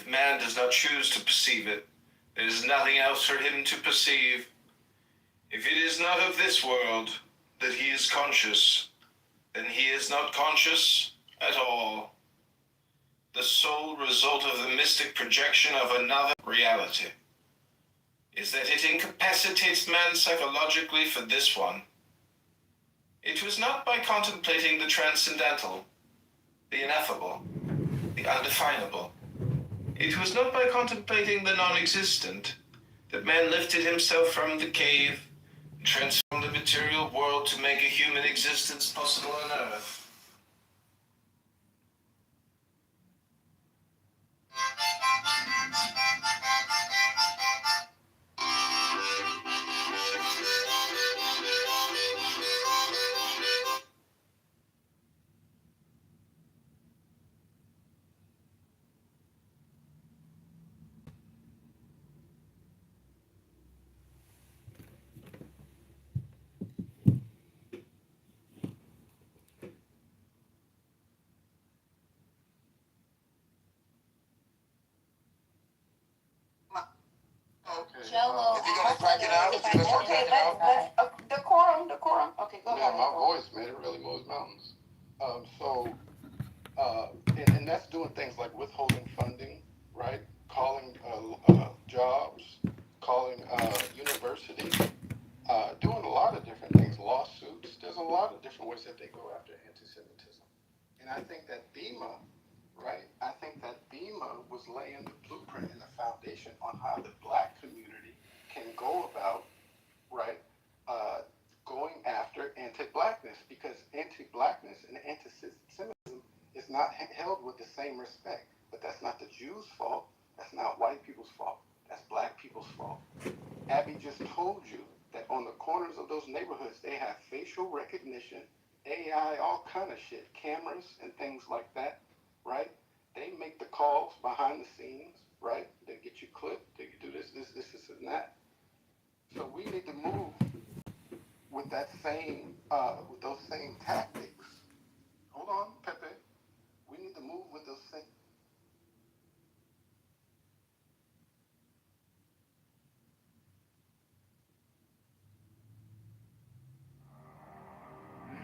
if man does not choose to perceive it, there is nothing else for him to perceive. If it is not of this world that he is conscious, then he is not conscious at all. The sole result of the mystic projection of another reality is that it incapacitates man psychologically for this one. It was not by contemplating the transcendental, the ineffable, the undefinable. It was not by contemplating the non-existent that man lifted himself from the cave and transformed the material world to make a human existence possible on earth. Jello. If you're gonna crack it out, okay, let's decorum. Okay, go ahead. Yeah, my voice, man, it really moves mountains. And that's doing things like withholding funding, right? Calling jobs, calling universities, doing a lot of different things, lawsuits. There's a lot of different ways that they go after anti-Semitism. And I think that BEMA, right? I think that BEMA was laying the blueprint and the foundation on how the Black community can go about, right, going after anti-Blackness, because anti-Blackness and anti-Semitism is not held with the same respect. But that's not the Jews' fault. That's not white people's fault. That's Black people's fault. Abby just told you that on the corners of those neighborhoods, they have facial recognition, AI, all kind of shit, cameras and things like that, right? They make the calls behind the scenes, right? They get you clipped, they do this, and that. So we need to move with that same, with those same tactics. Hold on, Pepe. We need to move with those same.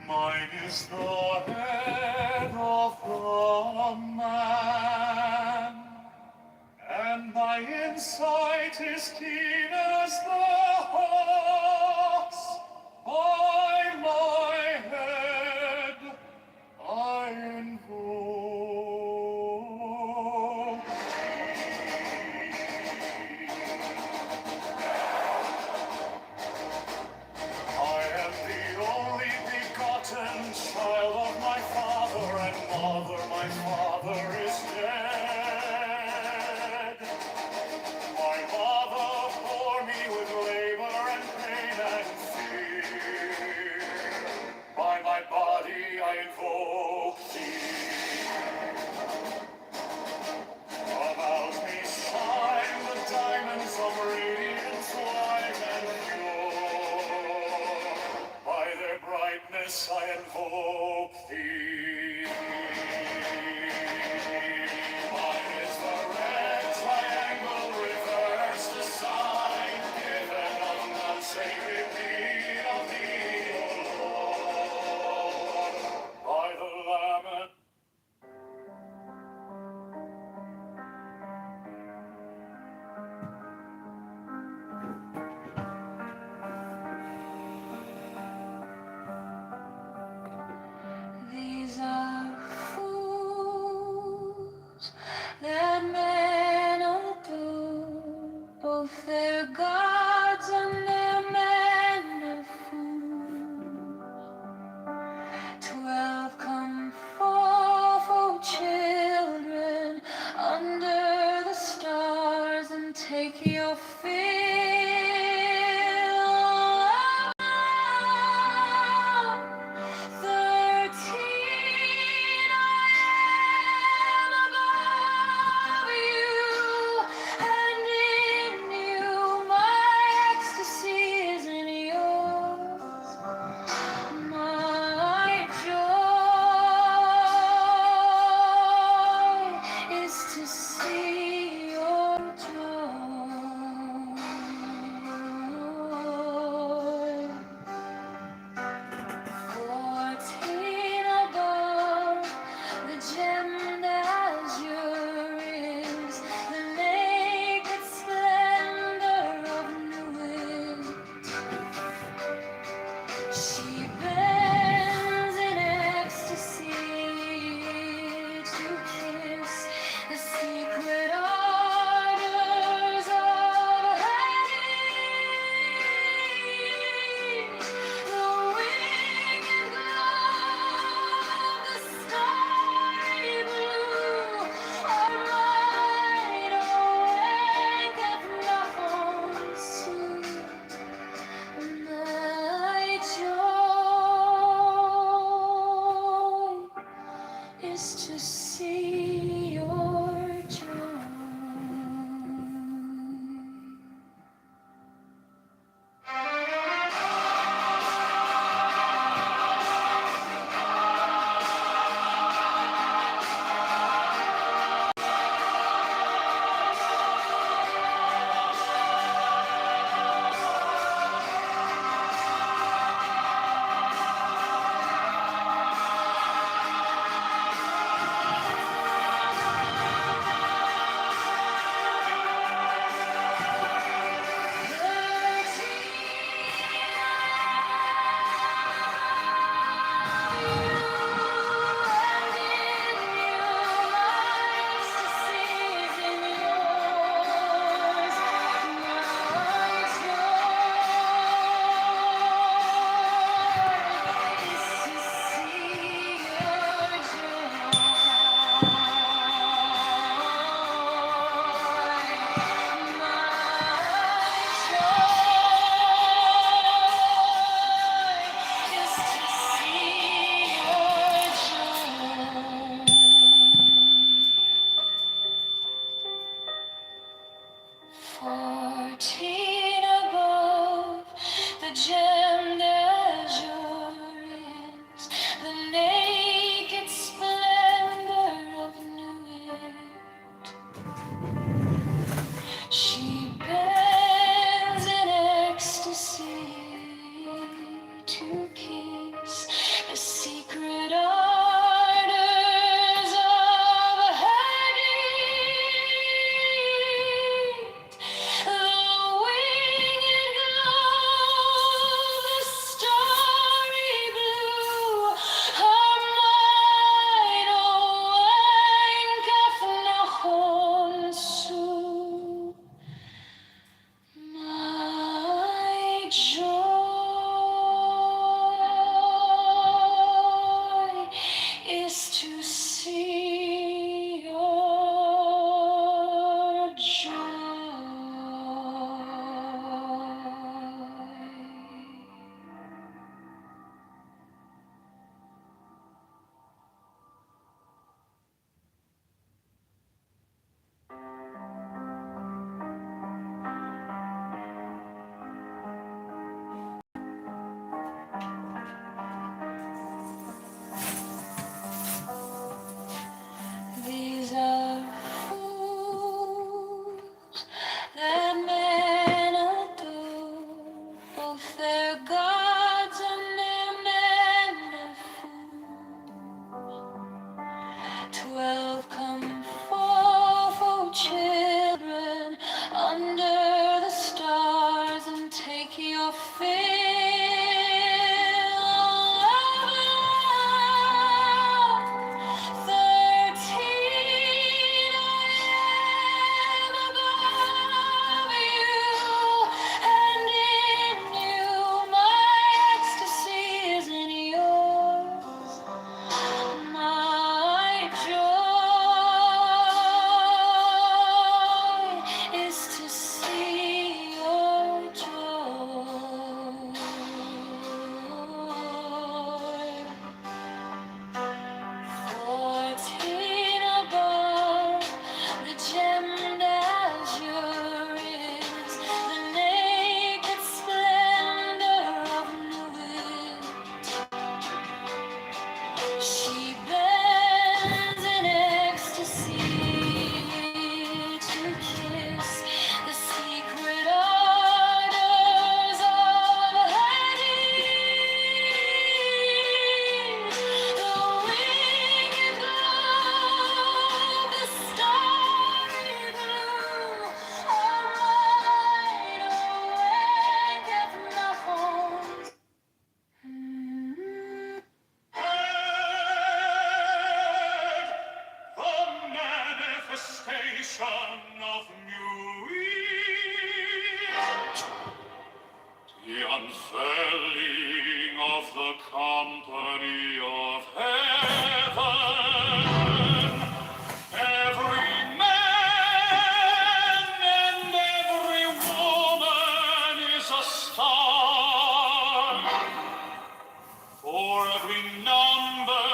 Mine is the head of the man, and my insight is keen as the hawk's. By my head I invoke I am the only begotten child of my father and mother. My father is dead. My mother bore me with labor and pain and fear. By my body I invoke thee. About me shine the diamonds of radiance white and pure. By their brightness I invoke thee. Mine is the red triangle reverse design, given on the sacred deed of thee, O Lord. By the Lamb and These are fools that men adore, both their gods and their men of fools. 12 come forth, O children, under the stars, and take your fill. 13, I am above you, and in you my ecstasy is in yours. My joy is to see secret ardors of Hades, the winged glow, the starry blue, are mine, awaketh not soon. My joy is to see your joy. Fourteen above, the gemmed azure is the naked splendor of Nuit. She bends in ecstasy to kiss the secret ardors of Hades, the winged glow, the starry blue, are mine, O Ein Kaf Nachon Su. manifestation of new year, the unfurling of the company of heaven. Every man and every woman is a star, for every number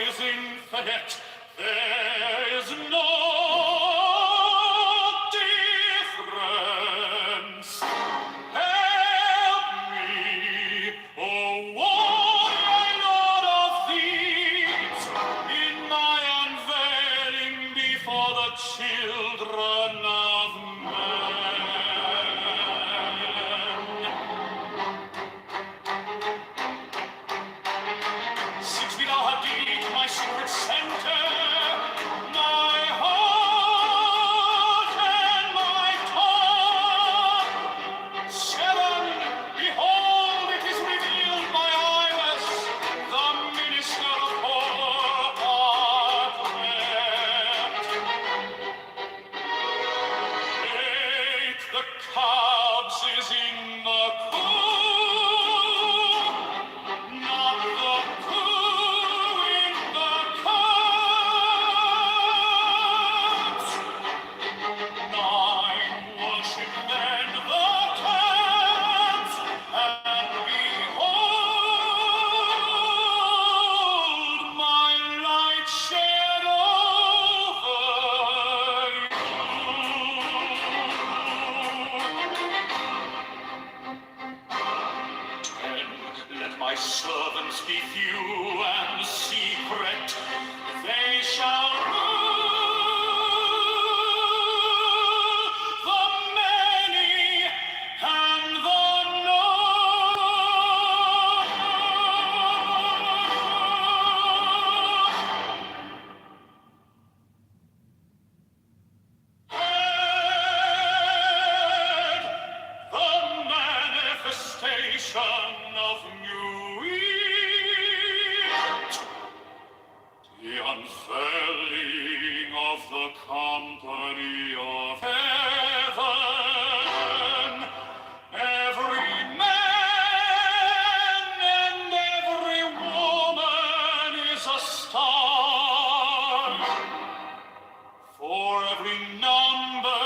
is infinite. There is no difference. Help me, oh warrior Lord of thieves, in my unveiling before the children of men. 6 feet are deep, my secret center, my heart and my tongue. 7, behold, it is revealed my eyeless, the minister of hope hath wept. 8, the cubs is in the coop, not the coo in the cups. 9, worship then the cats, and behold, my light shed over you. 10, let my servants be few and secret, they shall rule the many and the the manifestation of new year, the unfurling of the company of heaven. Every man and every woman is a star, for every number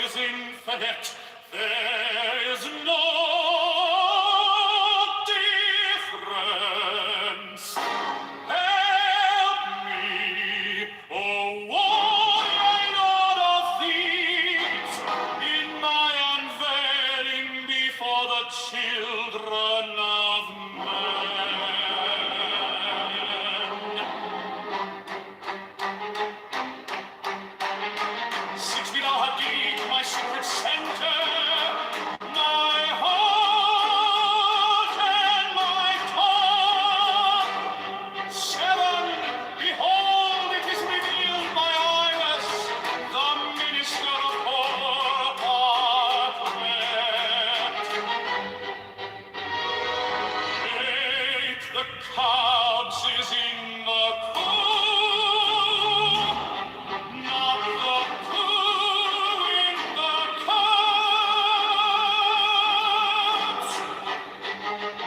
is infinite. There is no difference. Help me, oh warrior Lord of thieves, in my unveiling before the children of men. 6 feet are deep, my secret center, my heart and my tongue. 7, behold, it is revealed my eyeless, the minister of hope hath wept. 8, the cubs is in the coop, not the coo in the cups.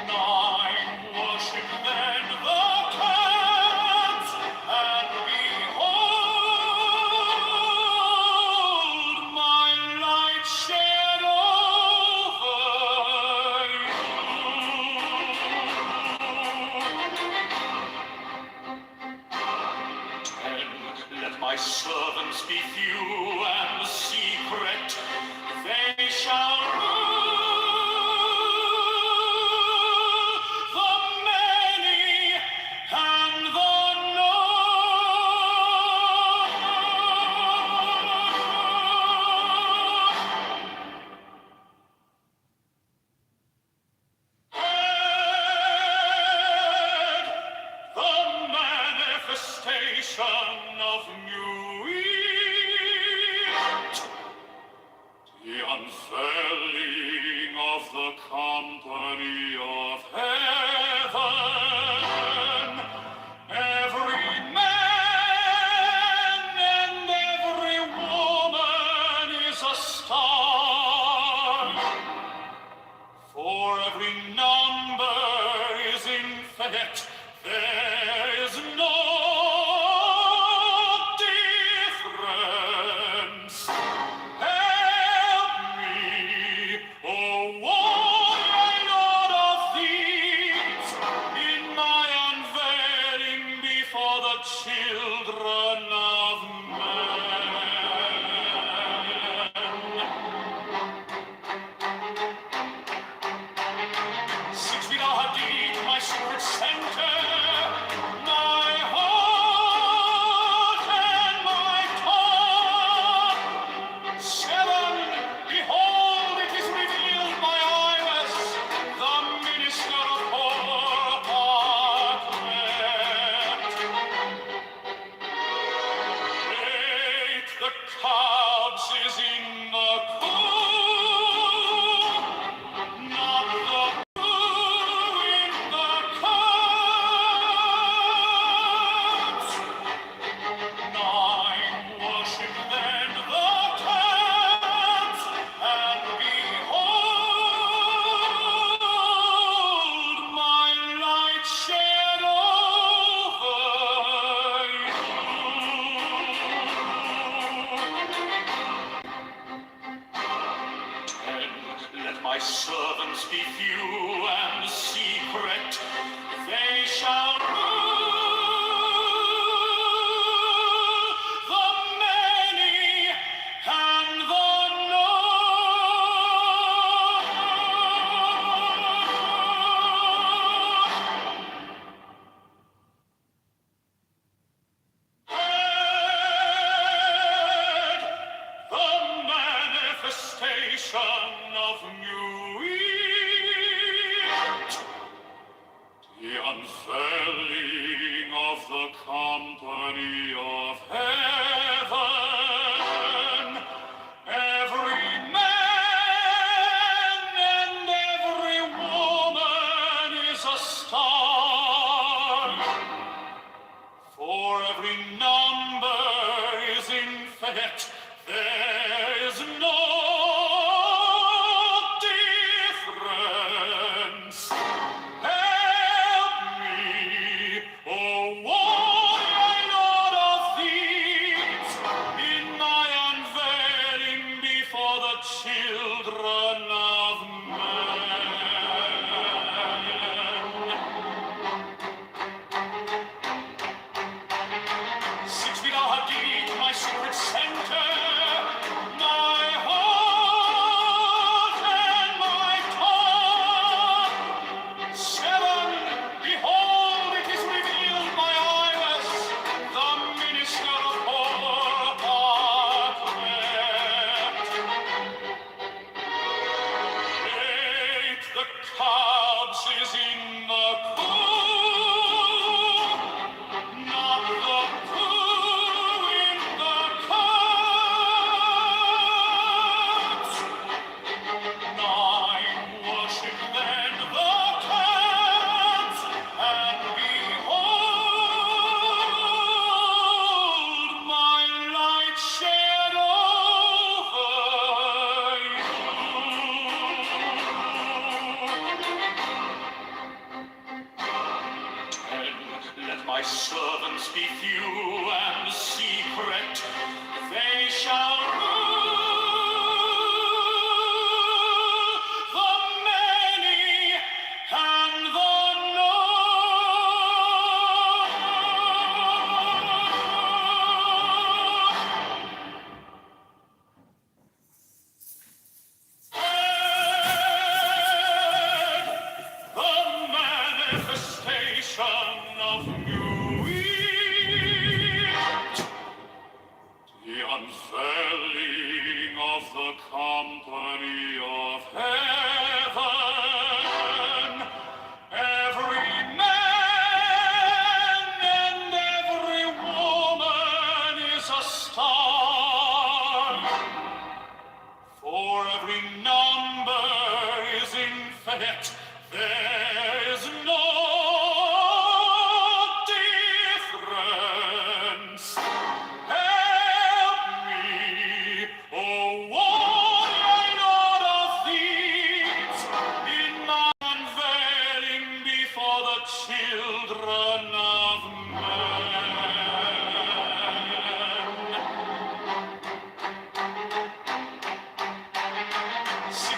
9, worship then the cats, and behold, my light shed over you. 10, let my servants be few and secret, they shall rule the many and the the manifestation of new year, the unfurling of the company of heaven. Every man and every woman cobs is in the coop, not the coo in the cobs. 9 worship then the cats, and behold, my light shed over you. Let my servants be few and secret, they shall rule the many and the the manifestation of new wheat, the unfurling of the company of heaven. Every man and every woman is a star, for every number is infinite. There is no difference. Help me, oh warrior Lord of thieves, in my unveiling before the children of men. 6 feet deep, my secret center, my heart and my tongue. 7, behold, it is revealed, my iris, the minister of poor apartment. 8, the cobs is in the coop, not the coo in the cobs. 9, worship then the cats, and behold, my light shed over you. Let my servants be few and secret, they shall rule the many and the the manifestation of new wheat, the unfurling of the company of heaven. Every man and every woman is a star, for every number is infinite. There is no difference. Help me, oh warrior Lord of thieves, in my unveiling before the children of men. 6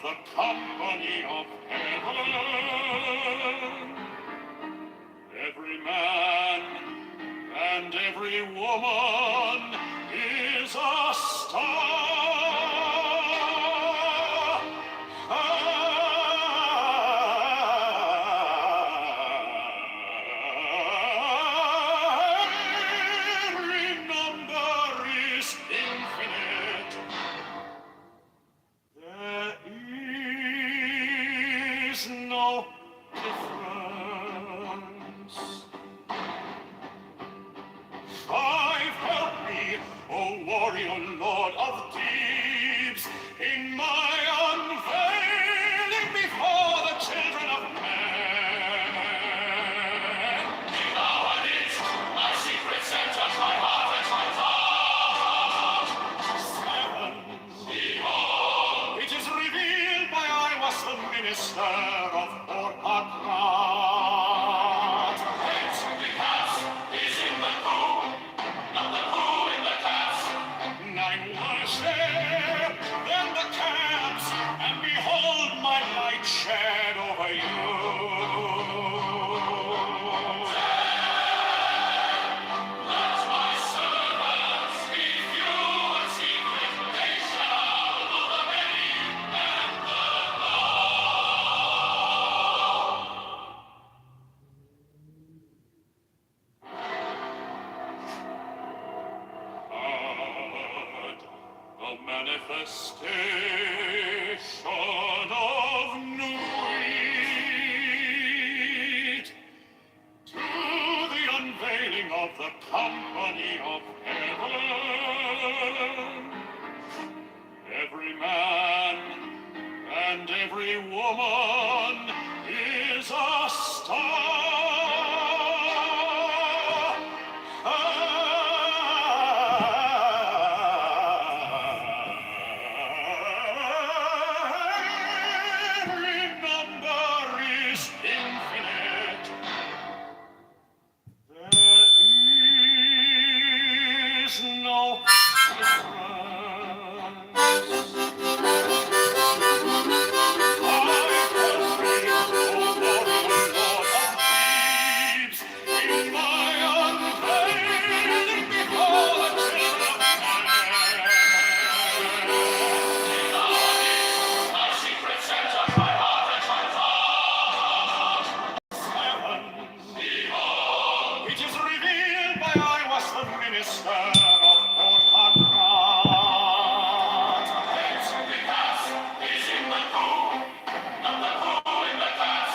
the company of heaven. Every man and every woman is a star. Every number is infinite. There is no difference. Five, help me, O warrior lord of deeds, in my unveiling before the children of man. Devour it, my secret centers, my heart and my tongue. Seven, behold, it is revealed by I was the minister of Orpakrat. Eight, the house is in the pool. Nine worship, then the camps, and behold my light shed over you. Let my servants speak you a secret, they shall know the many and the a manifestation of new wheat to the unveiling of the company of heaven. Every man and every woman is a star. Every number is infinite. There is no It is revealed by I was the minister of Orpakrat. The gas is in the pool, and the pool in the gas.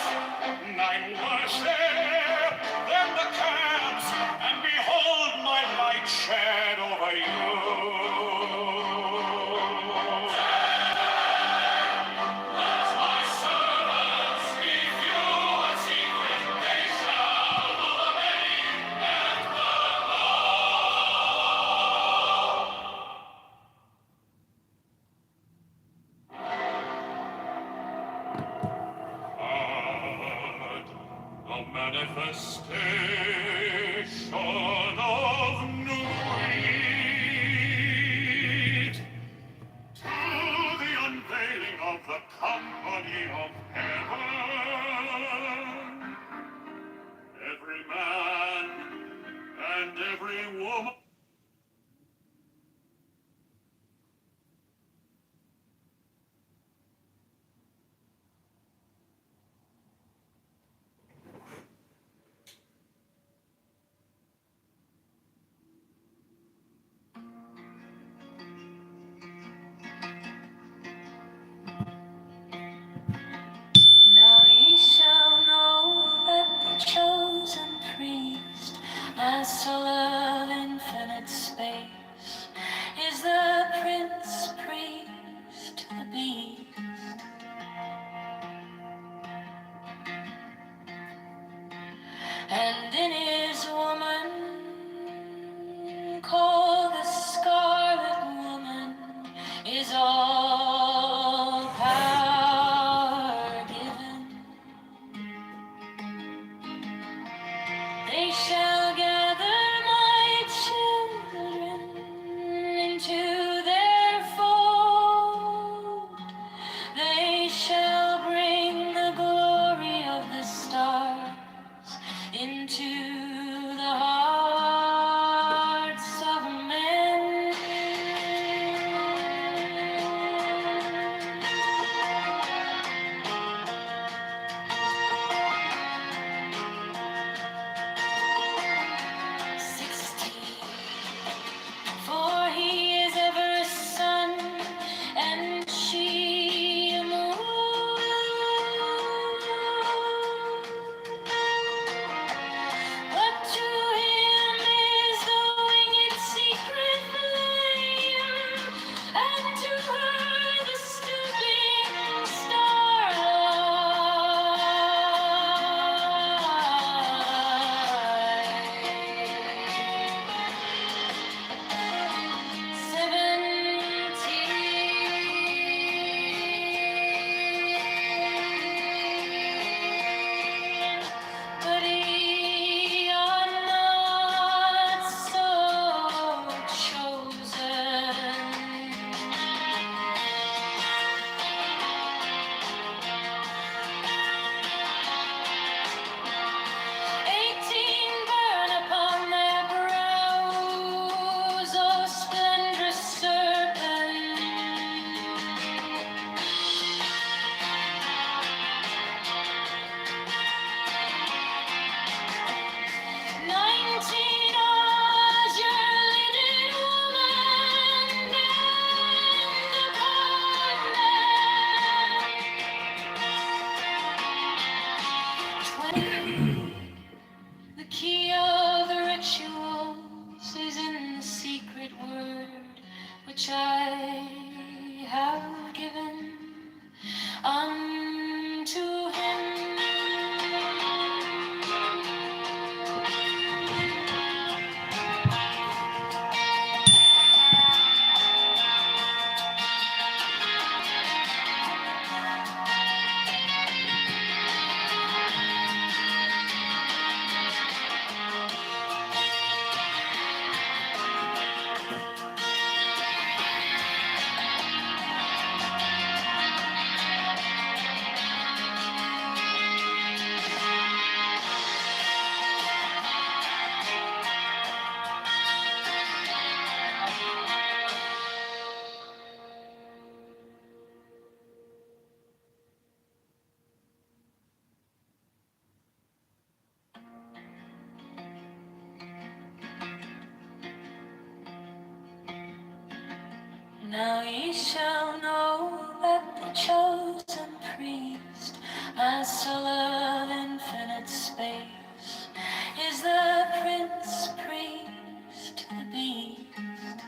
Nine worship, then the camps, and behold my light shed over you. Let my servants speak you a secret, they shall know the many and the a manifestation of new wheat to the unveiling of the company of heaven. Every man and every woman. which I have given unto him. Now ye shall know that the chosen priest, as soul of infinite space, is the prince priest, the beast.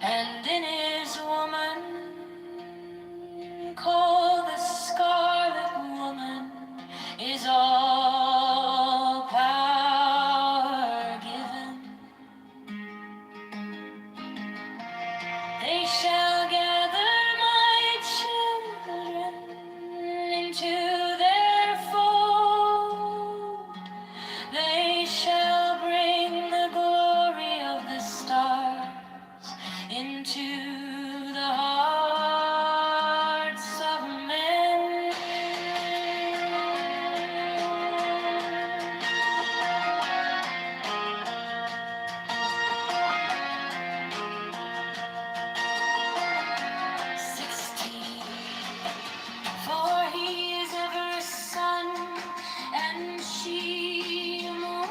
And in his woman, called the Scarlet Woman, is all power given. They shall gather my children into their fold. They shall bring the glory of the stars into the hearts of men. 16. For he is ever sun and she moon.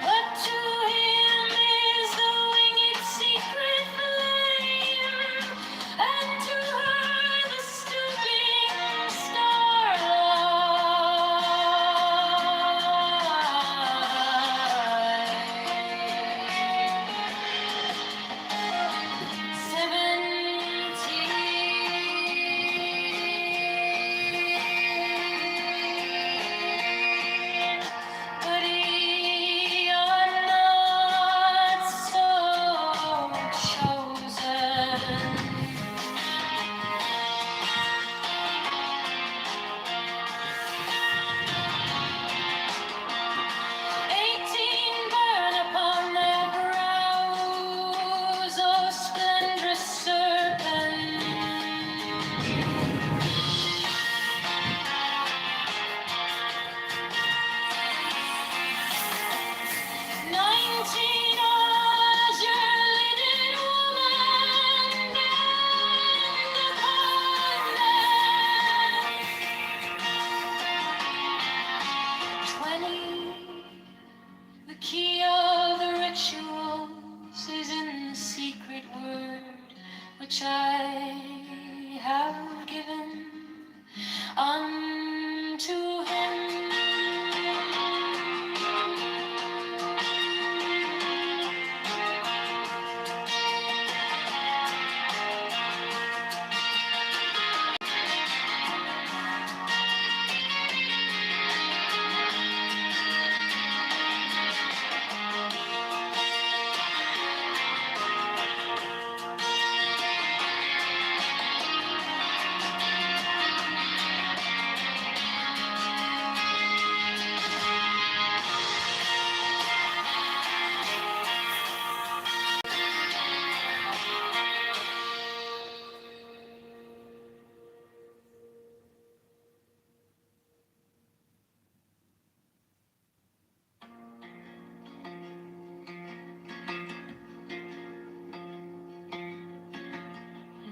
But to him is the winged secret flame, and to her the stooping starlight. 17. But ye are not so chosen. 18. Burn upon their brows, O splendrous serpent. 19. Azure lidded woman, bend upon them. 20. The key of the rituals is in the secret word which I have given unto him.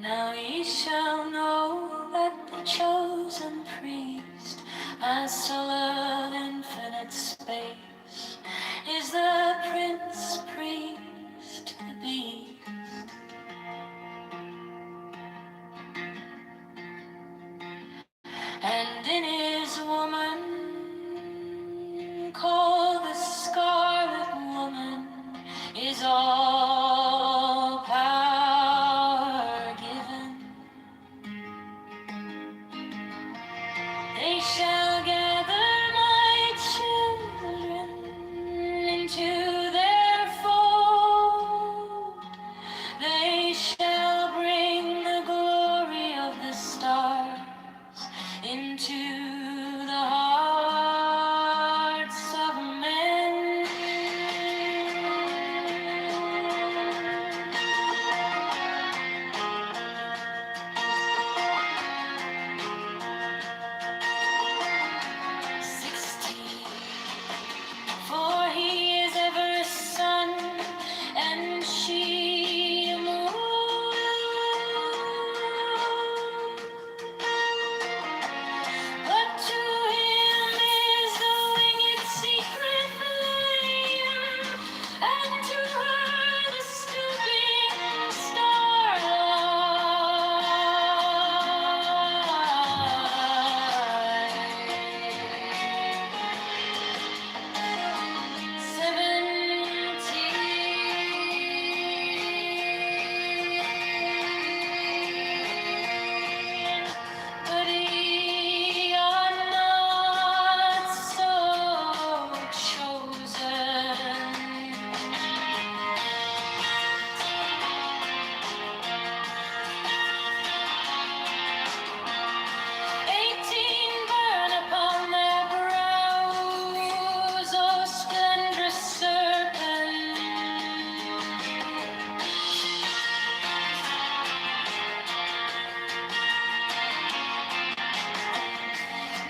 'Now ye shall know that the chosen priest, as soul of infinite space, is the prince priest, the beast. And in his They shall gather my children into their fold. They shall bring the glory of the stars into the hearts of men. 16. For he is ever a sun and she a moon. But to him is the winged secret flame, and to her the stooping starlight. 17. But ye are not so chosen. 18. Burn upon their brows, O splendrous serpent.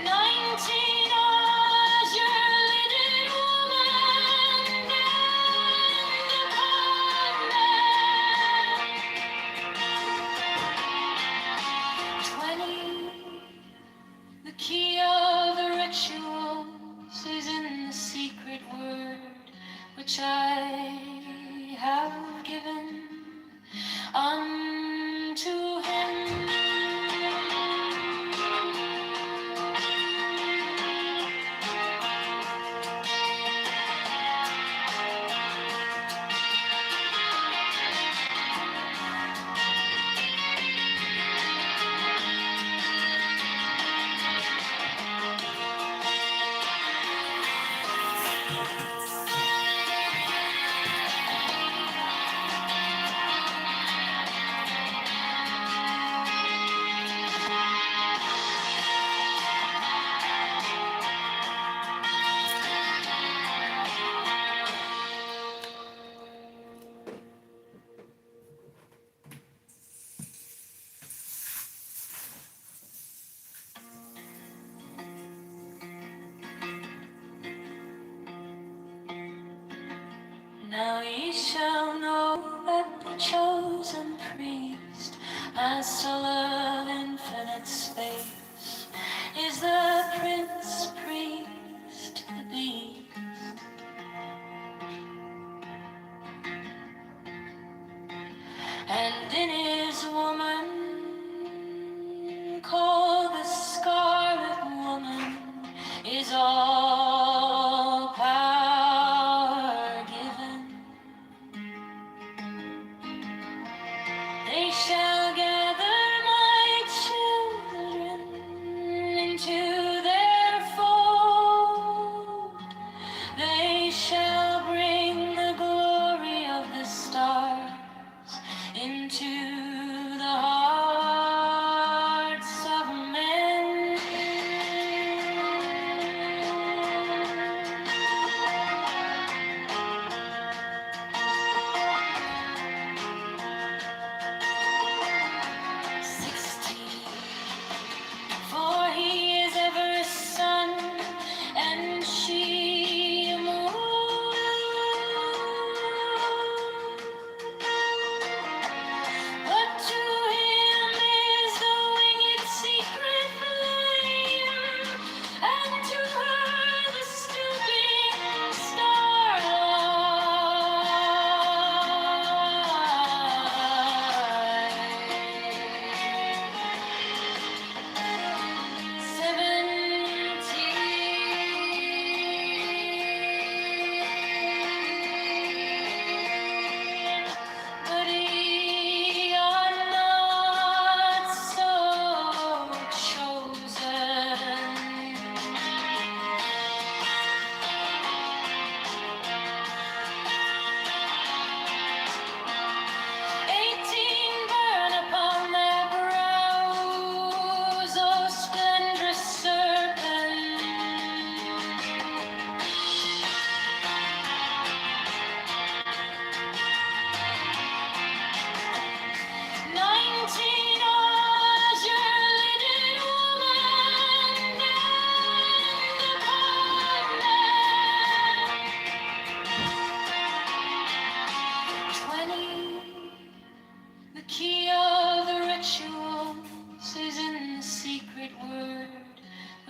19. Azure lidded woman and upon them. 20. The key of the rituals is in the secret word which I have given unto him. Now ye shall know that the chosen priest, master of infinite space, is the prince priest to the beast. And in his woman, called the Scarlet Woman, is all power given. They shall gather my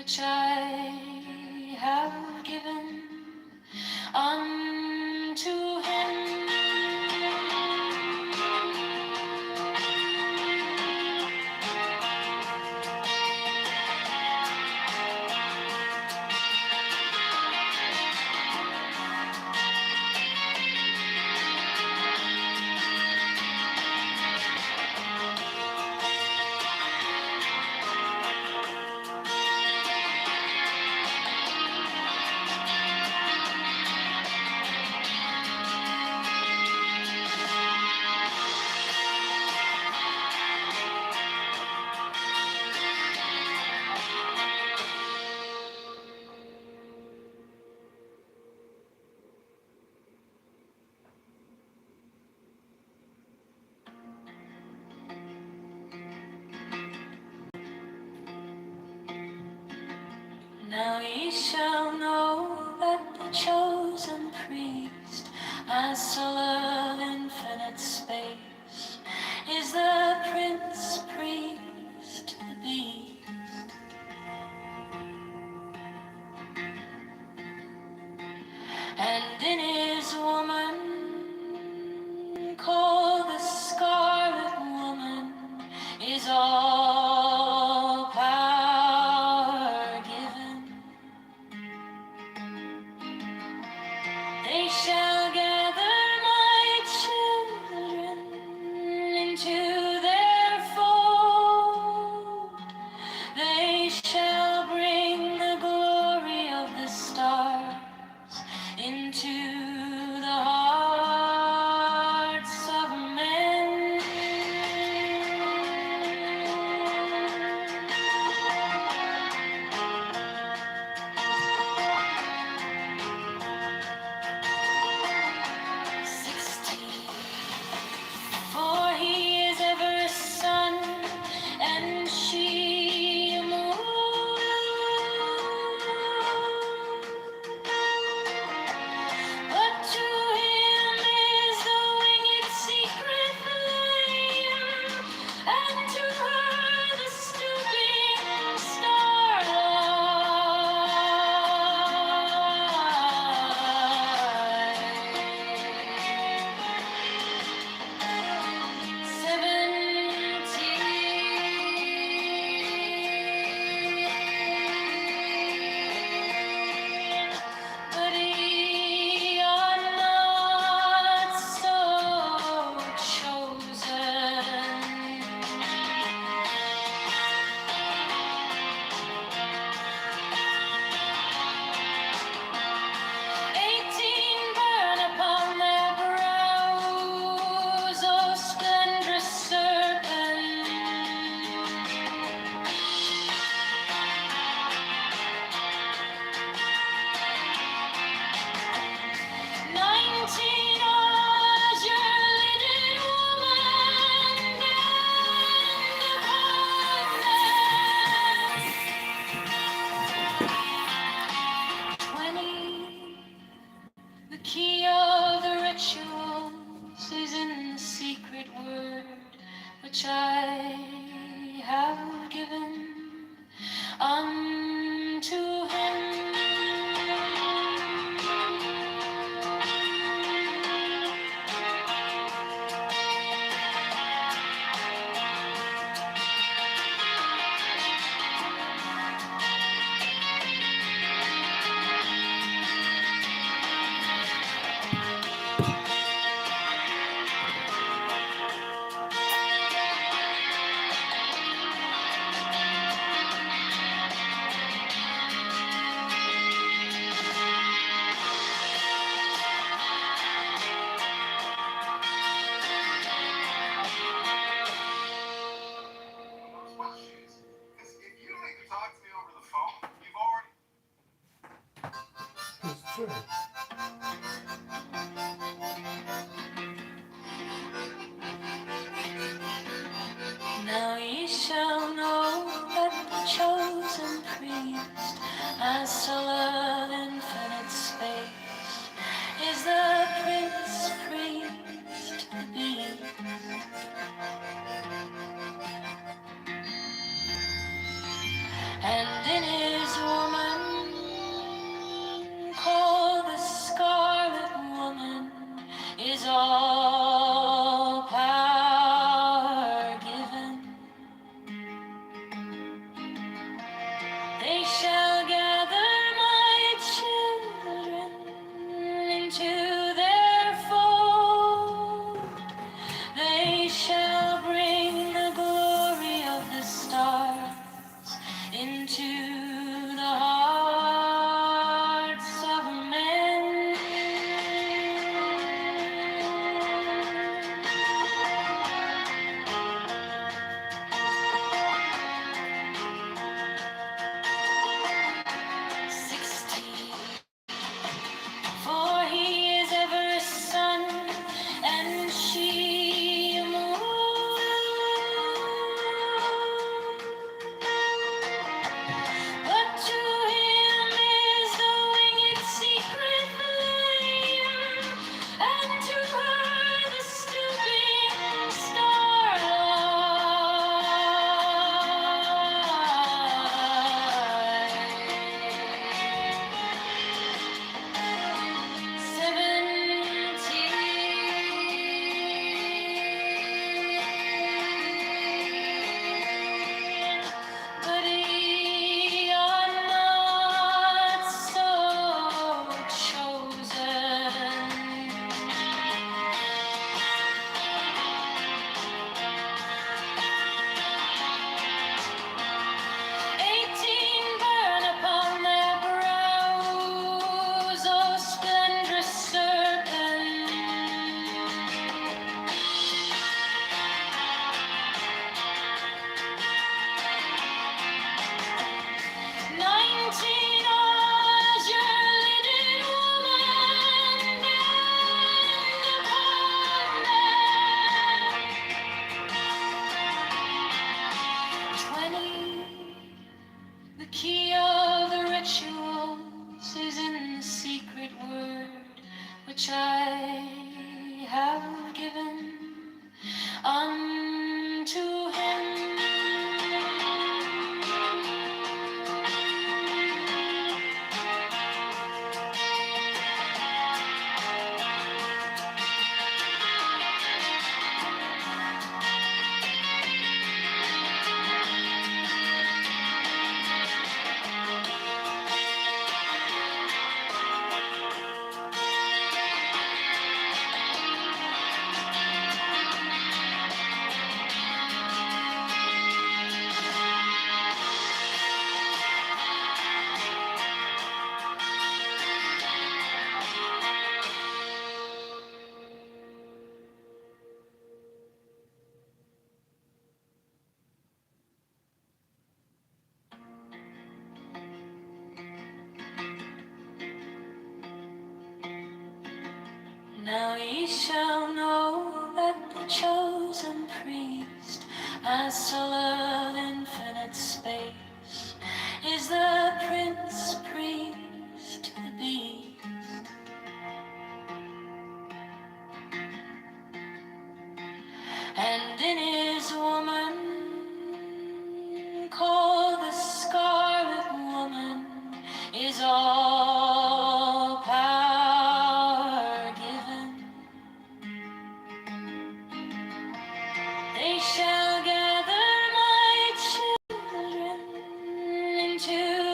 which I have given unto him. Now ye shall know that the chosen priest, as soul of infinite space, is the prince priest, the beast. And in his woman, called the Scarlet Woman, is all power given. They shall gather my children into their fold. They shall bring the glory of the stars into the hearts of men. For he is ever sun, and she a moon. But to him is the winged secret flame, and to her the stooping starlight. 17. But ye are not so chosen. 18 burn upon their brows, O splendrous serpent. 19 azure lidded woman, and upon them 20. The key of the rituals is in the secret word which I have given unto him. Now ye shall know that the chosen priest, as soul of infinite space, is the prince priest, the beast. And in his into the hearts of men. 16. For he is ever a sun, and she a moon. But to him is the winged secret flame, and to her the stooping starlight. 17. But ye are not so chosen. 18. Burn upon their brows, O splendrous serpent. 19. Azure lidded woman, bend upon them. 20. The key of the rituals is in the secret word which I have given unto him. 'Now ye shall know that the chosen priest, as soul of infinite space, is the prince priest to the beast. And in his woman, called the Scarlet Woman, is all power given. They shall gather my children into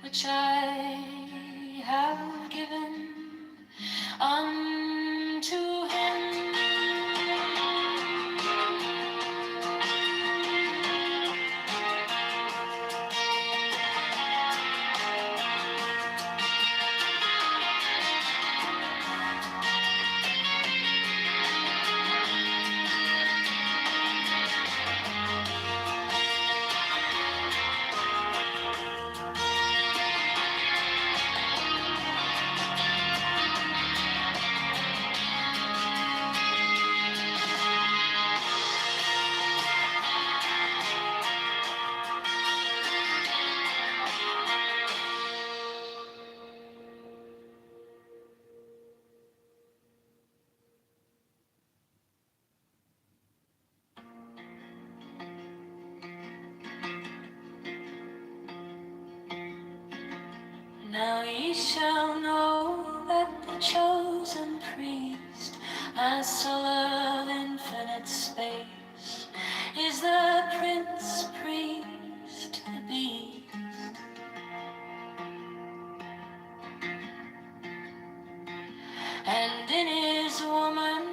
which I have given unto him. Now ye shall know that the chosen priest, as soul of infinite space, is the prince priest, the beast. And in his woman,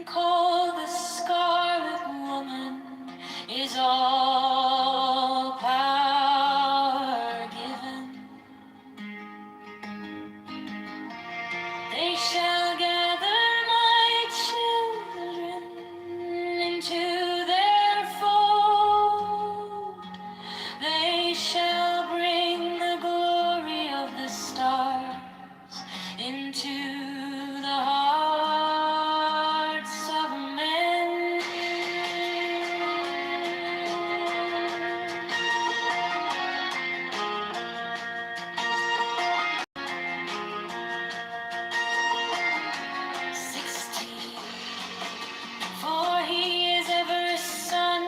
called the Scarlet Woman, is all power given. They shall gather my children into their fold. They shall bring the glory of the stars into the hearts of men. 16. For he is ever a sun,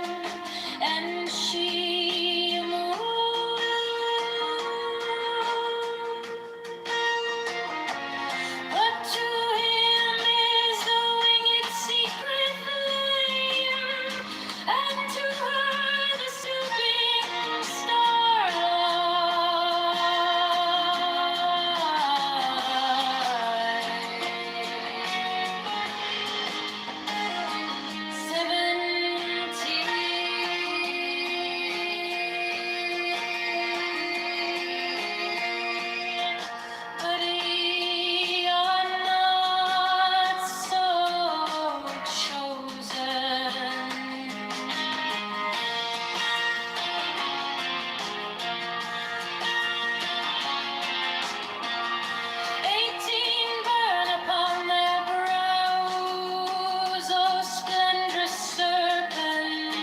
and she a moon. But to him is the winged secret flame, and to her the stooping starlight. 17. But ye are not so chosen. 18. Burn upon their brows, O splendrous serpent.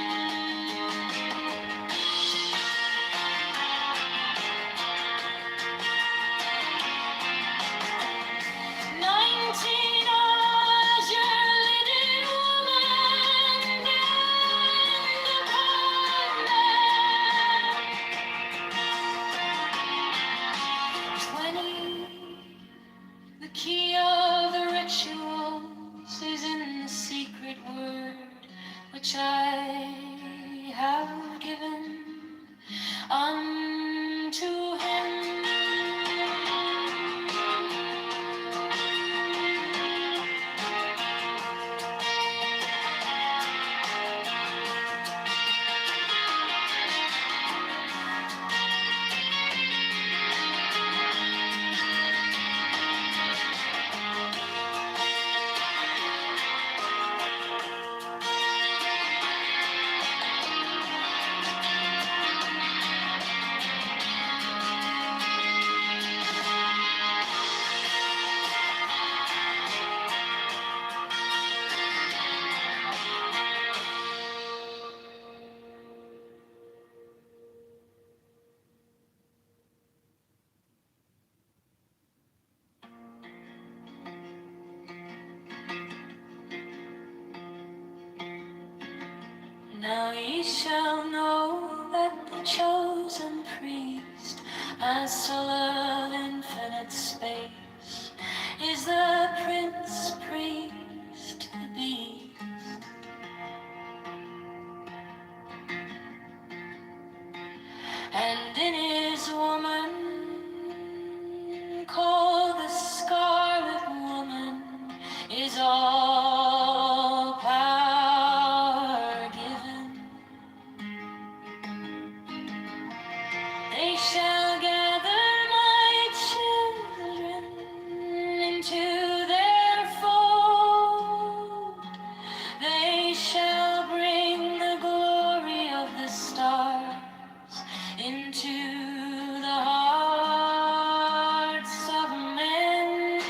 19. Azure lidded woman, bend upon them. 20. The key of the rituals is in the secret word which I have given unto him. Now ye shall know that the chosen priest, as soul of infinite space, is the prince priest, the beast. And in his They shall gather my children into their fold. They shall bring the glory of the stars into the hearts of men.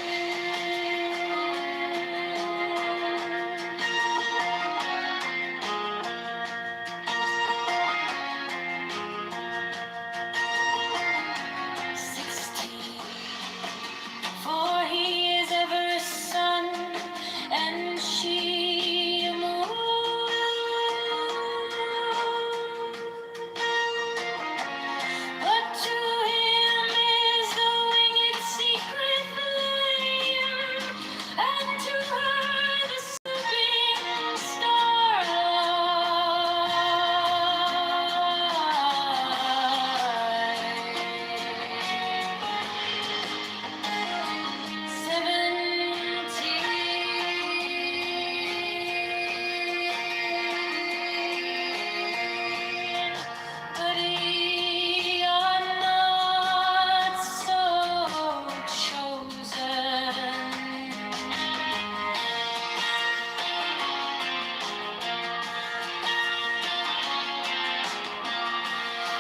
For he is ever a sun, and she a moon. But to him is the winged secret flame, and to her the sleeping starlight. But ye are not so chosen.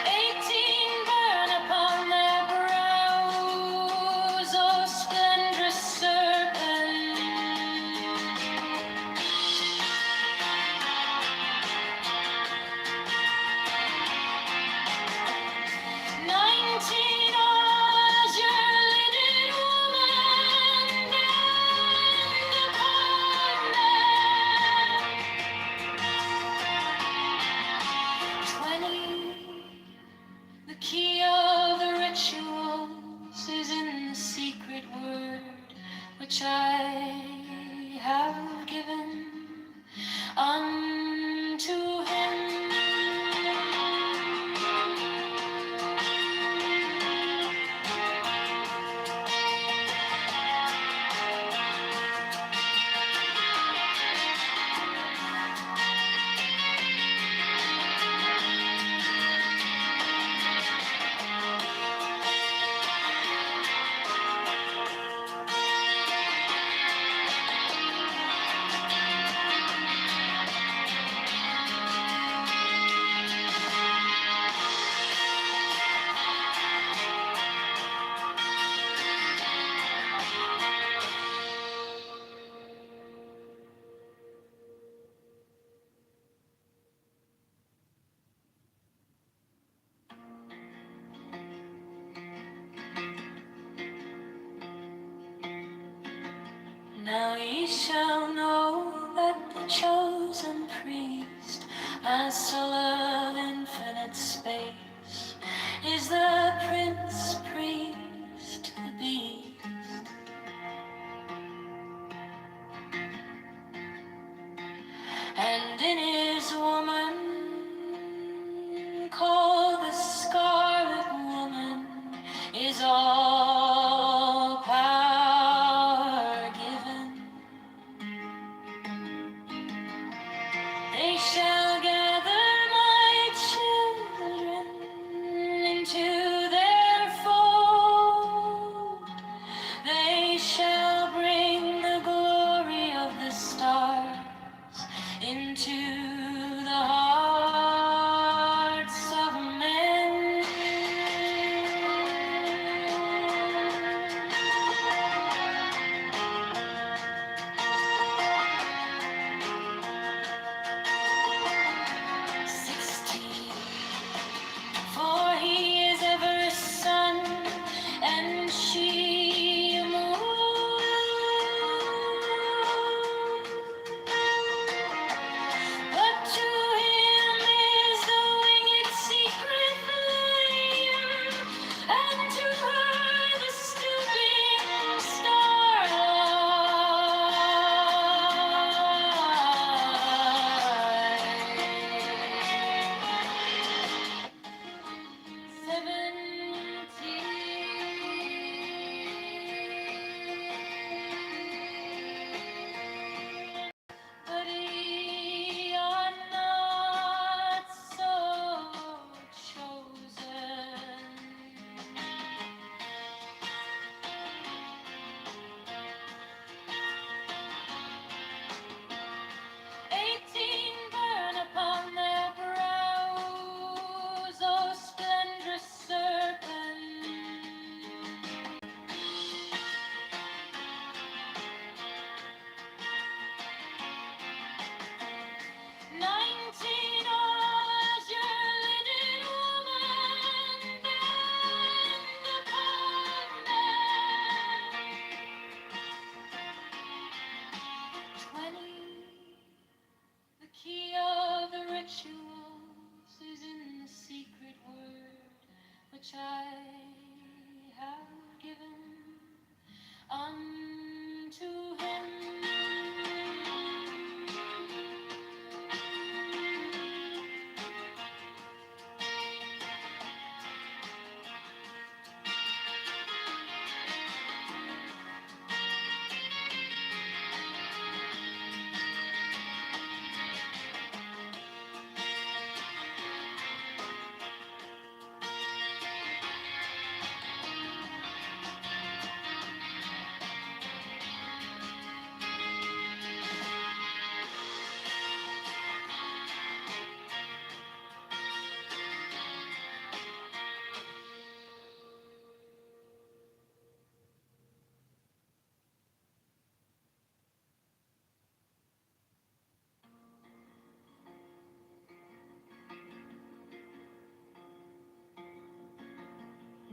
18 burn upon their brows, O splendrous serpent. 19 azure lidded woman, and upon them 20. The key of the rituals is in the secret word which I have given unto him. Now ye shall know that the chosen priest, master of infinite space, is the prince priest, the beast. And in his woman, called the Scarlet Woman, is all power given. which I have given unto him.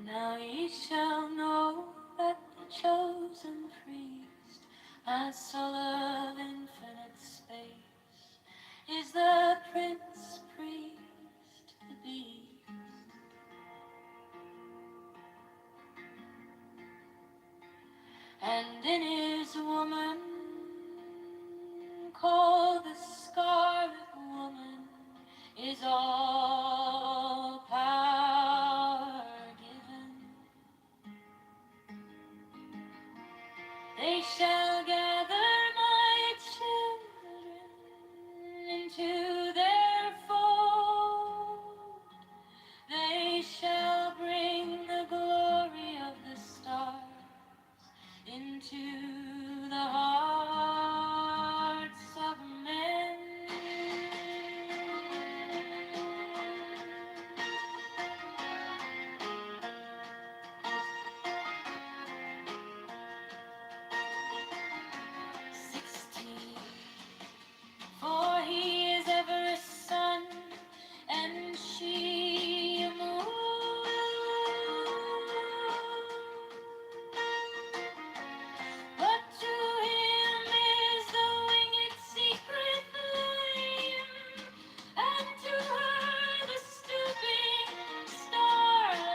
Now ye shall know that the chosen priest, as soul of infinite space, is the Prince Priest, the Beast. And in his woman, called the Scarlet Woman, is all power given. They shall gather my children into their fold. They shall bring the glory of the stars into the hearts of men. For he is ever a sun, and she a moon. But to him is the winged secret flame, and to her the stooping starlight.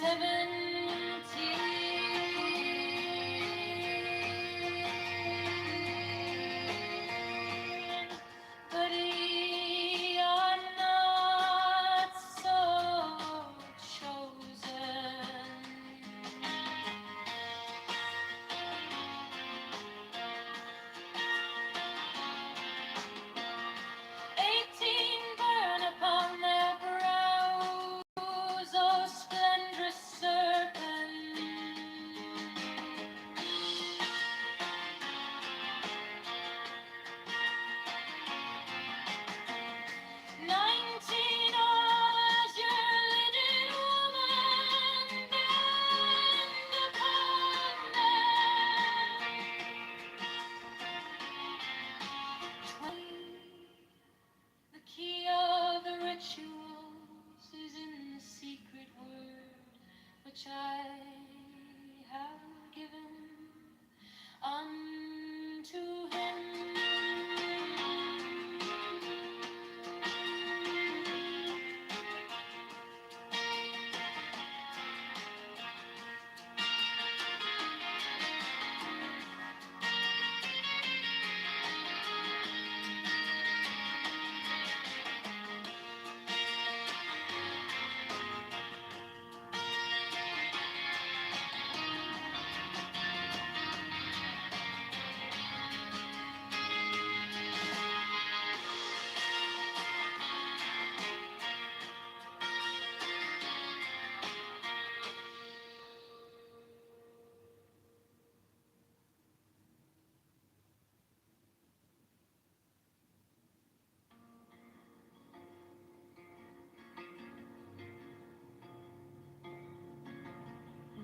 17, but ye are not so chosen. 18 burn upon their brows, O splendrous serpent. 19 was your linen woman, bend upon them. 20, the key of the rituals is in the secret word which I have given unto him.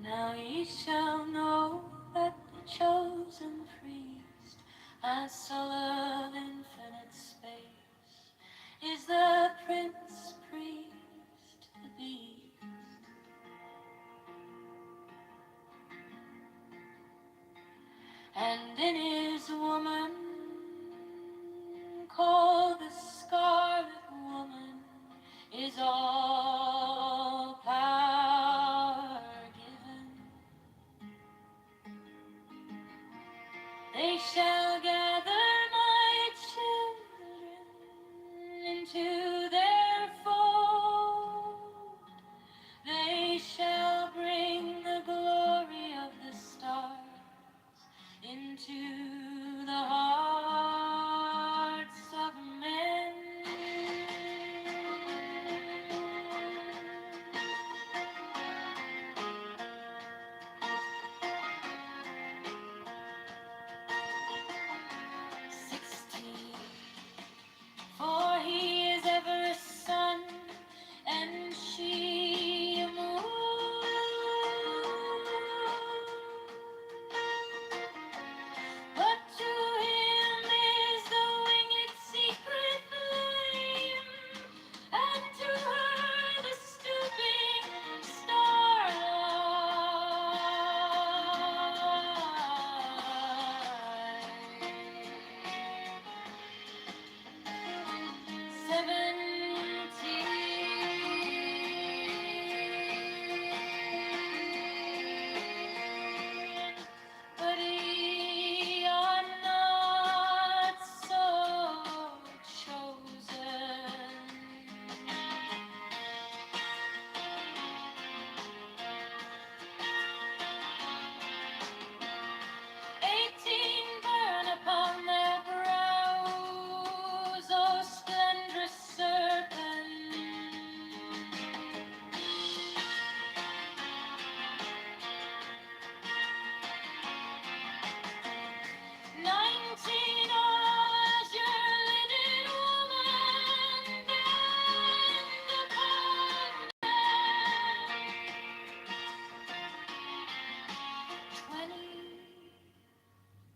Now ye shall know that the chosen priest, as soul of infinite space, is the Prince Priest, the Beast. And in his into the hearts of men. For he is ever a sun, and she a moon. But to him is the winged secret flame, and to her the stooping starlight. 17, but ye are not so chosen. 18 burn upon their brows, O splendrous serpent. 19 was your linen woman, and upon them 20.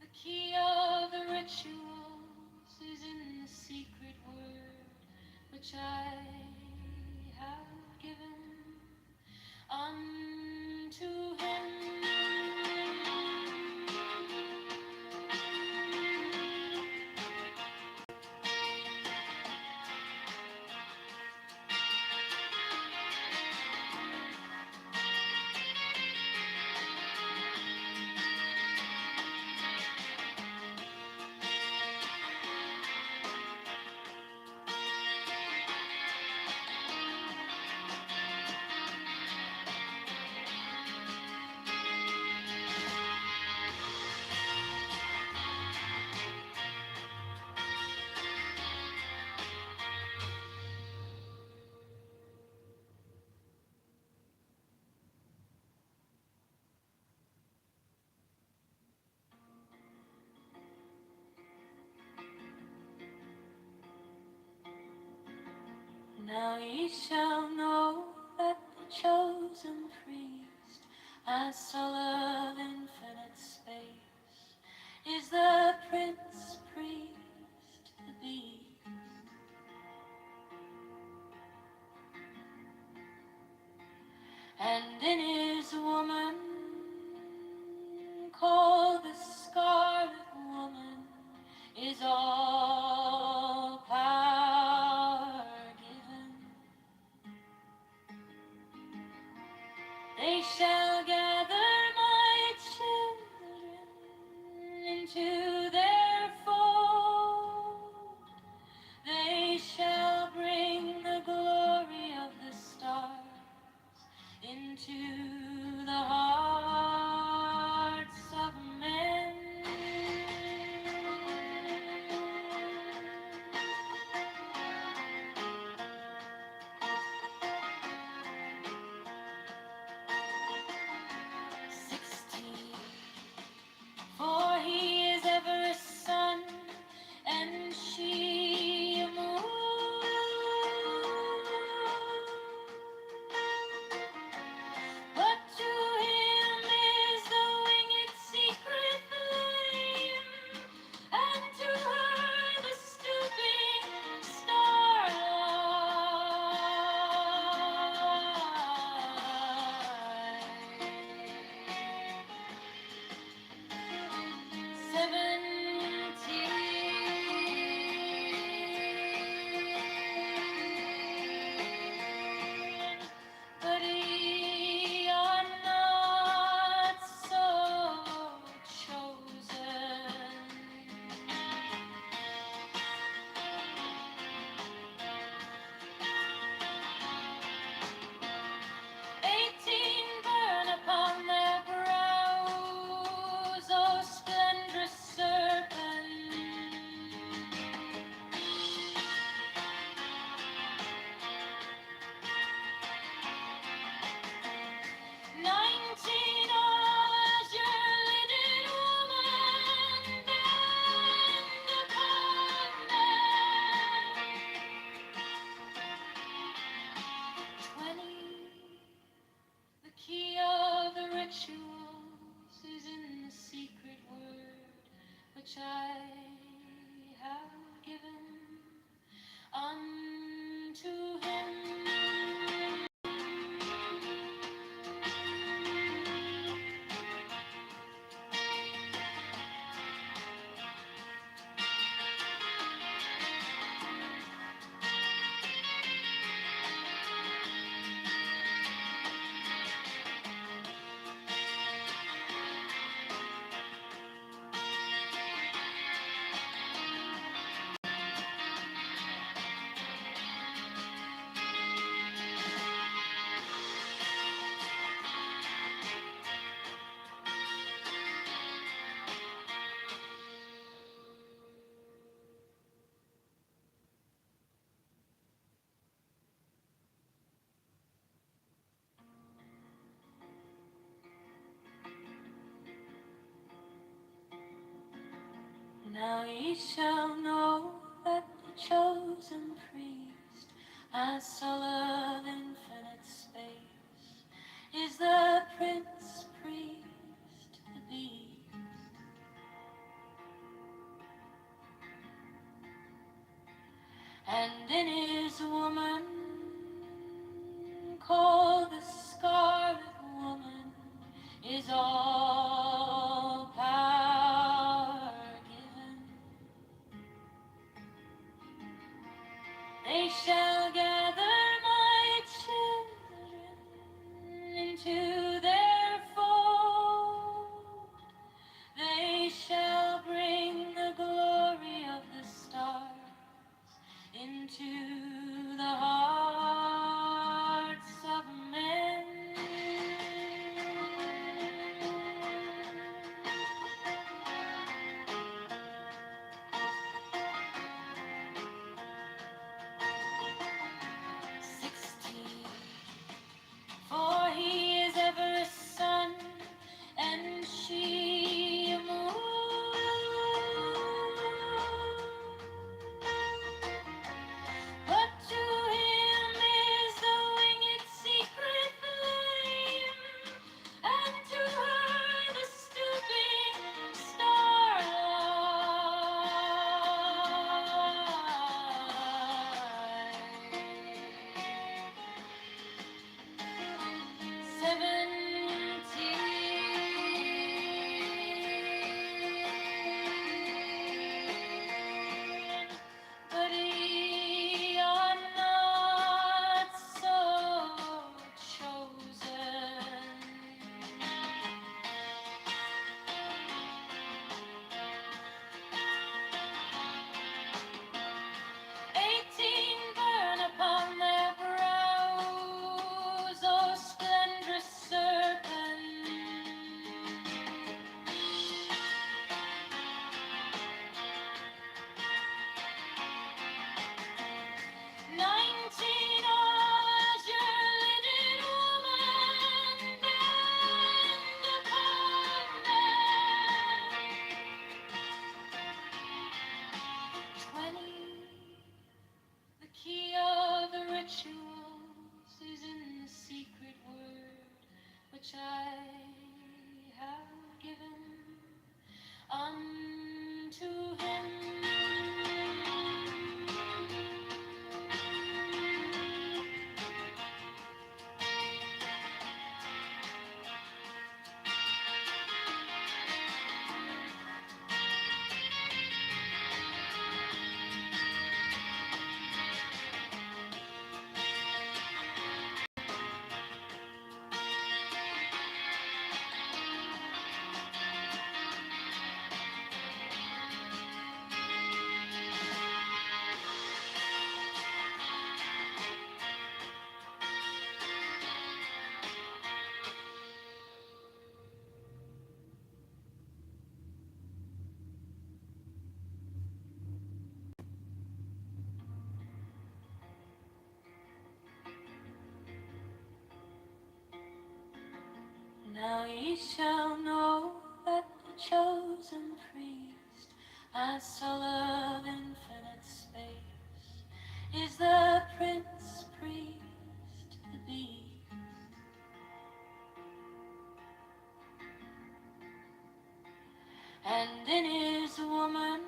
The key of the rituals is in the secret word which I have given unto him. Now ye shall know that the chosen priest, as soul of infinite space, is the prince priest, the beast. And in his woman, called the Scarlet Woman, is all power given. They shall gather my children into I have given unto him. Now ye shall know that the chosen priest, as soul of infinite space, is the prince priest, the beast. And in his woman, called the Scarlet Woman, is all power given. They shall gather my children into their fold. They shall bring the glory of the stars into the hearts of men. For he is ever a sun, and she a moon. But to him is the winged secret flame, and to her the stooping starlight. 17, but ye are not so chosen. 18 burn upon their brows, O splendrous serpent. 19 was your linen woman, bend upon them. 20, the key of the rituals is in the secret word which I have given unto him. Now ye shall know that the chosen priest, as soul of infinite space, is the prince priest, the beast. And in his woman,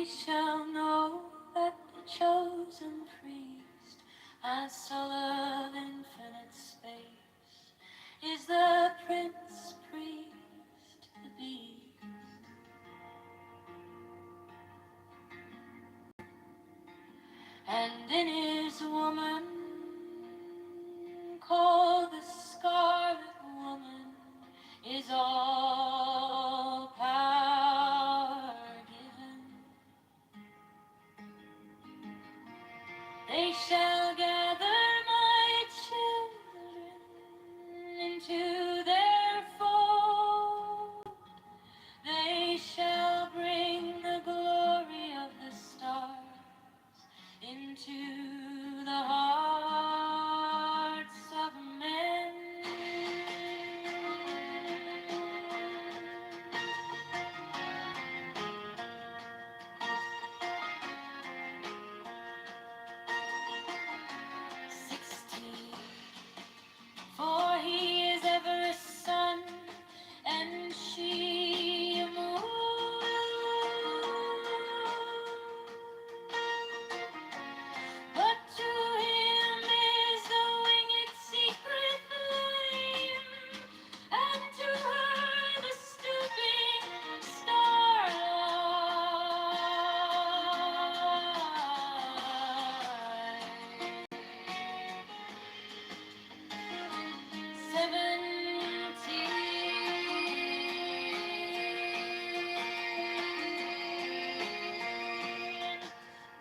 shall know that the chosen priest, as soul of infinite space, is the prince priest to be. And in his woman, called the Scarlet Woman, is all power given. They shall gather my children into their fold. They shall bring the glory of the stars into the hearts of men. For he is ever a sun, and she a moon. But to him is the winged secret flame, and to her the stooping starlight. 17,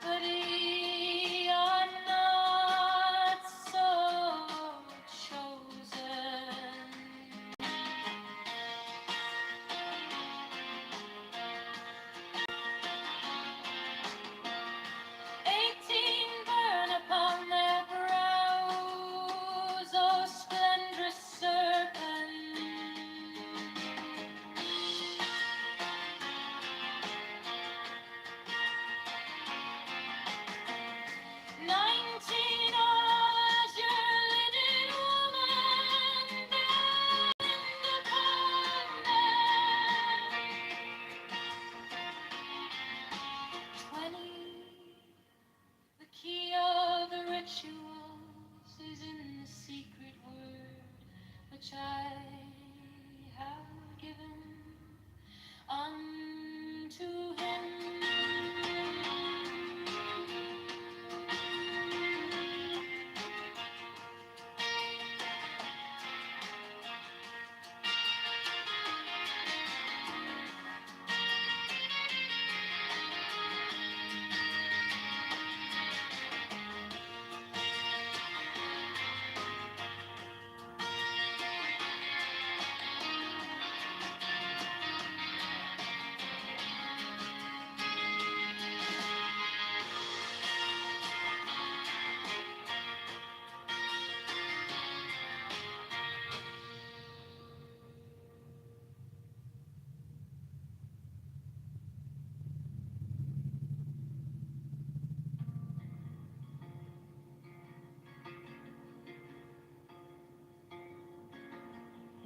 but ye are not so chosen. 18 burn upon their brows, O splendrous serpent. 19 azure lidded woman bend upon them. 20, the key of the rituals is in the secret word which I have given unto him.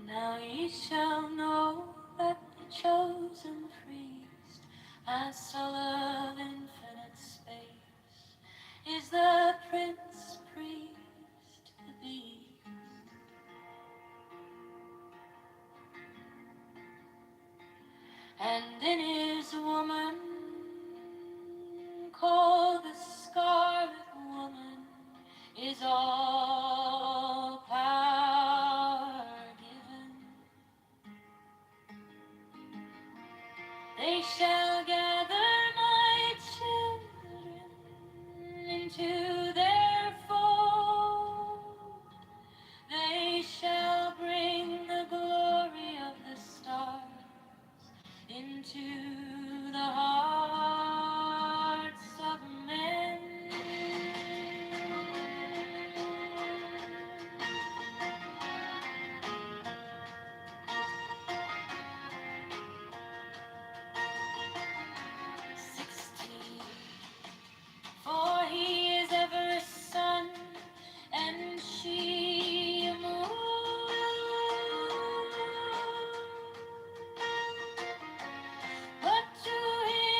Now ye shall know that the chosen priest, as soul of infinite space, is the prince priest to be. And in his woman, called the Scarlet Woman, is all power given. They shall gather my children into their fold. They shall bring the glory of the stars into the hearts of men. For he is ever a sun, and she a moon. But to him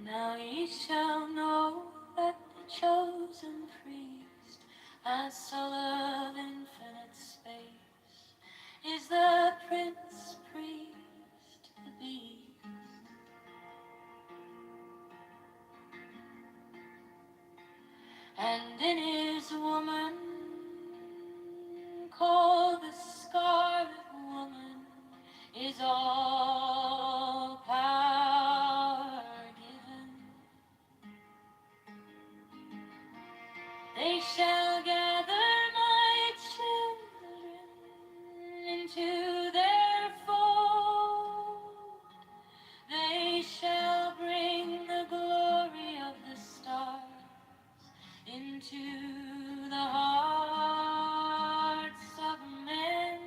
Now ye shall know that the chosen priest, as soul of infinite space, is the prince priest, the beast. And in his woman, called the Scarlet Woman, is all power given. They shall gather my children into their fold. They shall bring the glory of the stars into the hearts of men.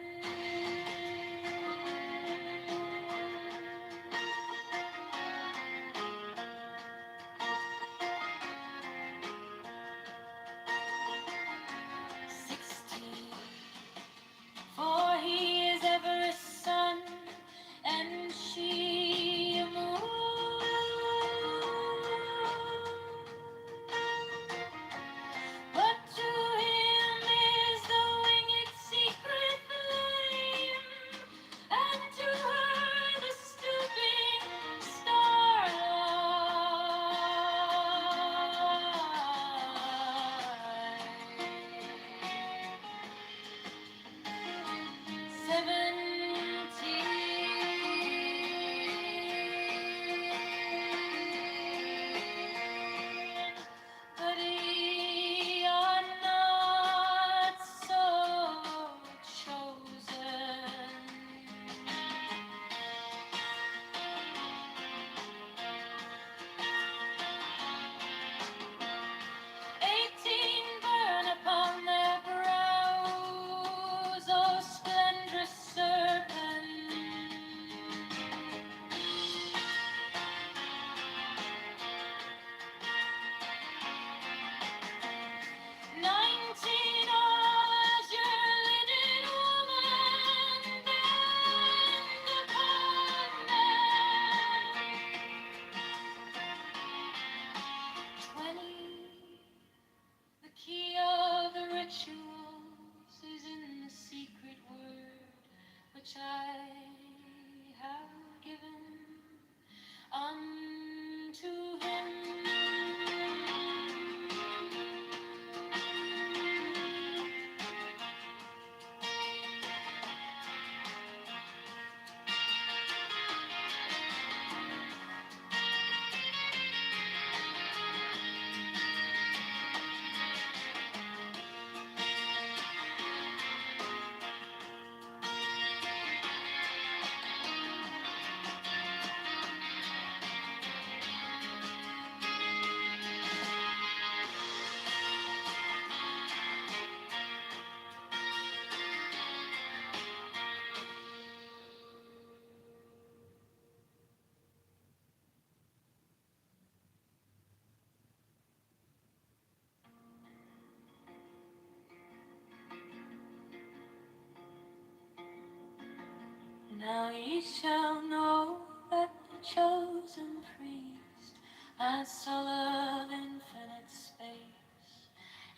For he is ever a sun, and she a moon. But to him is the winged secret flame, and to her the stooping starlight. 17, but ye are not so chosen. 18 burn upon their brows, O splendrous serpent. 19 as your linen woman bend upon them. 20, the key of the rituals is in the secret word which I have given unto him. Now ye shall know that the chosen priest, as soul of infinite space,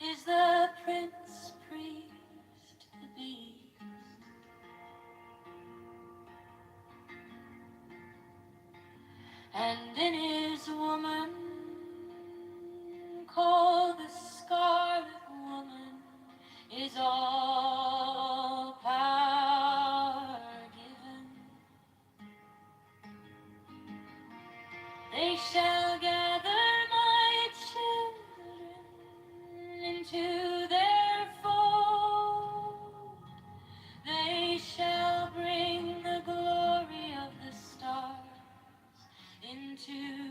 is the prince priest, the beast. And in his woman, called the Scarlet Woman, is all power given. They shall gather my children into their fold. They shall bring the glory of the stars into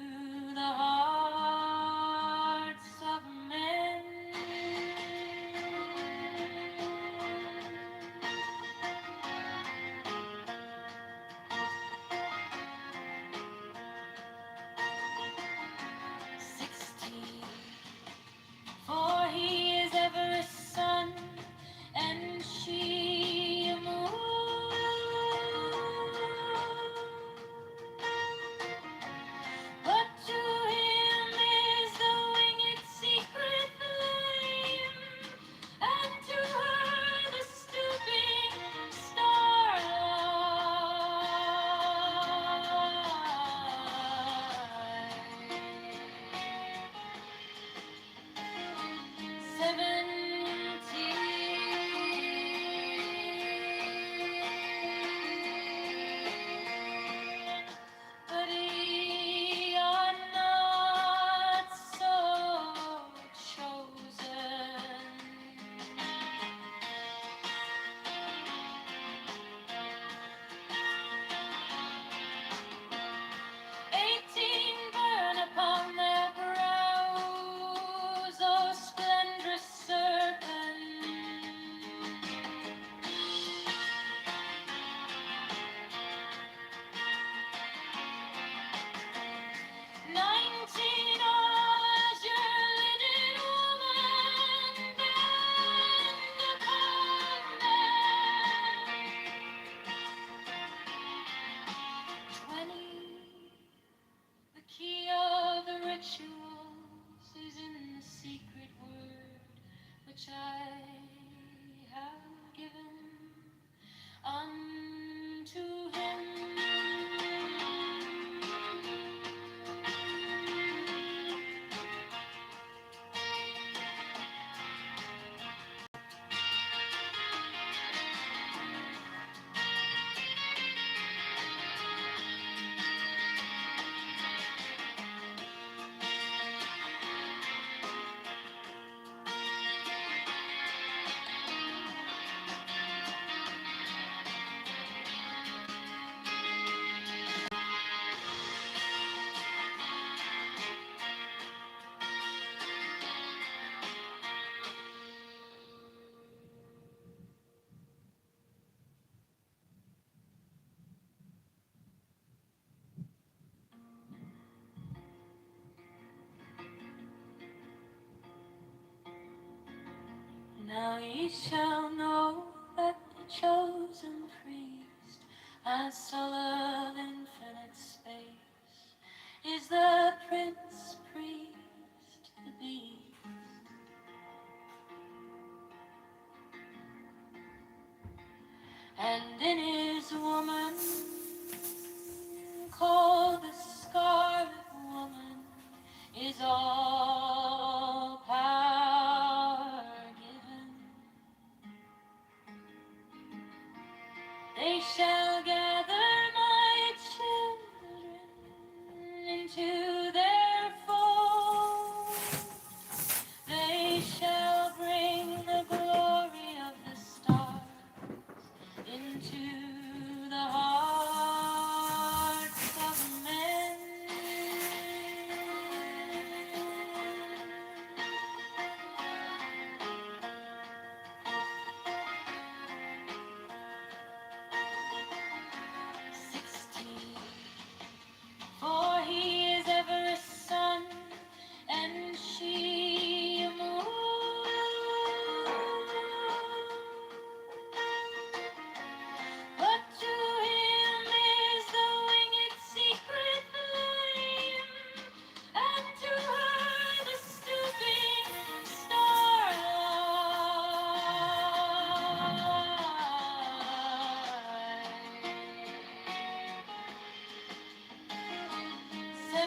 Now ye shall know that the chosen priest, as soul of infinite space, is the prince priest, the beast. And in his woman, called the Scarlet Woman, is all power given. They shall gather my children into their fold. They shall bring the glory of the stars into the hearts of men. For he is ever a sun, and she a moon. But to him is the winged secret flame, and to her the stooping starlight. 17,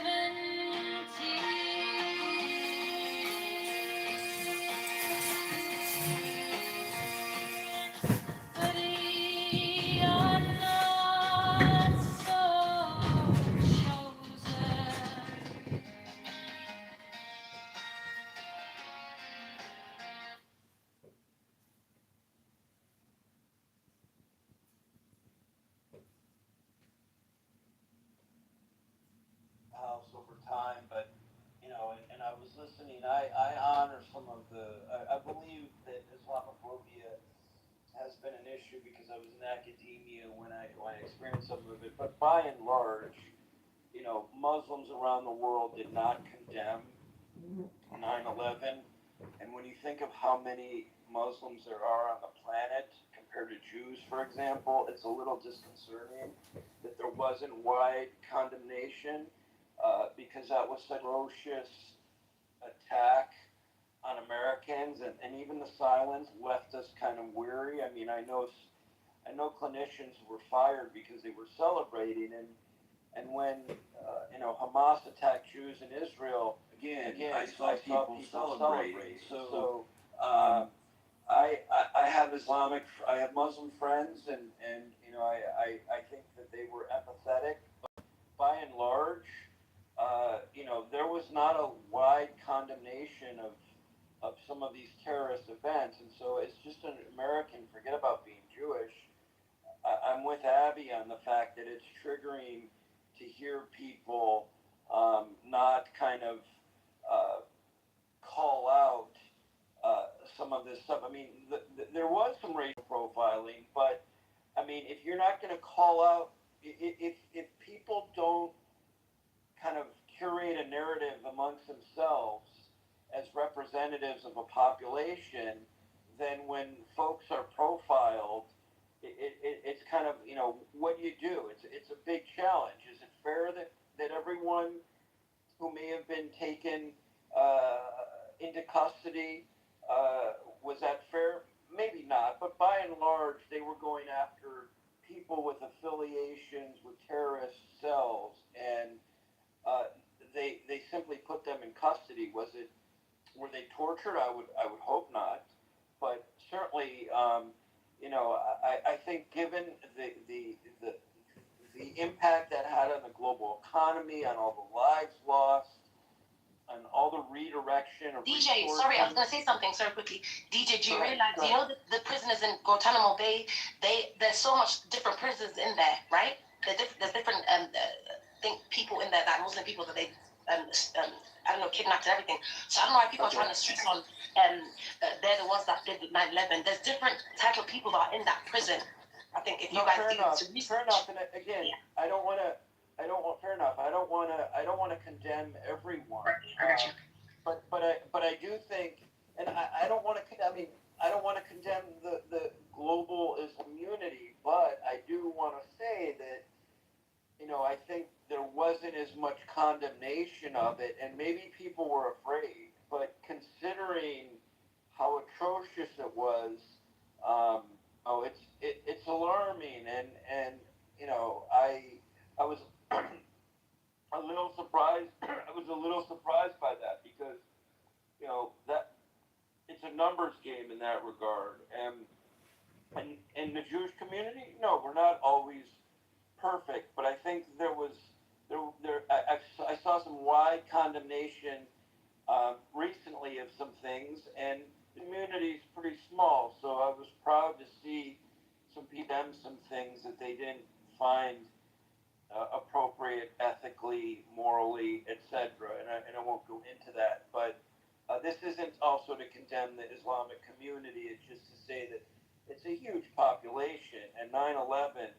but ye are not so chosen. House over time, but and I was listening. I honor some of I believe that Islamophobia has been an issue because I was in academia when I experienced some of it. But by and large, Muslims around the world did not condemn 9/11. And when you think of how many Muslims there are on the planet compared to Jews, for example, it's a little disconcerting that there wasn't wide condemnation because that was such a ferocious attack on Americans, and even the silence left us kind of weary. I mean, I know clinicians were fired because they were celebrating, and when Hamas attacked Jews in Israel, again I saw people celebrating. So I have I have Muslim friends, and I think that they were empathetic. But by and large, there was not a wide condemnation of some of these terrorist events, and so it's just an American. Forget about being Jewish. I'm with Abby on the fact that it's triggering to hear people not kind of call out some of this stuff. I mean, there was some racial profiling, but I mean, if you're not going to call out, if people don't kind of curate a narrative amongst themselves as representatives of a population, then when folks are profiled, it's kind of, what do you do? It's a big challenge. Is it fair that everyone who may have been taken into custody, was that fair? Maybe not, but by and large, they were going after people with affiliations with terrorist cells, and they simply put them in custody. Were they tortured? I would hope not, but certainly, I think given the impact that had on the global economy, on all the lives lost, on all the redirection of DJ, resources. sorry, I was going to say something, sorry, quickly. DJ, do you Go ahead, realize, go you know, the prisoners in Guantanamo Bay, there's so much different prisons in there, right? There's different people in there, that Muslim people that they, I don't know, kidnapped and everything. So I don't know why people are trying to stress on, they're the ones that did 9/11. There's different type of people that are in that prison. I think if you guys fair do enough, some research. fair enough. And again, I don't want to. Fair enough. I don't want to condemn everyone. I got you. But I do think, and I don't want to. I mean, I don't want to condemn the global Islam community, but I do want to say that, I think there wasn't as much condemnation of it, and maybe people were afraid, but considering how atrocious it was, it's alarming, and I was a little surprised. I was a little surprised by that because that it's a numbers game in that regard, and in the Jewish community, no, we're not always perfect, but I think I saw some wide condemnation recently of some things, and the community is pretty small, so I was proud to see some people condemn some things that they didn't find appropriate ethically, morally, etc. And I won't go into that, but this isn't also to condemn the Islamic community. It's just to say that it's a huge population, and 9/11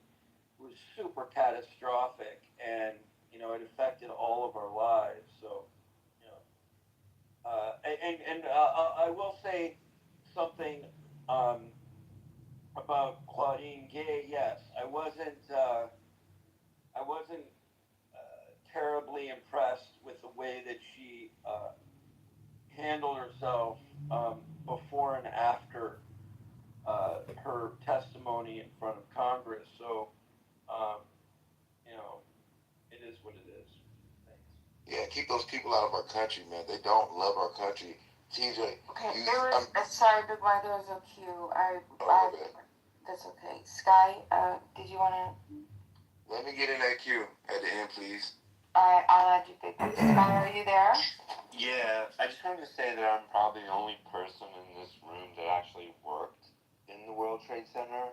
was super catastrophic, and it affected all of our lives. So, I will say something about Claudine Gay. Yes, I wasn't terribly impressed with the way that she handled herself before and after her testimony in front of Congress. So, it is what it is. Thanks. Yeah, keep those people out of our country, man. They don't love our country. TJ. Okay, sorry, Big Mike, there was a cue. Okay. That's okay. Sky, did you want to? Let me get in that queue at the end, please. I'll add you, Big Mike. Sky, are you there? Yeah, I just wanted to say that I'm probably the only person in this room that actually worked in the World Trade Center,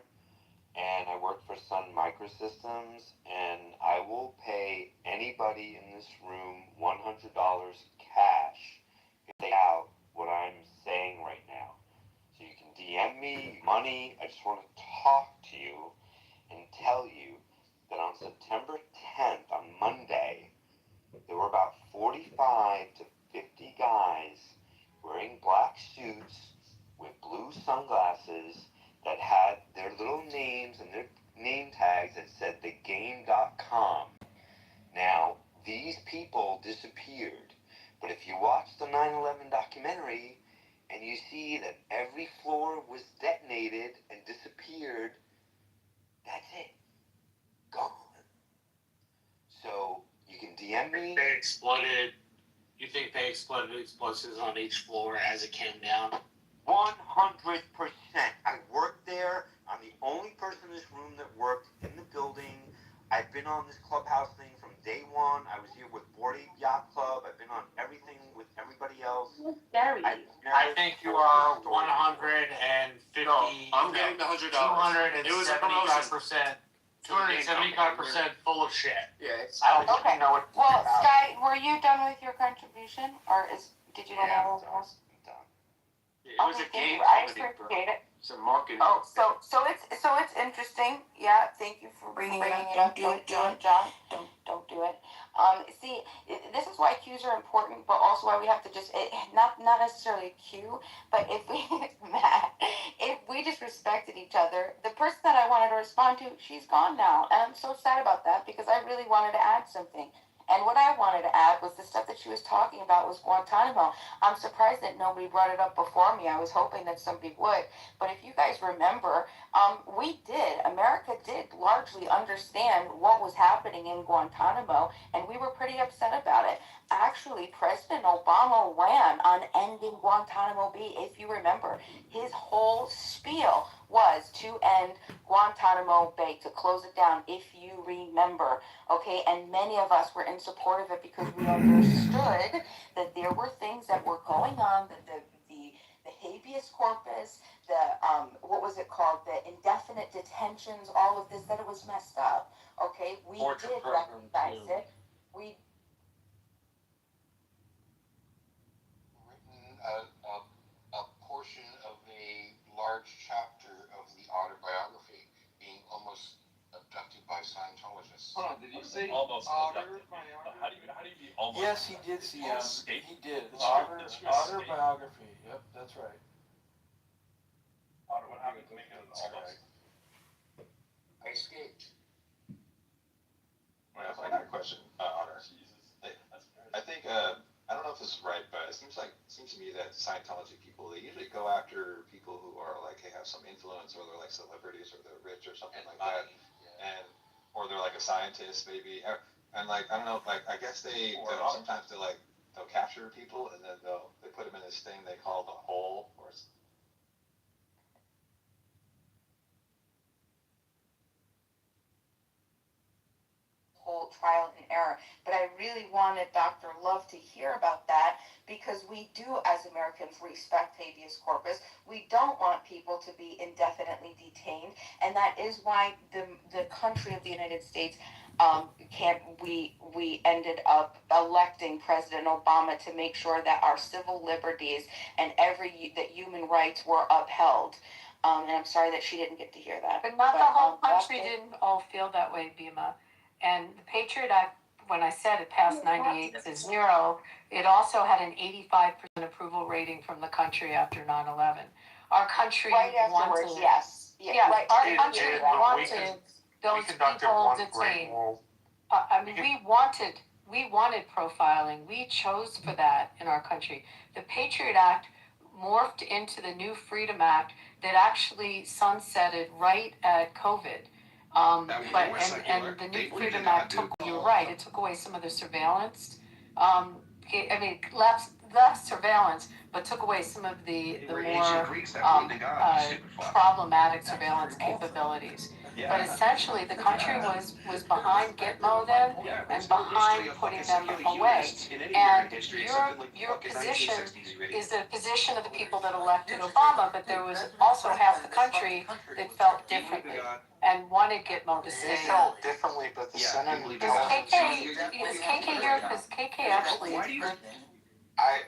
and I worked for Sun Microsystems, and I will pay anybody in this room $100 cash if they out what I'm saying right now. So you can DM me money. I just want to talk to you and tell you that on September 10th, on Monday, there were about 45 to 50 guys wearing black suits with blue sunglasses that had their little names and their name tags that said thegame.com. Now, these people disappeared, but if you watch the 9/11 documentary and you see that every floor was detonated and disappeared, that's it. Gone. So you can DM me. They exploded. You think they exploded explosives on each floor as it came down? 100%. I worked there. I'm the only person in this room that worked in the building. I've been on this clubhouse thing from day one. I was here with Board Ape Yacht Club. I've been on everything with everybody else. I think you are 150. No, I'm getting the $100. It was a promotion. 275% full of shit. Yeah, it's. I don't think Okay. you know what. Well, Sky, were you done with your contribution, or did you want to have anything else? It was a game I company, bro. appreciate it. It's a marketing. Oh, so it's interesting. Yeah, thank you for bringing it up. Don't do it, John. Don't do it. See, this is why cues are important, but also why we have to just not necessarily a cue, but if we just respected each other, the person that I wanted to respond to, she's gone now, and I'm so sad about that because I really wanted to add something. And what I wanted to add was the stuff that she was talking about was Guantanamo. I'm surprised that nobody brought it up before me. I was hoping that somebody would. But if you guys remember, America did largely understand what was happening in Guantanamo, and we were pretty upset about it. Actually, President Obama ran on ending Guantanamo Bay, if you remember. His whole spiel was to end Guantanamo Bay, to close it down, if you remember. Okay, and many of us were in support of it because we understood that there were things that were going on, that the habeas corpus, what was it called, the indefinite detentions, all of this, that it was messed up. Okay, we did recognize it. We written a portion of a large chapter of the autobiography being almost abducted by Scientologists. Hold on, did you say almost Otter? How do you be almost? Yes, he did see Escape? he did. It's Otter your escape. biography. Yep, that's right. seems to me that Scientology people, they usually go after people who are like, they have some influence, or they're like celebrities, or they're rich or something like that, and or they're like a scientist maybe, and like I don't know, like I guess sometimes they'll capture people and then they put them in this thing they call the hole, or whole trial and error. But I really wanted Dr. Love to hear about that, because we do, as Americans, respect habeas corpus. We don't want people to be indefinitely detained, and that is why the country of the United States we ended up electing President Obama to make sure that our civil liberties and that human rights were upheld. And I'm sorry that she didn't get to hear that. But not the whole country didn't all feel that way, Bima. And the Patriot Act, when I said it passed 98 to 0, it also had an 85% approval rating from the country after 9/11. Our country right afterwards, wanted, yes. Yeah, right. our It country did, wanted those people detained. We wanted profiling. We chose for that in our country. The Patriot Act morphed into the new Freedom Act that actually sunsetted right at COVID. And the new Freedom Act you're right, it took away some of the surveillance. Less surveillance, but took away some of the more problematic surveillance capabilities. But essentially, the country was behind Gitmo then, and behind putting them away. And your position is the position of the people that elected Obama, but there was also half the country that felt differently and wanted Gitmo to stay. They felt differently, but the Senate Is KK here? Because KK actually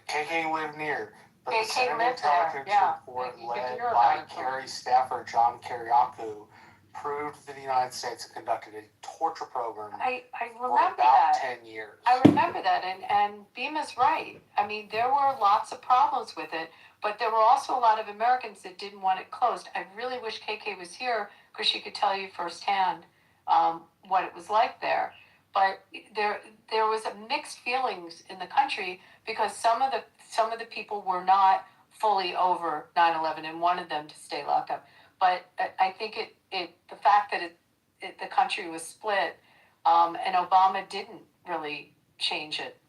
KK lived near, but KK the Senate lived there, Intelligence yeah. Report You can led hear by about it. Kerry staffer John Kiriakou proved that the United States conducted a torture program I for remember about that. 10 years. I remember that, and Bima's right. I mean, there were lots of problems with it, but there were also a lot of Americans that didn't want it closed. I really wish KK was here, because she could tell you firsthand what it was like there. But there was a mixed feelings in the country, because some of the people were not fully over 9/11 and wanted them to stay locked up. But I think the fact that the country was split, and Obama didn't really change it.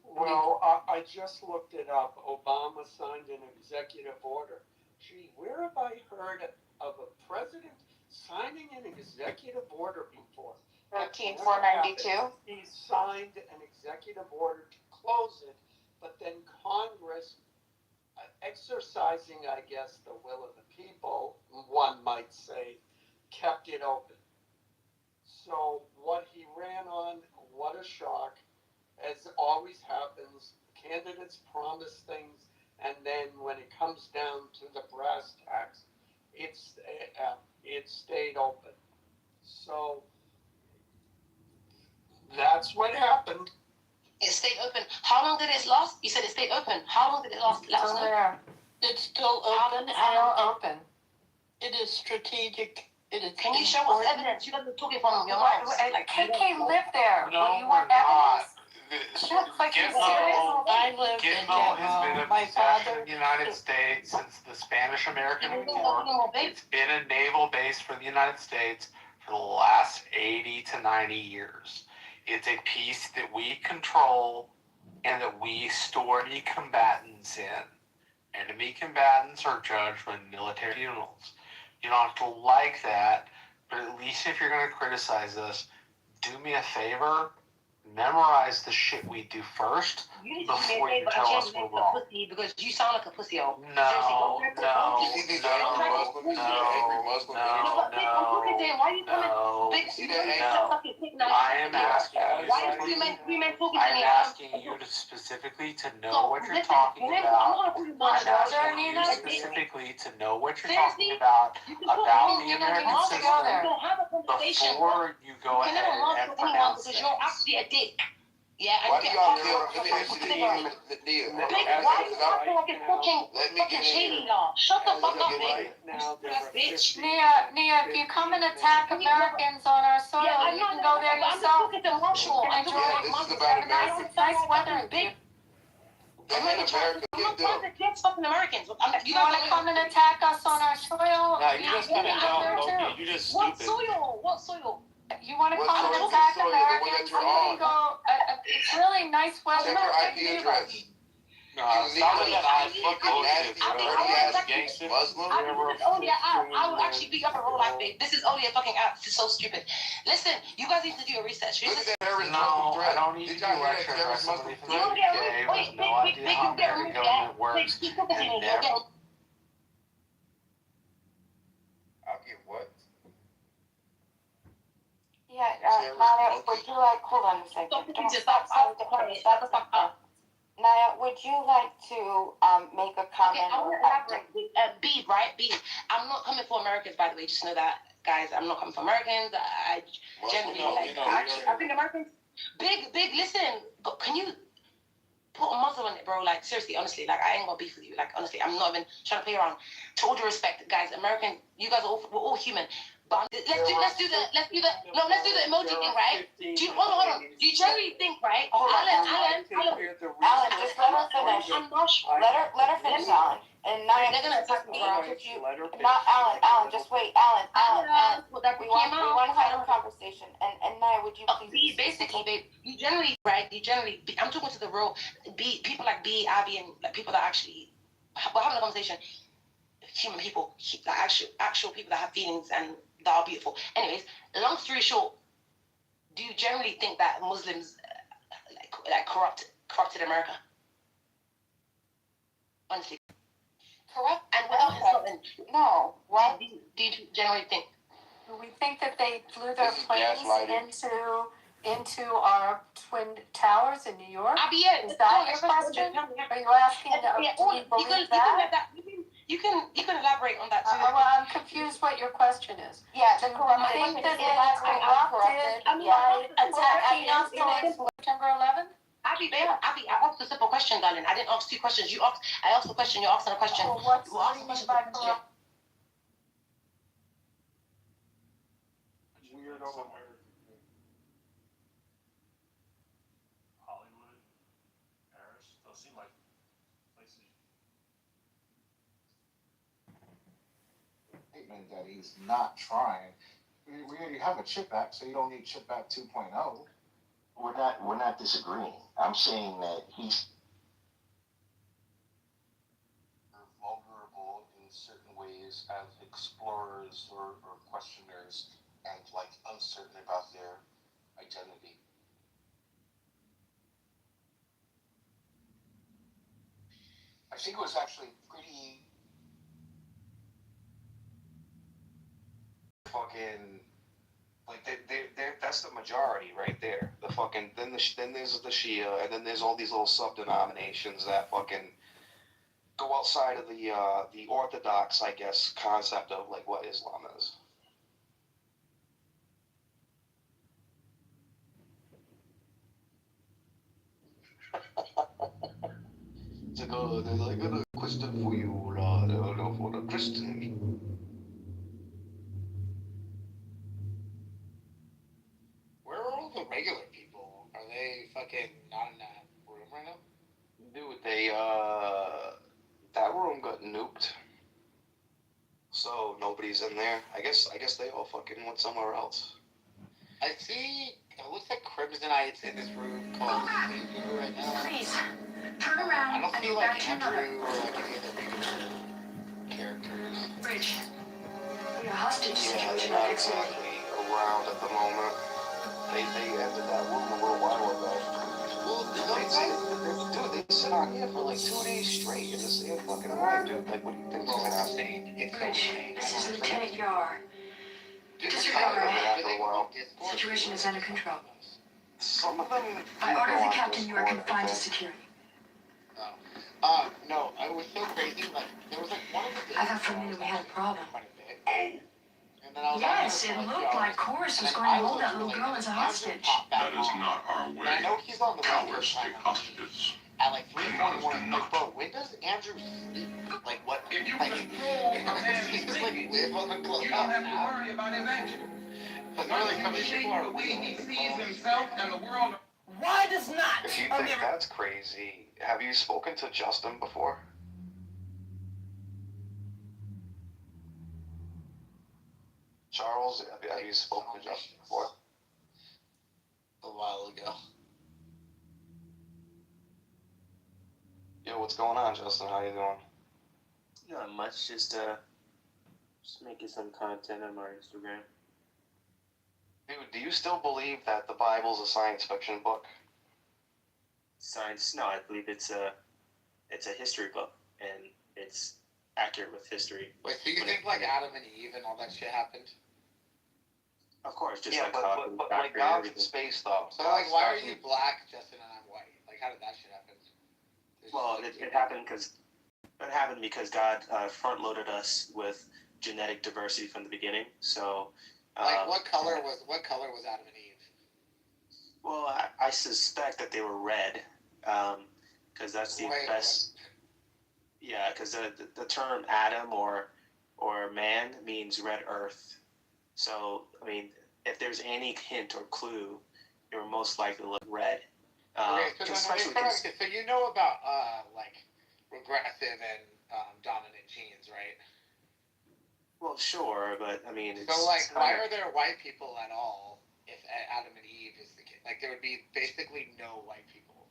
Well, I just looked it up. Obama signed an executive order. Gee, where have I heard of a president signing an executive order before? 13492. He signed an executive order to close it, but then Congress, exercising, I guess, the will of the people, one might say, kept it open. So what he ran on, what a shock. As always happens, candidates promise things, and then when it comes down to the brass tacks, it stayed open. So that's what happened. It stayed open. How long did it last? You said it stayed open. How long did it last? It's still there. It's still open. Still open. It is strategic. It is. Can you show us evidence? You guys are talking from your mouth. KK lived there. No, Well, you want we're not. evidence? Like you're serious? I lived in Gitmo has been a My possession father. of the United States since the Spanish-American War. It's been a naval base for the United States for the last 80 to 90 years. It's a piece that we control and that we store enemy combatants in. Enemy combatants are judged by military tribunals. You don't have to like that, but at least if you're going to criticize us, do me a favor. Memorize the shit we do first before you tell us we're wrong. Because you sound like a pussy hole. No. I am asking you to specifically to know what you're talking about. I'm asking you specifically to know what you're talking about the American system before you go ahead and pronounce things. Yeah, Why do y'all care? Let me ask you the deal. Why do you talk like it's fucking shady, y'all? Shut the fuck up, bitch. Nia, if you come and attack Americans on our soil, you can go there yourself. I'm just looking at the marshal. This is about America. Nice weather. They hate America. I'm not trying to against fucking Americans. You want to come and attack us on our soil? No, you just kind of out there don't. too. You just What stupid. soil? What soil? You want to What come soil and is attack the soil? The one that Americans? you're You on. can go. It's really nice weather. Check your IP address. No, You some of need the to fucking nasty, dirty ass Muslim. This is only an app. I will actually beat you up a roll like babe. This is only a fucking app. This is so stupid. Listen, you guys need to do a research. Look at that terrorist No, Muslim threat. I don't need to Did do y'all hear that lecture terrorist address on Muslim anything threat? like UK. Has no idea how American government works. And never. I'll get what? Yeah, Naya, would you like, hold on a second. Stop. Naya, would you like to make a comment? Okay, I want to elaborate. B, right? B. I'm not coming for Americans, by the way. Just know that, guys. I'm not coming for Americans. I generally I think Americans. Big. Listen, but can you put a muzzle on it, bro? Like seriously, honestly, like I ain't gonna beef with you. Like honestly, I'm not even trying to play around. To all due respect, guys, American, you guys are we're all human. But let's do the emoji thing, right? Hold on. Do you generally think, right? Alan, Alan, just let her finish. Let her finish, Alan. And Naya, they're gonna attack me. Not Alan, just wait, Alan. We want to have a conversation. And Naya, would you please? Basically, babe, you generally, I'm talking to the real people like B, Abby, and like people that actually, we're having a conversation. Human people, like actual people that have feelings and that are beautiful. Anyways, long story short, do you generally think that Muslims like corrupted America? Honestly. Correct. And without insulting. No. Why? Do you generally think? We think that they flew their This is planes gaslighting. into our twin towers in New York. Abby, Is that your question? Are you asking? Do we believe that? You can elaborate on that too. Well, I'm confused what your question is. Yeah, Do you think that they corrupted by attacking us on September 11th? Abby, I asked a simple question, darling. I didn't ask two questions. I asked a question. You're asking a question. Well, what do you mean by corrupt? Hollywood, Paris, those seem like places. Statement that he's not trying. We already have a chip act, so you don't need chip act 2.0. We're not disagreeing. I'm saying that he's vulnerable in certain ways as explorers or questioners and like uncertain about their identity. I think it was actually pretty fucking like they that's the majority right there. The fucking then there's the Shia, and then there's all these little sub denominations that fucking go outside of the orthodox, I guess, concept of like what Islam is. there's like a question for you, for the Christian. Where are all the regular people? Are they fucking not in that room right now? Dude, that room got nuked. So nobody's in there. I guess they all fucking went somewhere else. I see. It looks like Crimsonites in this room called Savior right now. Please, turn around I don't and see go like back to another. Andrew or like any of the regular characters. Bridge. We are hostage Yeah, situation they're not at X-ray. exactly around at the moment. They entered that room a little while ago. Dude, they sit out here for like 2 days straight in the same fucking room, dude. Like, what do you think's gonna happen? Bridge, this is Lieutenant Yar. Disregard after a while. Situation is under control. Some of them. I order the captain you are confined to security. No, I was so crazy. Like, there was like one of the days I thought for a minute we had a problem. and then I was Yes, it looked like Chorus was going to hold that little girl as a hostage. That is not our way. I know he's on the Cowards take hostages. at like 3:41. Like, bro, when does Andrew sleep? Like, what? If you just like live on the club. You don't have to worry about him actually. But really, people are If you think that's crazy, have you spoken to Justin before? Charles, have you spoken to Justin before? A while ago. Yo, what's going on, Justin? How you doing? Not much, just making some content on my Instagram. Dude, do you still believe that the Bible's a science fiction book? Science? No, I believe it's a history book, and it's accurate with history. Wait, so you think like Adam and Eve and all that shit happened? Of course, just Yeah, like but like God's in space though. So like, why are you black, Justin, and I'm white? Like, how did that shit happen? Well, it happened because God front-loaded us with genetic diversity from the beginning. So, like, what color was Adam and Eve? Well, I suspect that they were red, because that's the best. Yeah, because the term Adam or man means red earth. So, I mean, if there's any hint or clue, they were most likely red. Okay, so you know about like regressive and dominant genes, right? Well, sure, but I mean, it's so like, why are there white people at all if Adam and Eve is the kid? Like, there would be basically no white people.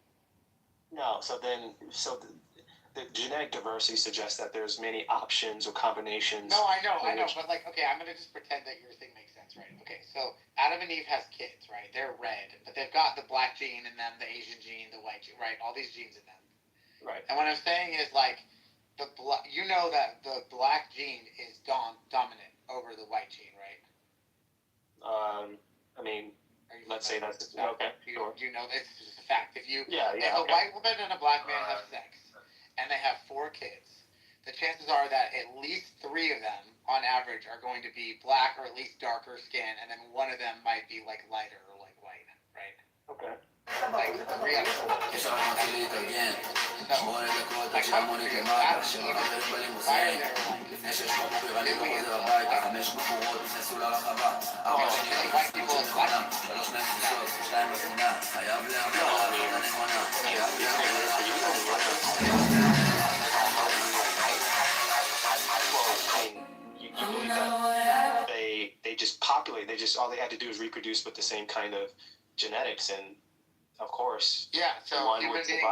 No, so the genetic diversity suggests that there's many options or combinations. No, I know, but like, okay, I'm gonna just pretend that your thing makes sense, right? Okay, so Adam and Eve has kids, right? They're red, but they've got the black gene in them, the Asian gene, the white gene, right? All these genes in them. Right. And what I'm saying is like, you know that the black gene is dominant over the white gene, right? I mean, let's say that's okay. Sure. You know, it's just a fact. If yeah, if a white woman and a black man have sex, and they have 4 kids, the chances are that at least 3 of them, on average, are going to be black or at least darker skin, and then one of them might be like lighter or like white, right? Okay. Like 3 out of 4. So, like, how do you think that why are there like, white people and black you believe that they just populate. All they had to do is reproduce with the same kind of genetics, and of course, yeah. So human beings,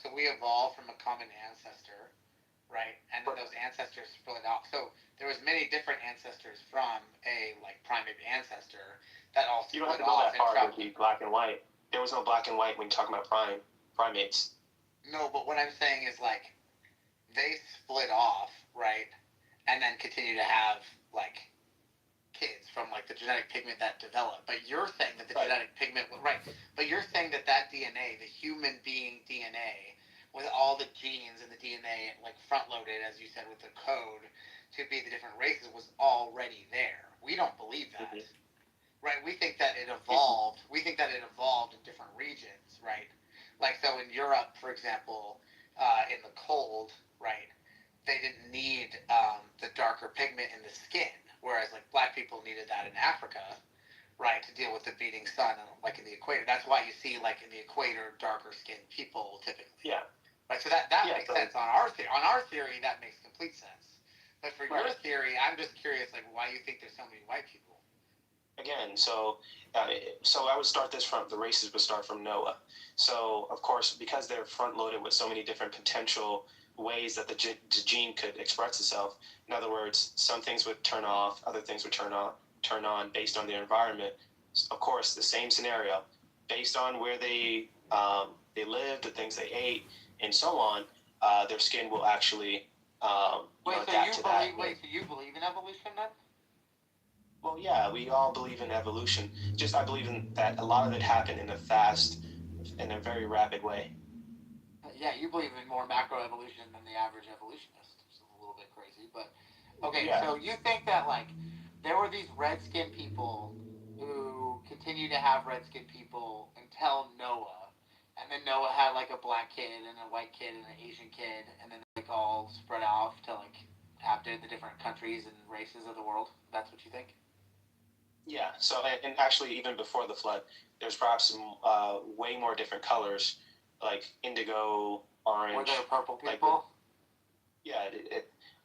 so we evolved from a common ancestor, right? And then those ancestors split off. So there was many different ancestors from a like primate ancestor that all split off. You don't have to go that far to be black and white. There was no black and white when you're talking about primates. No, but what I'm saying is like they split off, right? And then continue to have like kids from like the genetic pigment that developed. But you're saying that the genetic pigment, but you're saying that DNA, the human being DNA, with all the genes and the DNA like front loaded, as you said, with the code to be the different races, was already there. We don't believe that. Right? We think that it evolved. We think that it evolved in different regions, right? Like, so in Europe, for example, in the cold, right, they didn't need the darker pigment in the skin, whereas like black people needed that in Africa, right, to deal with the beating sun, like in the equator. That's why you see like in the equator darker skinned people typically. Yeah. Right. So that makes sense on our theory. On our theory, that makes complete sense. But for your theory, I'm just curious, like, why you think there's so many white people. Again, so I would start this from the races would start from Noah. So of course, because they're front loaded with so many different potential ways that the gene could express itself. In other words, some things would turn off, other things would turn on based on their environment. Of course, the same scenario, based on where they lived, the things they ate, and so on. Their skin will actually adapt to that. So you believe in evolution then? Well, yeah, we all believe in evolution. Just I believe in that a lot of it happened in a very rapid way. Yeah, you believe in more macroevolution than the average evolutionist, which is a little bit crazy. But okay, so you think that like there were these red-skinned people who continue to have red-skinned people until Noah, and then Noah had like a black kid and a white kid and an Asian kid, and then like all spread off to like have the different countries and races of the world. That's what you think? Yeah. So and actually, even before the flood, there's perhaps some way more different colors like indigo, orange. Were there purple like people? yeah,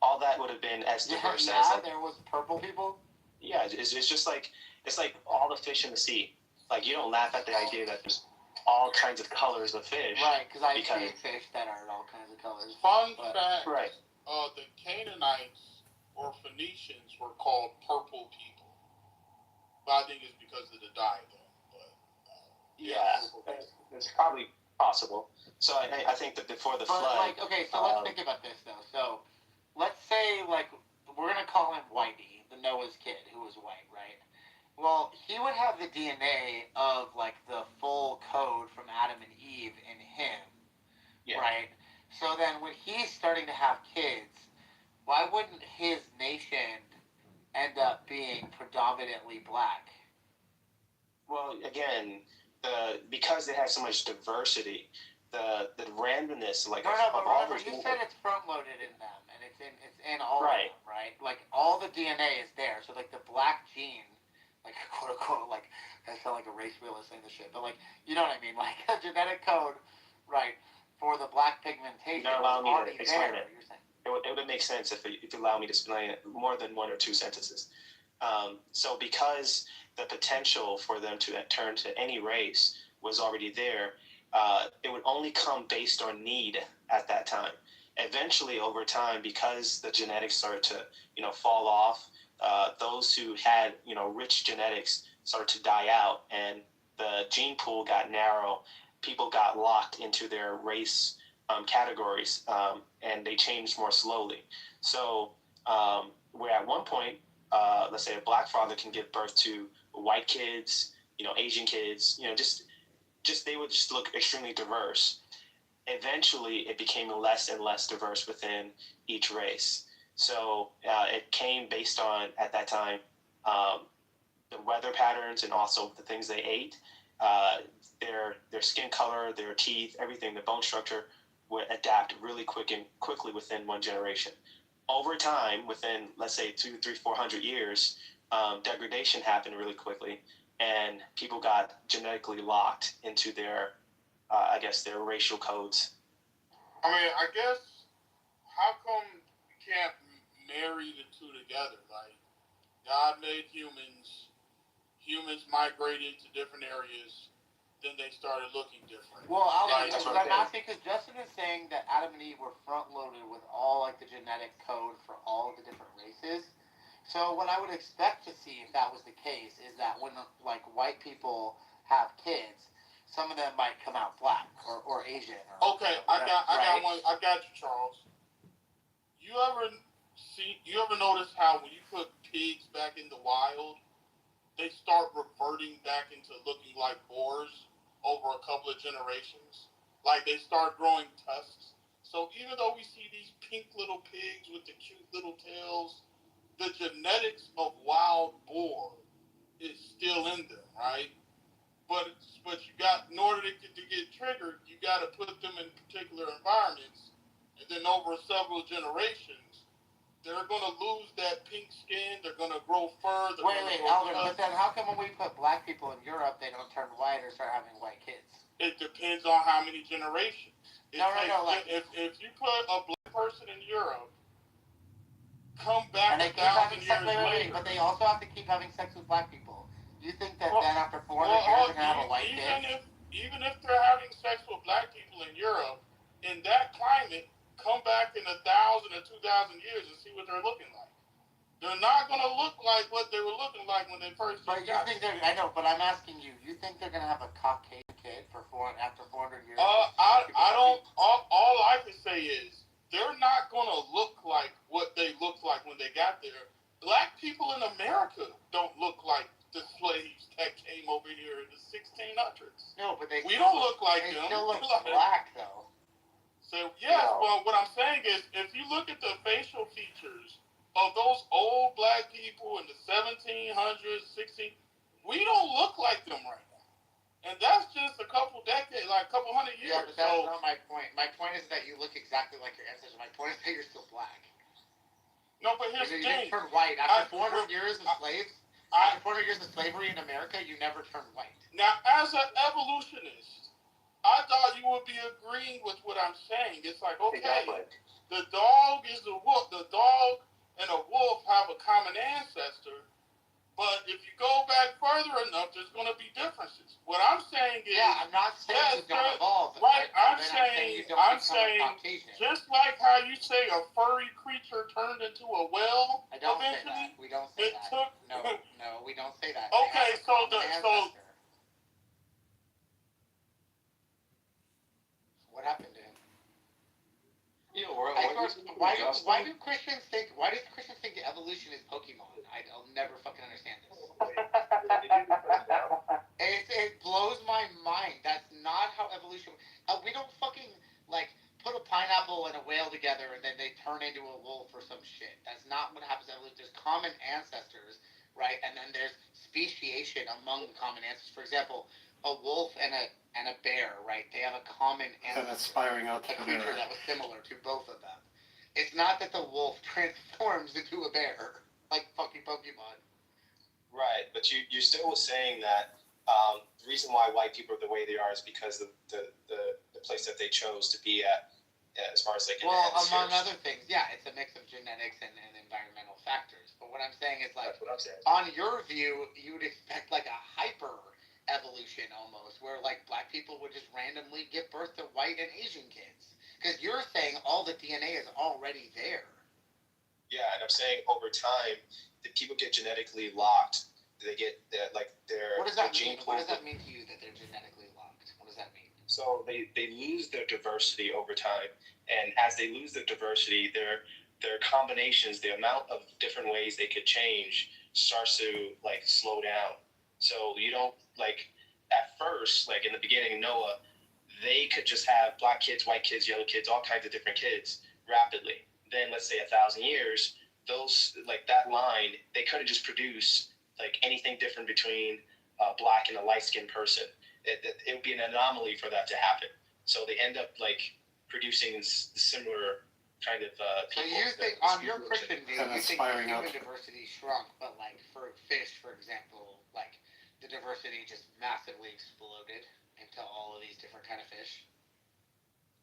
all that would have been as diverse as like, there was purple people. yeah, it's just like it's like all the fish in the sea. Like you don't laugh at the idea that there's all kinds of colors of fish. Right, because I've seen fish that are all kinds of colors. Fun fact, Right. The Canaanites or Phoenicians were called purple people. But I think it's because of the dye though. But, yeah, it's probably possible. So I think that before the flood. Like, okay, so let's think about this though. So let's say like we're gonna call him Whitey, the Noah's kid who was white, right? Well, he would have the DNA of like the full code from Adam and Eve in him, right? So then when he's starting to have kids, why wouldn't his nation end up being predominantly black? Well, again, because they have so much diversity, the randomness, like but of all remember, those. You said it's front loaded in them, and it's in all right. of them, right? Like all the DNA is there. So like the black gene, like quote unquote, like I sound like a race realist saying this shit, but like you know what I mean, like a genetic code, right, for the black pigmentation. You're not allowing me to explain there, it. It would make sense if you allow me to explain it more than one or two sentences. So because the potential for them to turn to any race was already there, it would only come based on need at that time. Eventually, over time, because the genetics started to, fall off, those who had, rich genetics started to die out, and the gene pool got narrow. People got locked into their race categories, and they changed more slowly. So, where at one point, let's say a black father can give birth to white kids, Asian kids, they would just look extremely diverse. Eventually, it became less and less diverse within each race. So it came based on, at that time, the weather patterns and also the things they ate, their skin color, their teeth, everything, the bone structure would adapt really quickly within one generation. Over time, within, let's say, 200, 300, 400 years, degradation happened really quickly, and people got genetically locked into their racial codes. I mean, I guess, how come you can't marry the two together? Like, God made humans migrated to different areas, then they started looking different. Well, I'm asking because Justin is saying that Adam and Eve were front-loaded with all, like, the genetic code for all of the different races. So what I would expect to see, if that was the case, is that when, like, white people have kids, some of them might come out black or Asian. Okay, I got you, Charles. You ever notice how when you put pigs back in the wild, they start reverting back into looking like boars over a couple of generations? Like they start growing tusks. So even though we see these pink little pigs with the cute little tails, the genetics of wild boar is still in them, right? But you got, in order to get triggered, you got to put them in particular environments, and then over several generations, they're going to lose that pink skin. They're going to grow fur. Wait, Alvin, but then how come when we put black people in Europe, they don't turn white or start having white kids? It depends on how many generations. No. Like, if you put a black person in Europe, come back and they 1,000 years later, but they also have to keep having sex with black people. Do you think that then after 400 years they're going to have a white kid? Even if they're having sex with black people in Europe, in that climate, come back in 1,000 or 2,000 years and see what they're looking like. They're not going to look like what they were looking like when they first got here. I know, but I'm asking you. You think they're going to have a Caucasian kid after 400 years? I don't. All I can say is they're not going to look like what they looked like when they got there. Black people in America don't look like the slaves that came over here in the 1600s. No, but we don't look like them. They still look black, though. So, yes, but what I'm saying is, if you look at the facial features of those old black people in the 1700s, 1600s, we don't look like them right now. And that's just a couple decades, like a couple hundred years. Yeah, but that's not my point. My point is that you look exactly like your ancestors. My point is that you're still black. No, but here's the thing. You didn't turn white. After 400 years of slaves, after 400 years of slavery in America, you never turned white. Now, as an evolutionist, I thought you would be agreeing with what I'm saying. It's like, okay, Exactly. the dog is a wolf. The dog and a wolf have a common ancestor, but if you go back further enough, there's going to be differences. What I'm saying is, Yeah, I'm not saying you don't evolve. right? I'm then saying, you don't become a Caucasian. just like how you say a furry creature turned into a whale. I don't say eventually, that. We don't say it that. took. No, we don't say that. Okay, so what happened to him? You know, Why do Christians think? Why do Christians think evolution is Pokemon? I'll never fucking understand this. It blows my mind. That's not how evolution. We don't fucking like put a pineapple and a whale together and then they turn into a wolf or some shit. That's not what happens in evolution. There's common ancestors, right? And then there's speciation among the common ancestors. For example, a wolf and a bear, right? They have a common ancestor. And aspiring A creature that was similar to both of them. It's not that the wolf transforms into a bear like fucking Pokemon. Right, but you're still saying that the reason why white people are the way they are is because of the place that they chose to be at, as far as like. Well, among other things, yeah, it's a mix of genetics and environmental factors. But what I'm saying is like, on your view, you would expect like a hyper evolution almost, where like black people would just randomly give birth to white and Asian kids. Because you're saying all the DNA is already there. Yeah, and I'm saying over time, that people get genetically locked. They get their What does that mean? What does that mean to you that they're genetically locked? What does that mean? So they lose their diversity over time, and as they lose their diversity, their combinations, the amount of different ways they could change, starts to like slow down. So you don't like at first, like in the beginning, Noah, they could just have black kids, white kids, yellow kids, all kinds of different kids rapidly. Then let's say 1,000 years, those like that line, they couldn't just produce like anything different between a black and a light-skinned person. It would be an anomaly for that to happen. So they end up like producing similar kind of So you think, on your Christian view, you think human diversity shrunk, but like for fish, for example, like the diversity just massively exploded into all of these different kind of fish?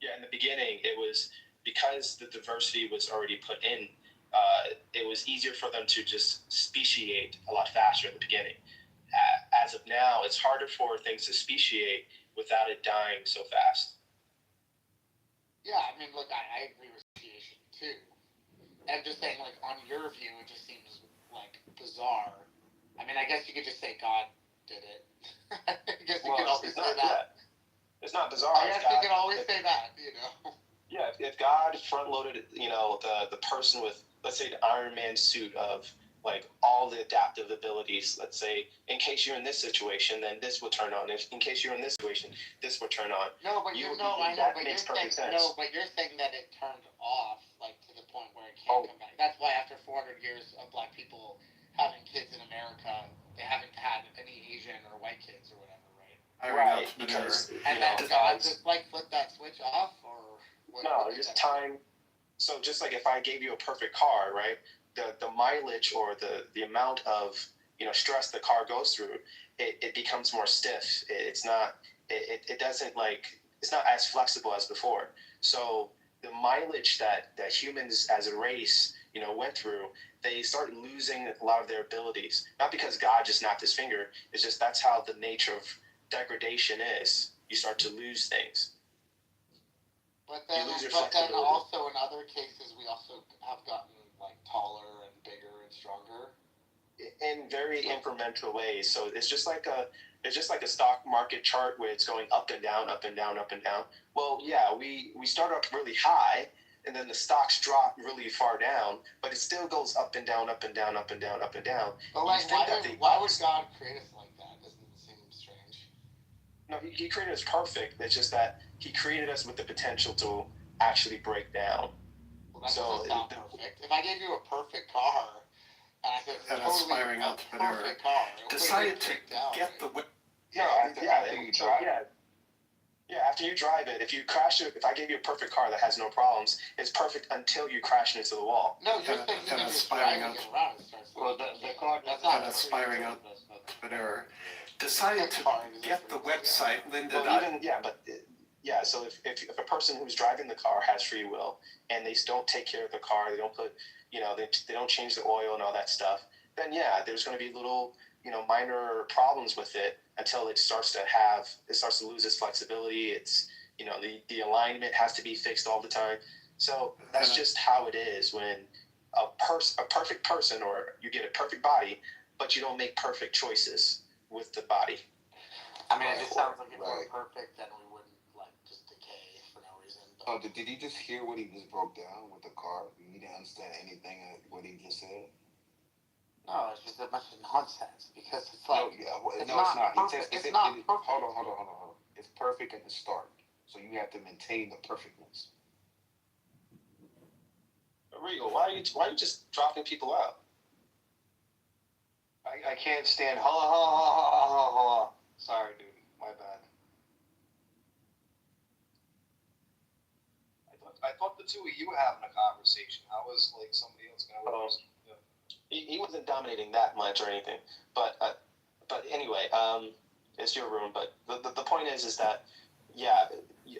Yeah, in the beginning, it was because the diversity was already put in. It was easier for them to just speciate a lot faster in the beginning. As of now, it's harder for things to speciate without it dying so fast. Yeah, I mean, look, I agree with speciation too. I'm just saying, like, on your view, it just seems like bizarre. I mean, I guess you could just say God did it. I guess you could always say that. It's not bizarre. I guess you could always say that, you know. Yeah, if God front-loaded, the person with, let's say, the Iron Man suit of, like, all the adaptive abilities, let's say, in case you're in this situation, then this will turn on. In case you're in this situation, this will turn on. No, but I know, but you're saying, no, but you're saying that it turned off, like, to the point where it can't come back. That's why after 400 years of black people having kids in America, they haven't had any Asian or white kids or whatever, right? Right, because, and then God just, like, flipped that switch off, or what? No, just time. So just like if I gave you a perfect car, right? The mileage or the amount of stress the car goes through, it becomes more stiff. It's not as flexible as before. So the mileage that humans as a race went through, they start losing a lot of their abilities. Not because God just snapped his finger. It's just that's how the nature of degradation is. You start to lose things. But then also in other cases, we also have gotten like taller and bigger and stronger. In very incremental ways. So it's just like a stock market chart where it's going up and down, up and down, up and down. Well, yeah, we start up really high, and then the stocks drop really far down, but it still goes up and down, up and down, up and down, up and down. But like, why would God create us like that? Doesn't it seem strange? No, he created us perfect. It's just that he created us with the potential to actually break down. Well, that doesn't sound perfect. If I gave you a perfect car, and I said an aspiring entrepreneur decided to get the whip. After you drive it. Yeah, after you drive it, if you crash it, if I gave you a perfect car that has no problems, it's perfect until you crash into the wall. No, you're saying you can just drive it around. Well, the car that's not an aspiring entrepreneur decided to get the website Linda. Well, even, yeah, but Yeah, so if a person who's driving the car has free will and they don't take care of the car, they don't put, they don't change the oil and all that stuff, then yeah, there's going to be little, minor problems with it until it starts to lose its flexibility. It's, the alignment has to be fixed all the time. So that's just how it is when a perfect person, or you get a perfect body, but you don't make perfect choices with the body. I mean, it just sounds like if we were perfect, then we wouldn't just decay for no reason. Oh, did you just hear what he just broke down with the car? You didn't understand anything of what he just said? No, it's just a bunch of nonsense because it's like it's not. Perfect. It's not perfect. Hold on. It's perfect at the start, so you have to maintain the perfectness. Regal, why are you just dropping people out? I can't stand. Hold on. Sorry, dude. My bad. I thought the two of you were having a conversation. How was somebody else gonna? He wasn't dominating that much or anything, but anyway, it's your room. But the point is that yeah,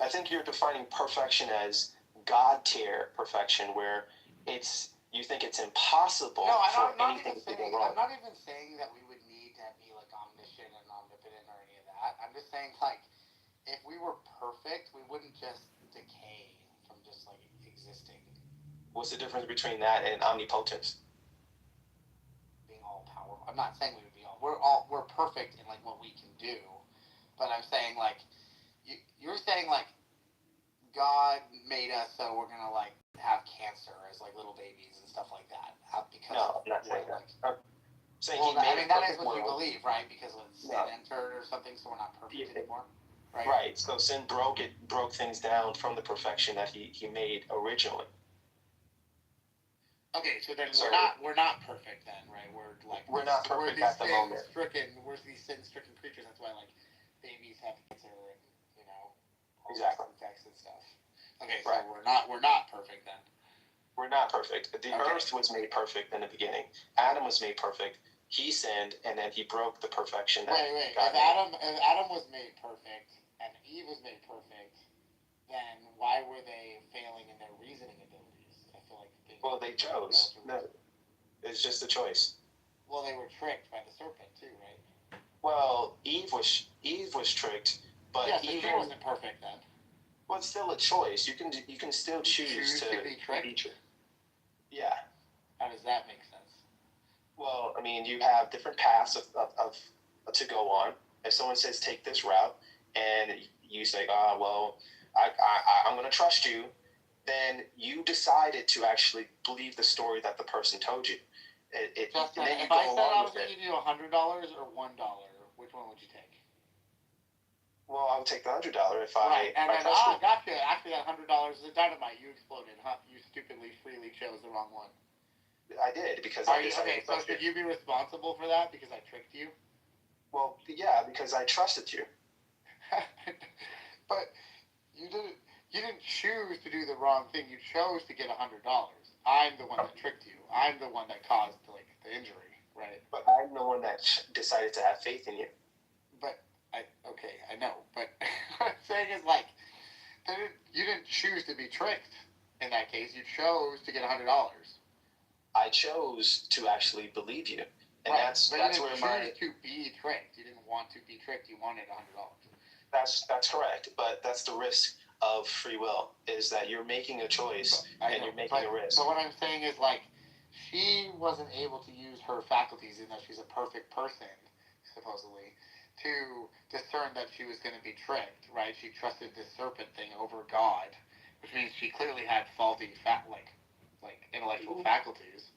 I think you're defining perfection as God tier perfection, where you think it's impossible for anything to go wrong. I'm not even saying that we would need to be omniscient and omnipotent or any of that. I'm just saying if we were perfect, we wouldn't just decay from just existing. What's the difference between that and omnipotence? Being all powerful. I'm not saying we would be all. We're perfect in what we can do, but I'm saying you're saying God made us so we're gonna have cancer as little babies and stuff like that. Because no, I'm not saying that. I'm saying that is what you believe, right? Because sin entered or something, so we're not perfect anymore. Right. Right. So sin broke things down from the perfection that he made originally. Okay, so then we're not perfect then, right? We're not perfect at the moment. We're these sin-stricken creatures. That's why babies have cancer and exactly infects and stuff. Okay, so we're not perfect then. We're not perfect. The earth was made perfect in the beginning. Adam was made perfect. He sinned, and then he broke the perfection that Wait. God made. If Adam was made perfect and Eve was made perfect, then why were they failing in their reasoning abilities? I feel well, they chose. No, it's just a choice. Well, they were tricked by the serpent too, right? Well, Eve was tricked, but she wasn't perfect then. Well, it's still a choice. You can still choose to be tricked. Yeah. How does that make sense? Well, I mean, you have different paths of to go on. If someone says take this route, and you say, well, I'm going to trust you, then you decided to actually believe the story that the person told you. Justin, if I said I was going to give you $100 or $1, which one would you take? Well, I would take the $100 if right. I then, gotcha. Actually, that $100 is a dynamite. You exploded, huh? You stupidly, freely chose the wrong one. I did, because so should you be responsible for that because I tricked you? Well, yeah, because I trusted you. But you didn't choose to do the wrong thing. You chose to get $100. I'm the one that tricked you. I'm the one that caused the injury, right? But I'm the one that decided to have faith in you. But I know. But what I'm saying is you didn't choose to be tricked. In that case, you chose to get $100. I chose to actually believe you, and that's where to be tricked. You didn't want to be tricked. You wanted $100. That's correct, but that's the risk of free will, is that you're making a choice you're making a risk. So what I'm saying is she wasn't able to use her faculties, even though she's a perfect person, supposedly, to discern that she was going to be tricked, right? She trusted this serpent thing over God, which means she clearly had faulty intellectual faculties.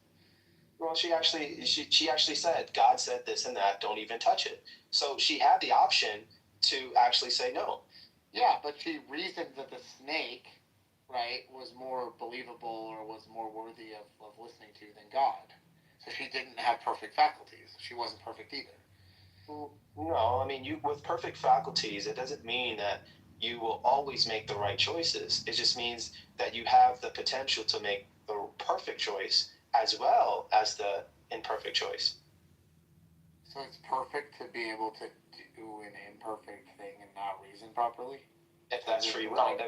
Well, she actually said, God said this and that, don't even touch it. So she had the option to actually say no. Yeah, but she reasoned that the snake, right, was more believable or was more worthy of listening to than God. So she didn't have perfect faculties. She wasn't perfect either. No, I mean, with perfect faculties, it doesn't mean that you will always make the right choices. It just means that you have the potential to make the perfect choice as well as the imperfect choice. So it's perfect to be able to do an imperfect thing and not reason properly? If that's free will,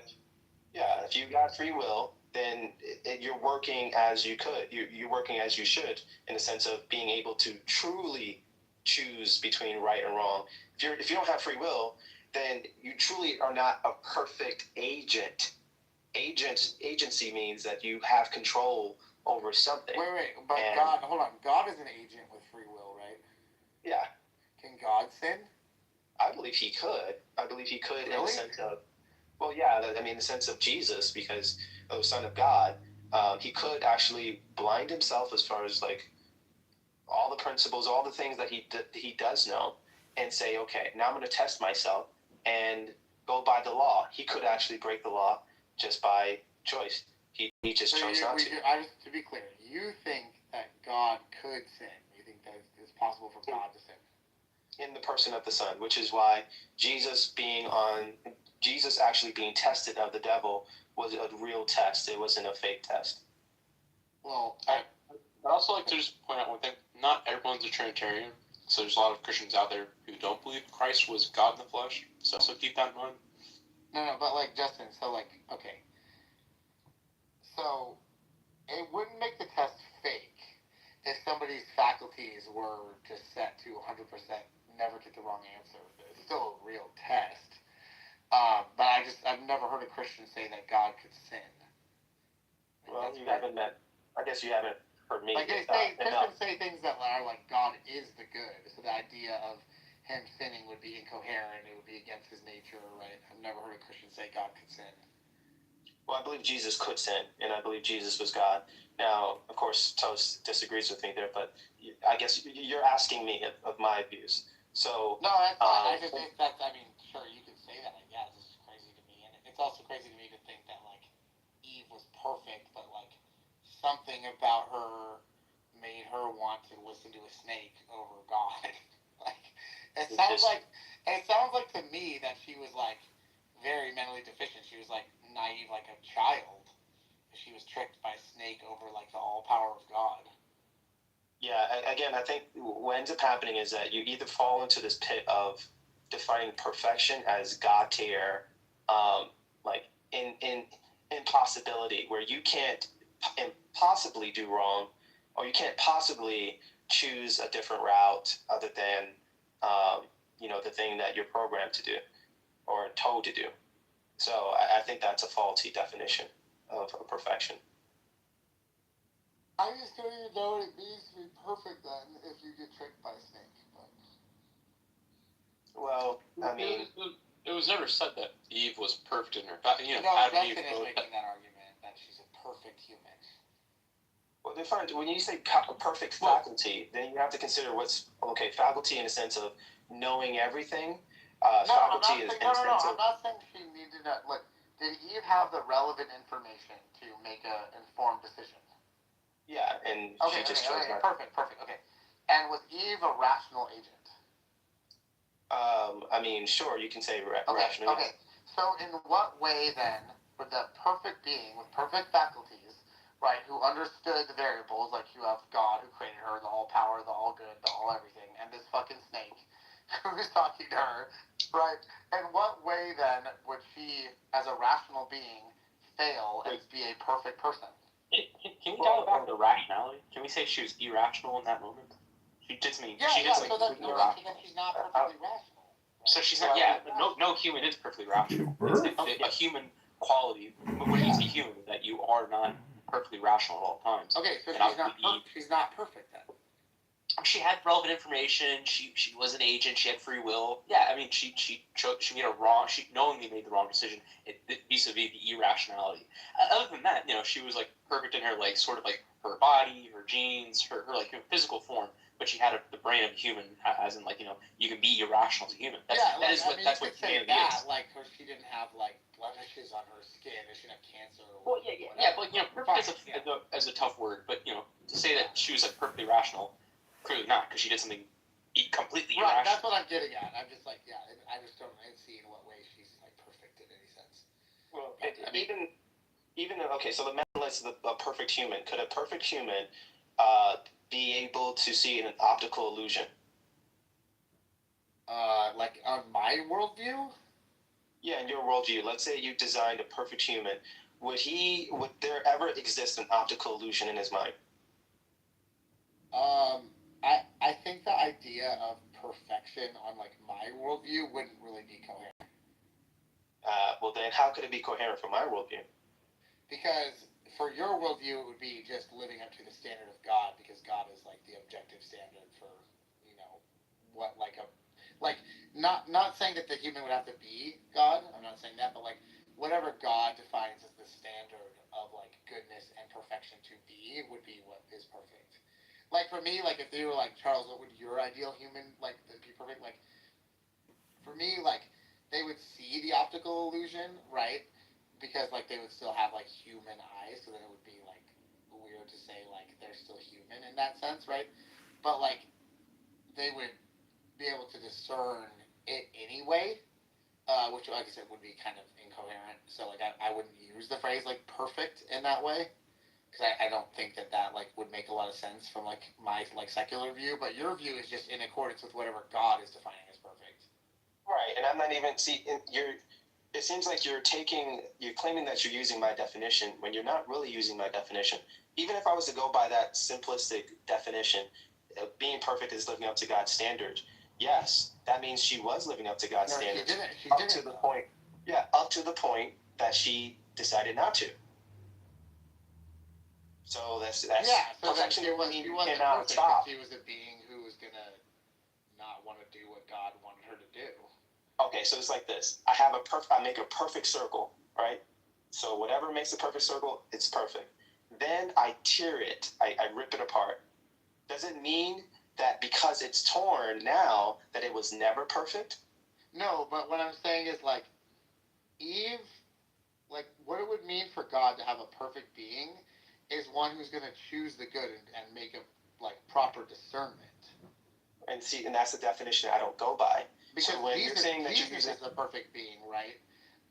if you got free will, then you're working as you could. You're working as you should, in the sense of being able to truly choose between right and wrong. If you don't have free will, then you truly are not a perfect agent. Agency means that you have control over something. Wait, but God, hold on. God is an agent with free will, right? Yeah. Can God sin? I believe he could. I believe he could in the Really? sense of, well, yeah, I mean, in the sense of Jesus, because of the Son of God, he could actually blind himself as far as like all the principles, all the things that he does know, and say, okay, now I'm going to test myself and go by the law. He could actually break the law just by choice. He just chose not to. To be clear, you think that God could sin? You think that it's possible for God to sin? In the person of the Son, which is why Jesus actually being tested of the devil was a real test. It wasn't a fake test. Well, I'd also like to just point out one thing. Not everyone's a Trinitarian, so there's a lot of Christians out there who don't believe Christ was God in the flesh. So keep that in mind. No, but like Justin, so like, okay. So it wouldn't make the test fake if somebody's faculties were just set to 100%, never get the wrong answer. It's still a real test. But I've never heard a Christian say that God could sin. Well, you haven't met. I guess you haven't heard me. Like Christians say things that are like God is the good. So the idea of him sinning would be incoherent. It would be against his nature, right? I've never heard a Christian say God could sin. Well, I believe Jesus could sin, and I believe Jesus was God. Now, of course, Toast disagrees with me there, but I guess you're asking me of my views. So no, that's fine. I just think that's. I mean, sure, you can say that. I guess it's just crazy to me, and it's also crazy to me to think that like Eve was perfect, but like something about her made her want to listen to a snake over God. Like it sounds like to me that she was like very mentally deficient. She was like naive, like a child. She was tricked by a snake over like the all power of God. Yeah, again, I think what ends up happening is that you either fall into this pit of defining perfection as God tier, like in impossibility, where you can't possibly do wrong, or you can't possibly choose a different route other than the thing that you're programmed to do or told to do. So I think that's a faulty definition of perfection. I just don't even know what it means to be perfect then if you get tricked by a snake. But... Well, I mean... It was never said that Eve was perfect in her... Justin is making that argument that she's a perfect human. Well, when you say perfect faculty, then you have to consider faculty in the sense of knowing everything. Faculty is in the sense of... I'm not saying she needed to... Look, did Eve have the relevant information to make an informed decision? Yeah, and she just chose not. Perfect. Okay. And was Eve a rational agent? I mean, sure, you can say rational. Okay. So in what way then would that perfect being with perfect faculties, right, who understood the variables, like you have God who created her, the all power, the all good, the all everything, and this fucking snake who's talking to her, right? In what way then would she, as a rational being, fail and be a perfect person? Can we talk about the rationality? Can we say she was irrational in that moment? She did something. So she's not perfectly rational. Right? So she's not. Yeah, no human is perfectly rational. It's a human quality. What it means to be human is that you are not perfectly rational at all times. Okay, so she's not perfect then. She had relevant information. She was an agent. She had free will. Yeah, I mean, she made a wrong. She knowingly made the wrong decision vis-a-vis the irrationality. Other than that, she was like perfect in her like sort of like her body, her genes, her like physical form. But she had the brain of a human, as in like you can be irrational as a human. That's what humanity is. Like she didn't have like blemishes on her skin, or she didn't have cancer. Well, yeah, but perfect is a tough word. But to say that she was like perfectly rational. Clearly not, because she did something completely irrational. That's what I'm getting at. I'm just like, I just don't see in what way she's like perfect in any sense. Well, so the mental list of a perfect human. Could a perfect human be able to see an optical illusion? Like on my worldview? Yeah, in your worldview, let's say you designed a perfect human. Would there ever exist an optical illusion in his mind? I think the idea of perfection on like my worldview wouldn't really be coherent. Well, then how could it be coherent for my worldview? Because for your worldview, it would be just living up to the standard of God, because God is like the objective standard for, you know, what like not saying that the human would have to be God. I'm not saying that, but like whatever God defines as the standard of like goodness and perfection to be would be what is perfect. Like for me, like if they were like, Charles, what would your ideal human like be perfect? Like for me, like they would see the optical illusion, right? Because like they would still have like human eyes, so then it would be like weird to say like they're still human in that sense, right? But like they would be able to discern it anyway, which like I said would be kind of incoherent. So like I wouldn't use the phrase like perfect in that way, because I don't think that like would make a lot of sense from like my like secular view. But your view is just in accordance with whatever God is defining as perfect. Right, and I'm not even it seems like you're claiming that you're using my definition when you're not really using my definition. Even if I was to go by that simplistic definition, being perfect is living up to God's standard. Yes, that means she was living up to God's standards. She didn't. To the point. Yeah, up to the point that she decided not to. So that's yeah. So perfection. She wasn't cannot perfect. stop. She was a being who was gonna not want to do what God wanted her to do. Okay, so it's like this. I make a perfect circle, right? So whatever makes the perfect circle, it's perfect. Then I tear it. I rip it apart. Does it mean that because it's torn now that it was never perfect? No, but what I'm saying is like Eve, like what it would mean for God to have a perfect being is one who's going to choose the good and make a like proper discernment. And that's the definition I don't go by. Because so when Jesus, you're saying that Jesus is the perfect being, right?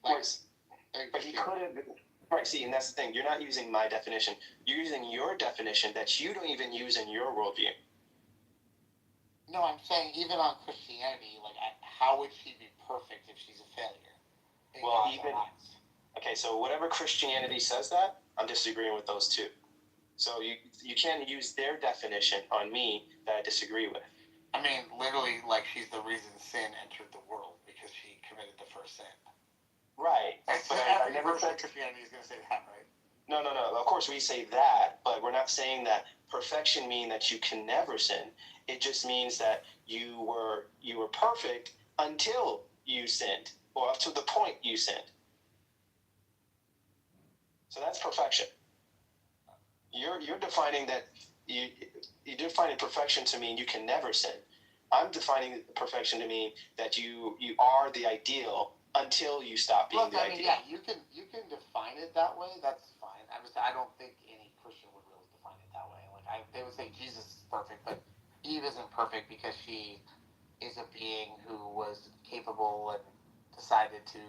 Like, but he could have. Right. See, and that's the thing. You're not using my definition. You're using your definition that you don't even use in your worldview. No, I'm saying even on Christianity, like how would she be perfect if she's a failure? Well, okay, so whatever Christianity says that, I'm disagreeing with those two. So you can't use their definition on me that I disagree with. I mean, literally, like she's the reason sin entered the world because she committed the first sin. Right. But I never said Christianity is going to say that, right? No. Of course we say that, but we're not saying that perfection means that you can never sin. It just means that you were perfect until you sinned, or up to the point you sinned. So that's perfection. You're defining that you're defining perfection to mean you can never sin. I'm defining perfection to mean that you are the ideal until you stop being the ideal. Yeah, you can define it that way. That's fine. I don't think any Christian would really define it that way. Like they would say Jesus is perfect, but Eve isn't perfect because she is a being who was capable and decided to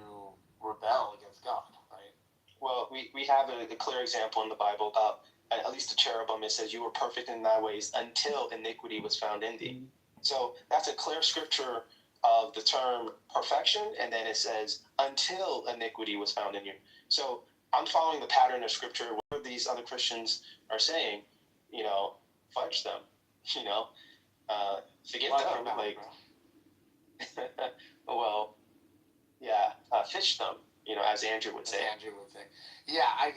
rebel against God, right? Well, we have a clear example in the Bible about at least the cherubim. It says you were perfect in thy ways until iniquity was found in thee. So that's a clear scripture of the term perfection, and then it says until iniquity was found in you. So I'm following the pattern of scripture where these other Christians are saying, fudge them, forget them, like, well, yeah, fish them, as Andrew would say. Yeah, I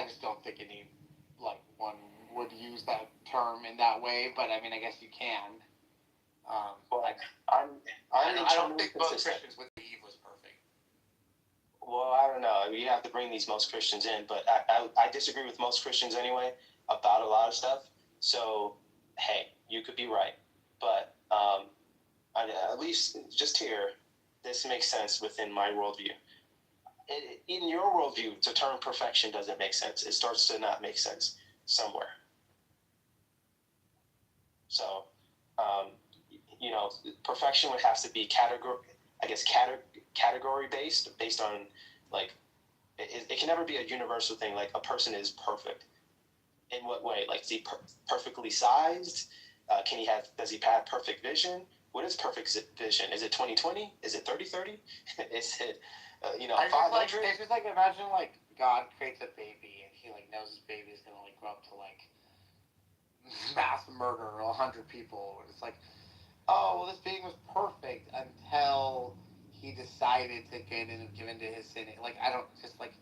just don't think any one would use that term in that way, but I mean, I guess you can. I don't think most Christians would say Eve was perfect. Well, I don't know. You have to bring these most Christians in, but I disagree with most Christians anyway about a lot of stuff. So, hey, you could be right, but at least just here, this makes sense within my worldview. In your worldview, the term perfection doesn't make sense. It starts to not make sense somewhere. So, perfection would have to be category based on, like, it can never be a universal thing. Like, a person is perfect. In what way? Like, is he perfectly sized? Does he have perfect vision? what is perfect vision? Is it 20/20? Is it 30/30? Is it, I just 500? it's just like imagine like God creates a baby and he like knows his baby is gonna like grow up to like mass murder 100 people. It's like, oh, well, this being was perfect until he decided to give into his sin. Like, I don't just like,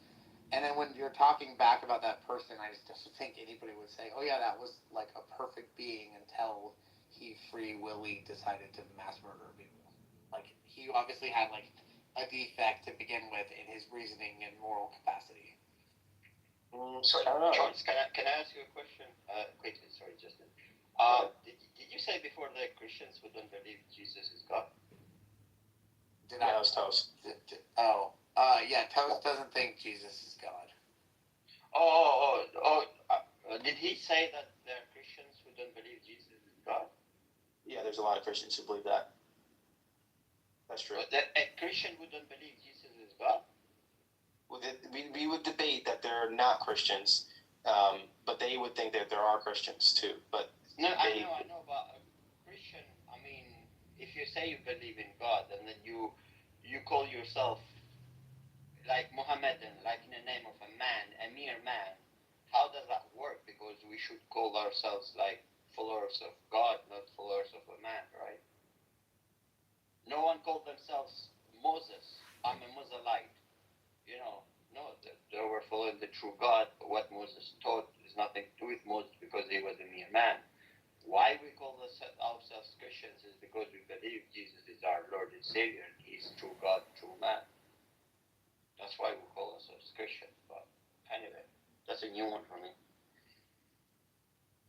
and then when you're talking back about that person, I just don't think anybody would say, oh yeah, that was like a perfect being until he free willy decided to mass murder people. Like, he obviously had like a defect to begin with in his reasoning and moral capacity. So, Charles, can I ask you a question? Quickly, sorry, Justin. Did you say before that Christians who don't believe Jesus is God? Yeah, it was Toast. Yeah, Toast doesn't think Jesus is God. Did he say that there are Christians who don't believe Jesus is God? Yeah, there's a lot of Christians who believe that. That's true. A Christian who don't believe Jesus is God? We would debate that they're not Christians, but they would think that there are Christians too. But no, I know, but a Christian, I mean, if you say you believe in God and then you call yourself like Mohammedan, like in the name of a man, a mere man, how does that work? Because we should call ourselves like followers of God, not followers of a man, right? No one called themselves Moses. I'm a Moselite. No, they were following the true God. What Moses taught is nothing to do with Moses because he was a mere man. Why we call ourselves Christians is because we believe Jesus is our Lord and Savior and he's true God, true man. That's why we call ourselves Christians. But anyway, that's a new one for me.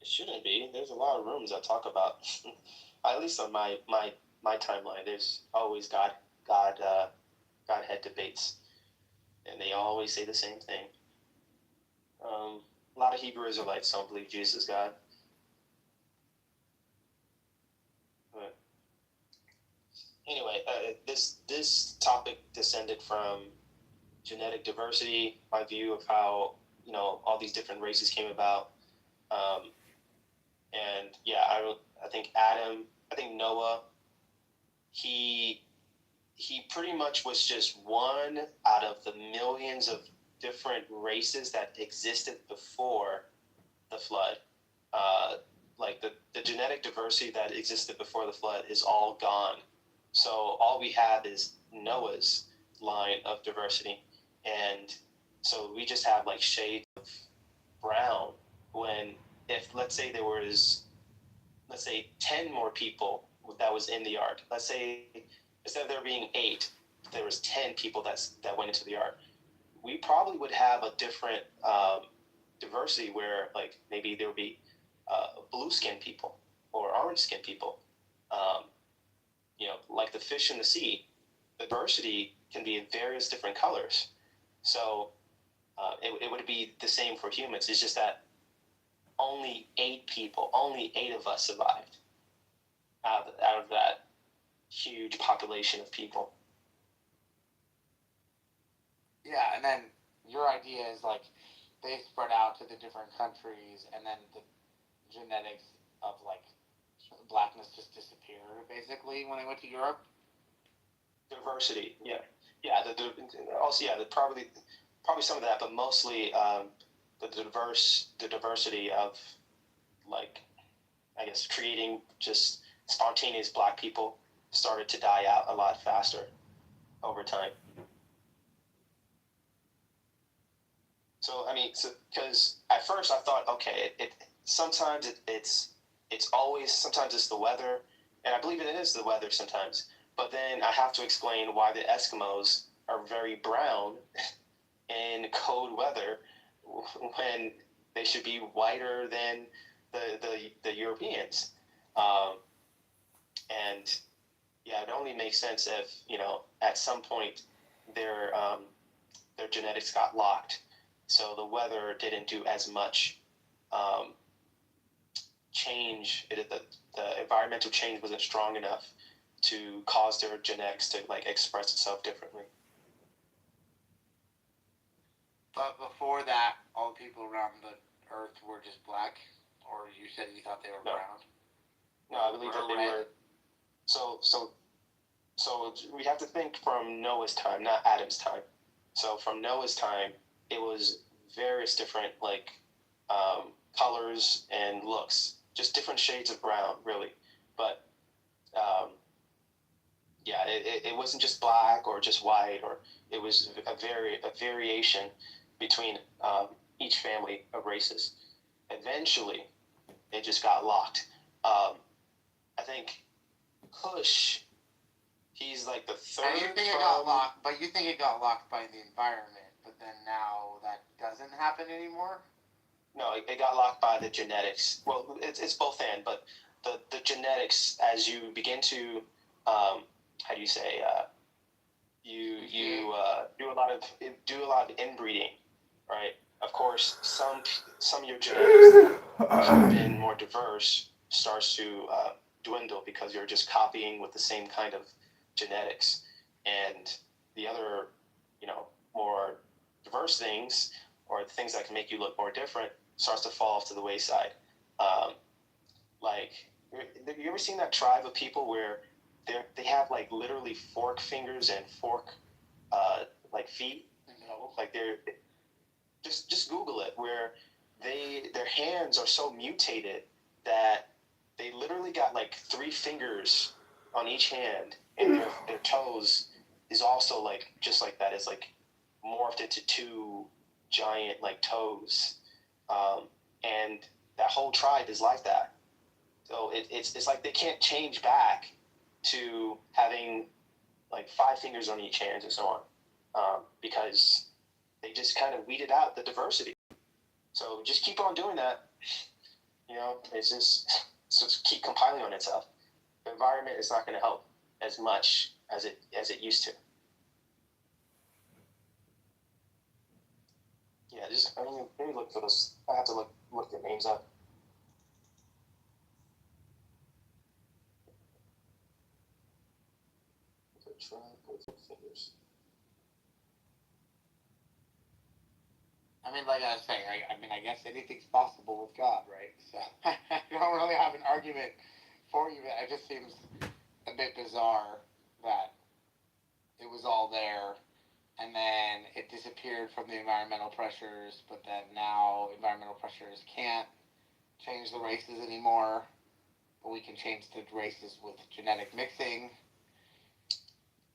It shouldn't be. There's a lot of rooms that talk about, at least on my timeline, there's always Godhead debates. And they always say the same thing. A lot of Hebrew Israelites don't believe Jesus is God. But anyway, this topic descended from genetic diversity, my view of how all these different races came about, and yeah, I think Noah, he pretty much was just one out of the millions of different races that existed before the flood. Like the genetic diversity that existed before the flood is all gone. So all we have is Noah's line of diversity. And so we just have like shades of brown when if let's say there was 10 more people that was in the ark. Let's say instead of there being 8, there was 10 people that went into the ark. We probably would have a different diversity where like maybe there would be blue skinned people or orange skinned people. Like the fish in the sea, the diversity can be in various different colors. So it would be the same for humans. It's just that only 8 of us survived out of that huge population of people. Yeah, and then your idea is like they spread out to the different countries, and then the genetics of like blackness just disappeared basically when they went to Europe. Diversity, yeah. Probably some of that, but mostly the diversity of like I guess creating just spontaneous black people started to die out a lot faster over time. So I mean, because at first I thought, okay, sometimes it's the weather, and I believe it is the weather sometimes. But then I have to explain why the Eskimos are very brown in cold weather when they should be whiter than the Europeans. And yeah, it only makes sense if at some point their genetics got locked, so the weather didn't do as much change. The environmental change wasn't strong enough to cause their genetics to like express itself differently. But before that, all the people around the Earth were just black, or you said you thought they were brown. No, I believe that they were. So we have to think from Noah's time, not Adam's time. So from Noah's time, it was various different colors and looks, just different shades of brown, really. But yeah, it wasn't just black or just white, or it was a variation between each family of races. Eventually, it just got locked. I think Kush, he's like the third. And you think it got locked, but you think it got locked by the environment, but then now that doesn't happen anymore? No, it got locked by the genetics. Well, it's both and, but the genetics, as you begin to, how do you say, you do a lot of inbreeding, right? Of course, some of your genetics that have been more diverse starts to dwindle because you're just copying with the same kind of genetics, and the other, more diverse things, or things that can make you look more different, starts to fall off to the wayside. Like, you ever seen that tribe of people where they have like literally fork fingers and fork like feet? No. Like they're just Google it, where their hands are so mutated that they literally got like 3 fingers on each hand, and their toes is also like just like that. It's like morphed into 2 giant like toes, and that whole tribe is like that. So it's like they can't change back to having like 5 fingers on each hand and so on, because they just kind of weeded out the diversity. So just keep on doing that. It's just keep compiling on itself. The environment is not going to help as much as it used to. Yeah, let me look for this. I have to look the names up. Tribe with fingers. I mean, like I was saying, I guess anything's possible with God, right? So I don't really have an argument for you. It just seems a bit bizarre that it was all there, and then it disappeared from the environmental pressures, but then now environmental pressures can't change the races anymore, but we can change the races with genetic mixing.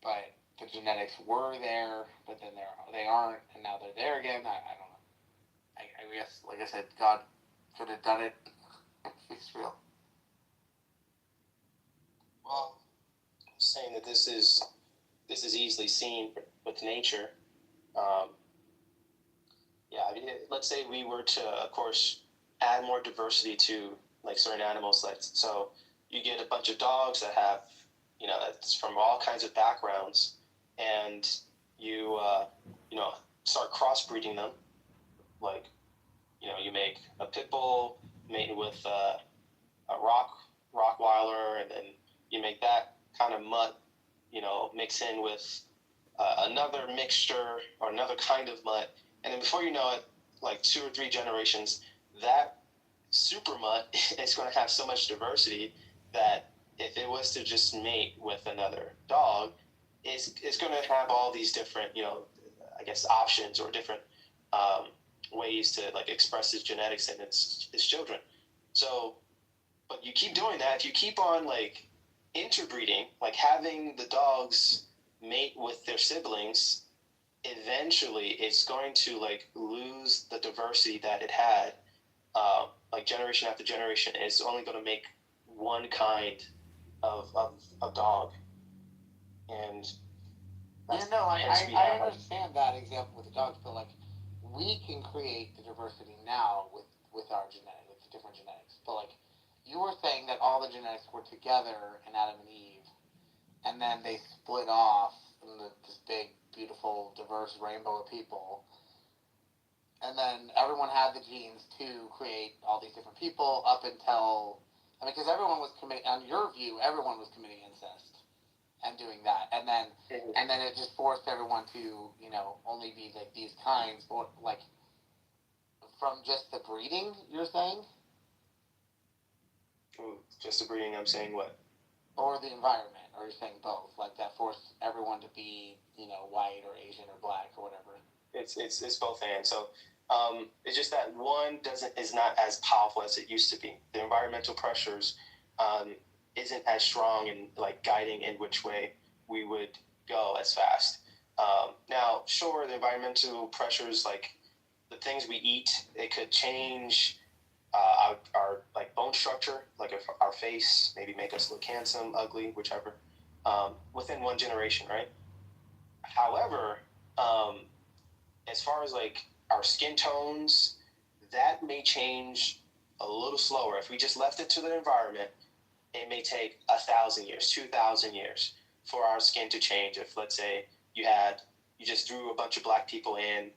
But the genetics were there, but then they aren't, and now they're there again. I don't know. I guess, like I said, God could have done it if it's real. Well, I'm saying that this is easily seen with nature. Yeah, I mean, let's say we were to, of course, add more diversity to like certain animals. Like, so you get a bunch of dogs that have, that's from all kinds of backgrounds, and you start crossbreeding them. Like, you make a pit bull mated with a Rottweiler, and then you make that kind of mutt, mix in with another mixture or another kind of mutt, and then before you know it, like 2 or 3 generations, that super mutt is going to have so much diversity that if it was to just mate with another dog, it's going to have all these different, I guess, options or different ways to like express its genetics and its children. So, but you keep doing that, if you keep on like interbreeding, like having the dogs mate with their siblings, eventually it's going to like lose the diversity that it had. Like generation after generation, it's only going to make one kind of dog. And I understand that example with the dogs, but like we can create the diversity now with our genetics, with different genetics. But like you were saying that all the genetics were together in Adam and Eve, and then they split off in this big, beautiful, diverse rainbow of people. And then everyone had the genes to create all these different people up until, because everyone was committing, on your view, everyone was committing incest and doing that. And then it just forced everyone to, only be like these kinds, but like from just the breeding, you're saying? Just the breeding, I'm saying what? Or the environment, or you're saying both, like that force everyone to be, white or Asian or black or whatever. It's both and. So it's just that one is not as powerful as it used to be. The environmental pressures isn't as strong in like guiding in which way we would go as fast. Now, sure, the environmental pressures, like the things we eat, it could change our like bone structure, like if our face, maybe make us look handsome, ugly, whichever, within one generation, right? However, as far as like our skin tones, that may change a little slower. If we just left it to the environment, it may take 1,000 years, 2,000 years for our skin to change. If let's say you just threw a bunch of black people in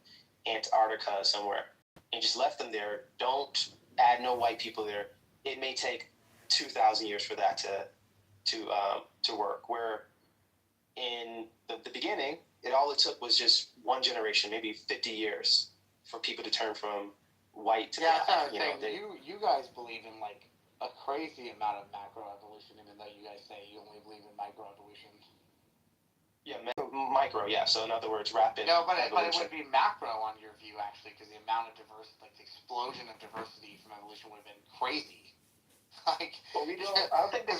Antarctica somewhere and just left them there, don't add no white people there, it may take 2,000 years for that to work. Where in the beginning, all it took was just one generation, maybe 50 years, for people to turn from white to black. That's what I'm saying. You guys believe in like a crazy amount of macroevolution, even though you guys say you only believe in microevolution. Yeah, micro. Yeah. So in other words, rapid. No, but it would be macro on your view actually, because the amount of diversity, like the explosion of diversity from evolution, would have been crazy. Like, well, we don't. I don't think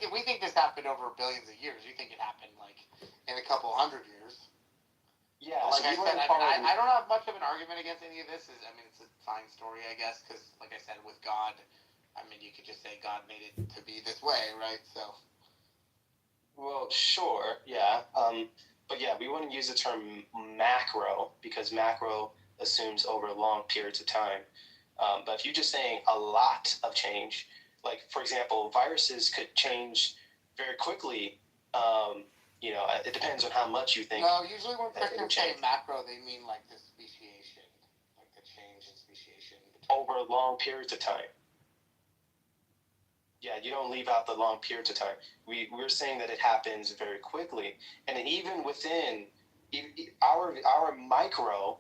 we think this happened over billions of years. You think it happened like in a couple hundred years. Yeah. Like so I said, I don't have much of an argument against any of this. It's a fine story, I guess, because like I said, with God, you could just say God made it to be this way, right? So. Well, sure, yeah. But yeah, we wouldn't use the term macro because macro assumes over long periods of time. But if you're just saying a lot of change, like for example, viruses could change very quickly. It depends on how much you think. No, usually when Christians say macro, they mean like the speciation, like the change in speciation over long periods of time. Yeah, you don't leave out the long periods of time. We're saying that it happens very quickly, and then even within our micro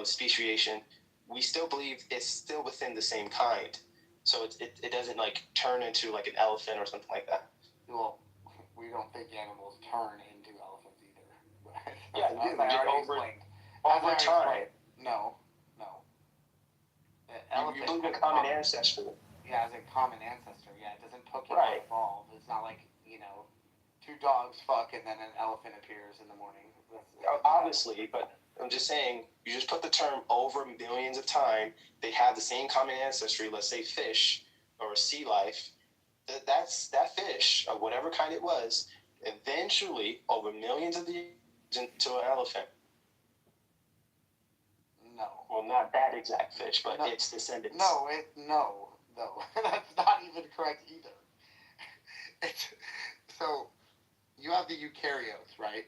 speciation, we still believe it's still within the same kind. So it doesn't like turn into like an elephant or something like that. Well, we don't think animals turn into elephants either. Yeah, you do. Over time. No. You believe in common ancestry. Yeah, as a common ancestor. Yeah, it doesn't Pokemon evolve. It's not like, two dogs fuck and then an elephant appears in the morning. Obviously, but I'm just saying, you just put the term over millions of time, they have the same common ancestry, let's say fish or sea life, that fish, of whatever kind it was, eventually, over millions of years, into an elephant. No. Well, not that exact fish, but its descendants. No. That's not even correct either. So, you have the eukaryotes, right?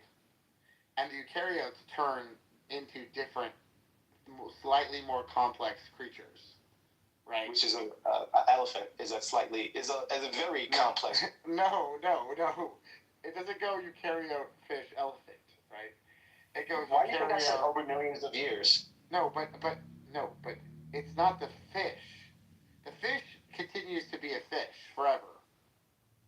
And the eukaryotes turn into different, slightly more complex creatures, right? Which is an elephant is a very complex. No. It doesn't go eukaryote, fish, elephant, right? It goes. Why do you think I said over millions of years? No, but it's not the fish. The fish continues to be a fish forever.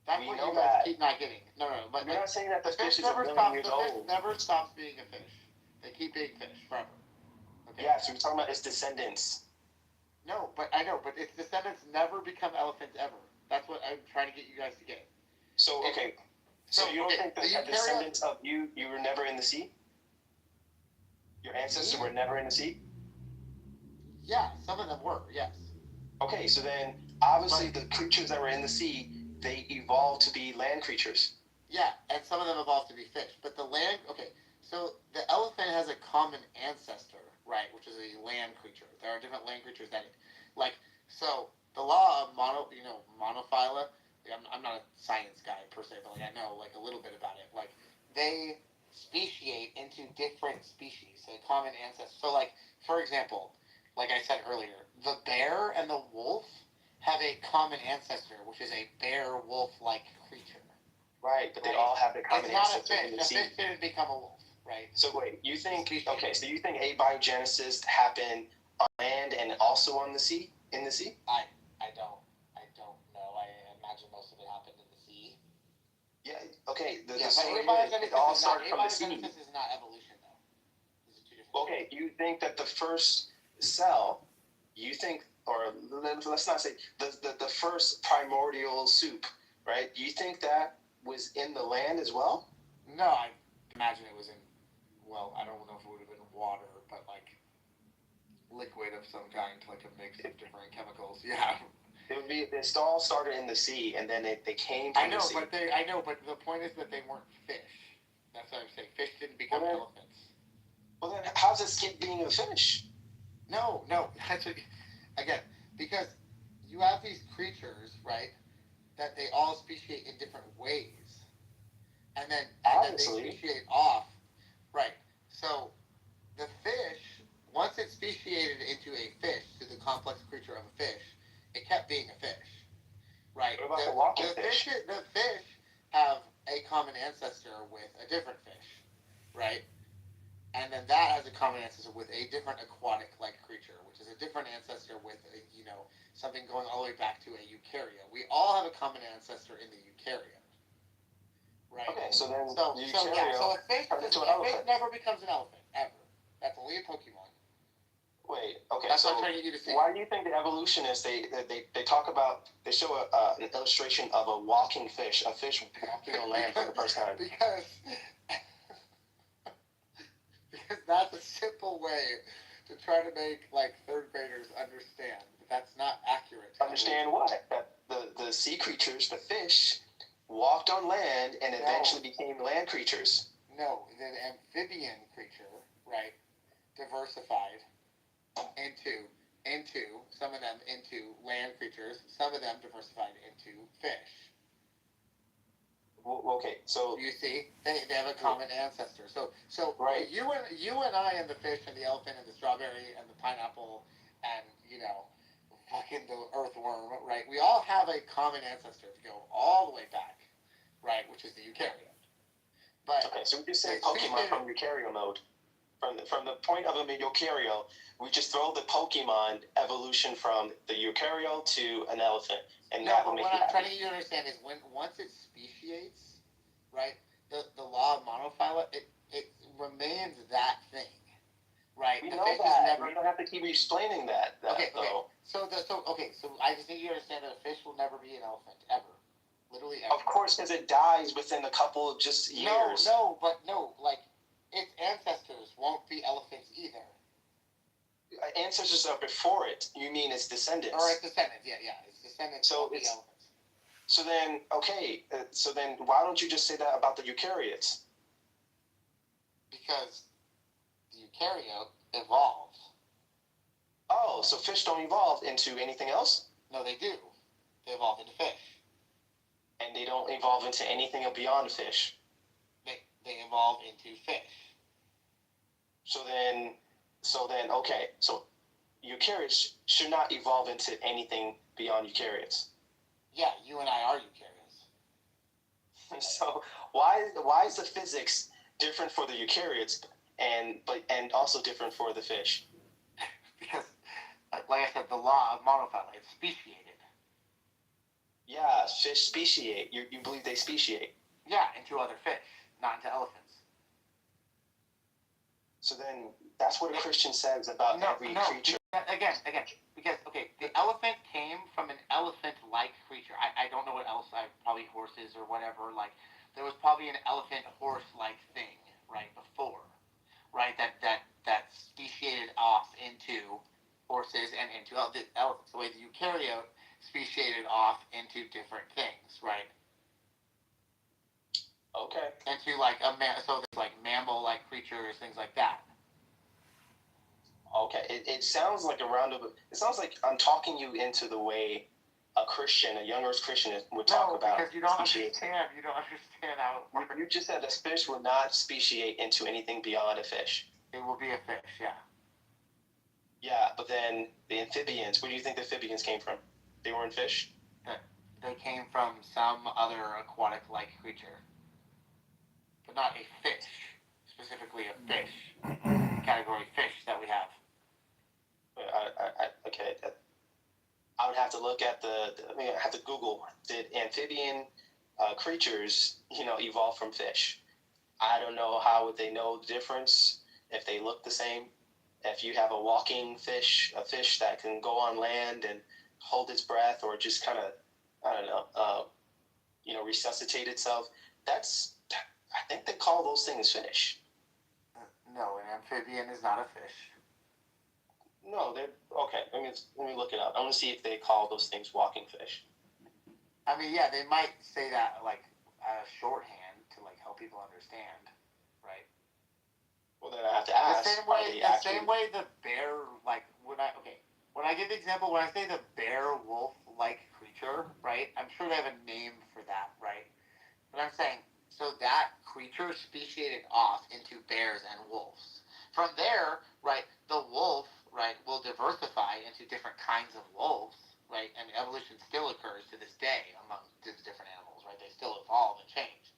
That's what you guys keep not getting. No, but you're not saying that the fish is never a million stops. years The old. fish never stops being a fish. They keep being fish forever. Okay. Yeah, so we're talking about its descendants. No, but I know, but its descendants never become elephants ever. That's what I'm trying to get you guys to get. So okay, so you don't think that the descendants of you were never in the sea? Your ancestors were never in the sea? Yeah, some of them were. Yes. Okay, so then obviously the creatures that were in the sea, they evolved to be land creatures. Yeah, and some of them evolved to be fish. But the land, okay, so the elephant has a common ancestor, right, which is a land creature. There are different land creatures that, so the law of monophyla, I'm not a science guy per se, but I know a little bit about it. They speciate into different species, so common ancestors. So for example, like I said earlier, the bear and the wolf have a common ancestor, which is a bear-wolf-like creature. Right, but they all have the common ancestor in the sea. A fish didn't become a wolf, right? So wait, you think abiogenesis happened on land and also on the sea? In the sea? I don't know. I imagine most of it happened in the sea. Yeah. Okay. The But story abiogenesis it all is not, started from the seed. abiogenesis is not evolution, though. These are two different Okay. You think that the first cell, you think, or let's not say the first primordial soup, right? You think that was in the land as well? No, I imagine it was in, well, I don't know if it would have been water, but like liquid of some kind, like a mix of different chemicals. Yeah. It would be. It all started in the sea, and then they came. I know, but the point is that they weren't fish. That's what I'm saying. Fish didn't become elephants. Well, then how's it skip being a fish? No, that's what, again, because you have these creatures, right, that they all speciate in different ways, and then they speciate off, right? So the fish, once it speciated into a fish, to the complex creature of a fish, it kept being a fish, right? What about the walking fish? The fish have a common ancestor with a different fish, right? And then that has a common ancestor with a different aquatic-like creature, which is a different ancestor with, something going all the way back to a eukaryote. We all have a common ancestor in the eukaryote, right? Okay, so then so a fish never becomes an elephant, ever. That's only a Pokemon. Wait, okay, That's so what I'm trying to get you to see. Why do you think the evolutionists, they talk about, they show an illustration of a walking fish, a fish walking on land for the first time? Because that's a simple way to try to make, like, third graders understand. But that's not accurate. Understand what? That the sea creatures, the fish, walked on land and eventually became land creatures. No, the amphibian creature, right, diversified into some of them into land creatures, some of them diversified into fish. Well, okay, so you see, they have a common ancestor. So right. You and I and the fish and the elephant and the strawberry and the pineapple and fucking the earthworm, right? We all have a common ancestor to go all the way back, right? Which is the eukaryote. But okay, so we just say Pokemon from eukaryote mode. From the point of a eukaryote, we just throw the Pokemon evolution from the eukaryote to an elephant, and that will make what I'm trying to get you to understand is once it speciates, right? The law of monophyla, it remains that thing, right? We the know fish that. Is never... We don't have to keep explaining that. Okay. Though. So I just need you to understand that a fish will never be an elephant ever. Literally ever. Of course, because it dies within a couple of just years. No, like its ancestors won't be elephants either. Ancestors are before it. You mean its descendants? Or its descendants, yeah. Its descendants won't be elephants. So then, why don't you just say that about the eukaryotes? Because the eukaryote evolves. Oh, so fish don't evolve into anything else? No, they do. They evolve into fish. And they don't evolve into anything beyond fish? They evolve into fish. So then, okay. So eukaryotes should not evolve into anything beyond eukaryotes. Yeah, you and I are eukaryotes. So why is the physics different for the eukaryotes and also different for the fish? Because, like I said, the law of monophyly, it's speciated. Yeah, fish speciate. You believe they speciate? Yeah, into other fish, not into elephants. So then, that's what a Christian says about every creature. Again, because, the elephant came from an elephant-like creature. I don't know what else, probably horses or whatever, like, there was probably an elephant-horse-like thing, right, before, right, that speciated off into horses and into elephants. The way the eukaryote speciated off into different things, right? Okay. Into, like, so there's, like, mammal-like creatures, things like that. Okay, it sounds like it sounds like I'm talking you into the way a Christian, a young earth Christian would talk about. Because you don't understand. You don't understand how it works. You just said a fish would not speciate into anything beyond a fish. It will be a fish, yeah. Yeah, but then the amphibians, where do you think the amphibians came from? They weren't fish? They came from some other aquatic-like creature. But not a fish. Specifically a fish. Category fish that we have. I would have to look at I have to Google. Did amphibian creatures, evolved from fish. I don't know how would they know the difference if they look the same. If you have a walking fish, a fish that can go on land and hold its breath, or just kind of, I don't know, resuscitate itself. I think they call those things fish. No, an amphibian is not a fish. No, they're okay. Let me look it up. I want to see if they call those things walking fish. I mean, yeah, they might say that like shorthand to like help people understand, right? Well, then I have to ask. Same way the bear, like when I give the example, when I say the bear wolf like creature, right? I'm sure they have a name for that, right? But I'm saying, so that creature speciated off into bears and wolves. From there, right, the wolf, right, will diversify into different kinds of wolves, right? And evolution still occurs to this day among the different animals, right? They still evolve and change.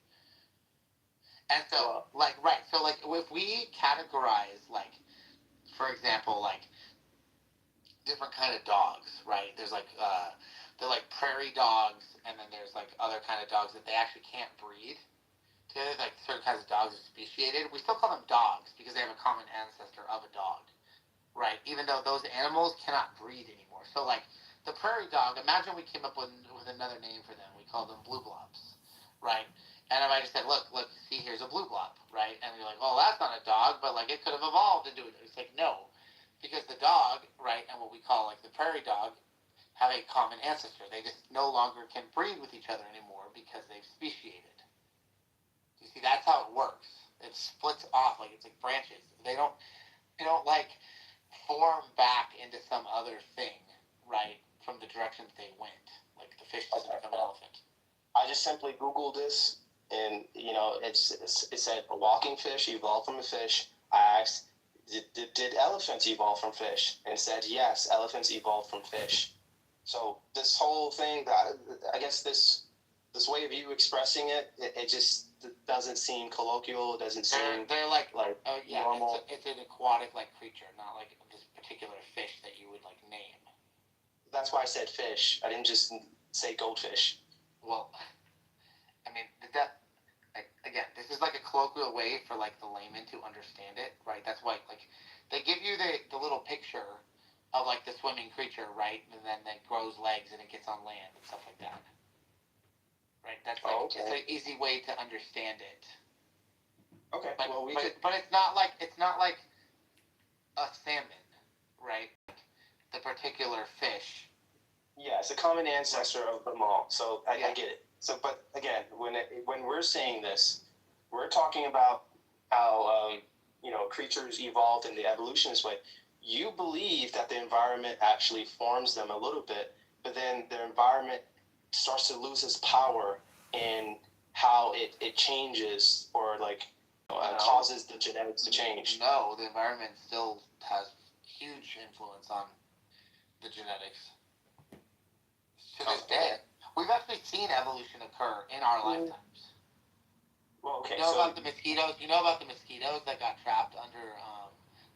And so, if we categorize, like, for example, like, different kind of dogs, right? There's like, they're like prairie dogs, and then there's like other kind of dogs that they actually can't breed. So there's like certain kinds of dogs are speciated. We still call them dogs because they have a common ancestor of a dog, right? Even though those animals cannot breed anymore. So like the prairie dog, imagine we came up with another name for them. We call them blue blobs, right? And if I just said, look, see, here's a blue blob, right? And you're like, oh, that's not a dog, but like it could have evolved into it. It's like, no, because the dog, right, and what we call like the prairie dog have a common ancestor. They just no longer can breed with each other anymore because they've speciated. You see, that's how it works. It splits off like it's like branches. They don't like form back into some other thing, right, from the direction that they went. Like the fish doesn't become an elephant. I just simply Googled this, and it said a walking fish evolved from a fish. I asked, did elephants evolve from fish? And it said yes, elephants evolved from fish. So this whole thing, I guess this way of you expressing it just doesn't seem colloquial. It doesn't seem they're like normal. It's an aquatic like creature, not like this particular fish that you would like name. That's why I said fish. I didn't just say goldfish. Well, I mean again, this is like a colloquial way for like the layman to understand it, right? That's why like they give you the little picture of like the swimming creature, right? And then it grows legs and it gets on land and stuff like that. Right? That's like it's an easy way to understand it. Okay. But it's not like a salmon, right? The particular fish. Yeah, it's a common ancestor of them all. So I get it. So, but again, when we're saying this, we're talking about how creatures evolved in the evolutionist way. You believe that the environment actually forms them a little bit, but then the environment starts to lose its power in how it changes or causes the genetics to change. No, the environment still has huge influence on the genetics. To this day, we've actually seen evolution occur in our lifetimes. Well, okay. You know about the mosquitoes? You know about the mosquitoes that got trapped under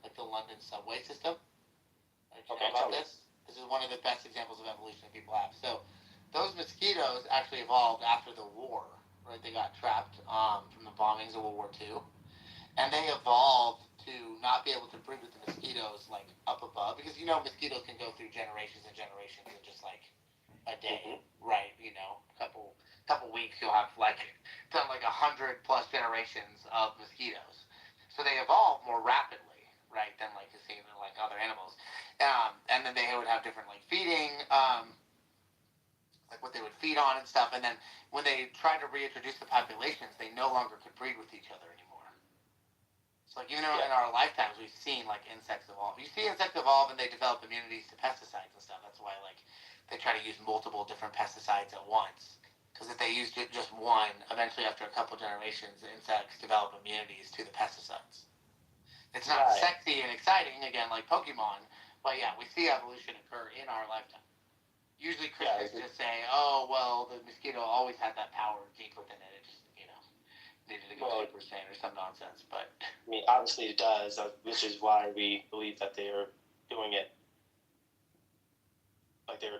like the London subway system? Like, you know about this? This is one of the best examples of evolution that people have. So those mosquitoes actually evolved after the war, right? They got trapped from the bombings of World War II. And they evolved to not be able to breed with the mosquitoes like up above. Because mosquitoes can go through generations and generations in just like a day, right? A couple weeks you'll have like done like 100+ generations of mosquitoes. So they evolve more rapidly, right, than like the same like other animals. And then they would have different like feeding, like what they would feed on and stuff. And then when they tried to reintroduce the populations, they no longer could breed with each other anymore. So like even in our lifetimes, we've seen like insects evolve. You see insects evolve and they develop immunities to pesticides and stuff. That's why like they try to use multiple different pesticides at once. Because if they use just one, eventually after a couple generations, the insects develop immunities to the pesticides. It's not sexy and exciting, again, like Pokemon, but yeah, we see evolution occur in our lifetime. Usually Christians just say, oh, well, the mosquito always had that power deep within it. It just, needed to go 2% or some nonsense. But I mean, obviously it does, which is why we believe that they are doing it. Like they're.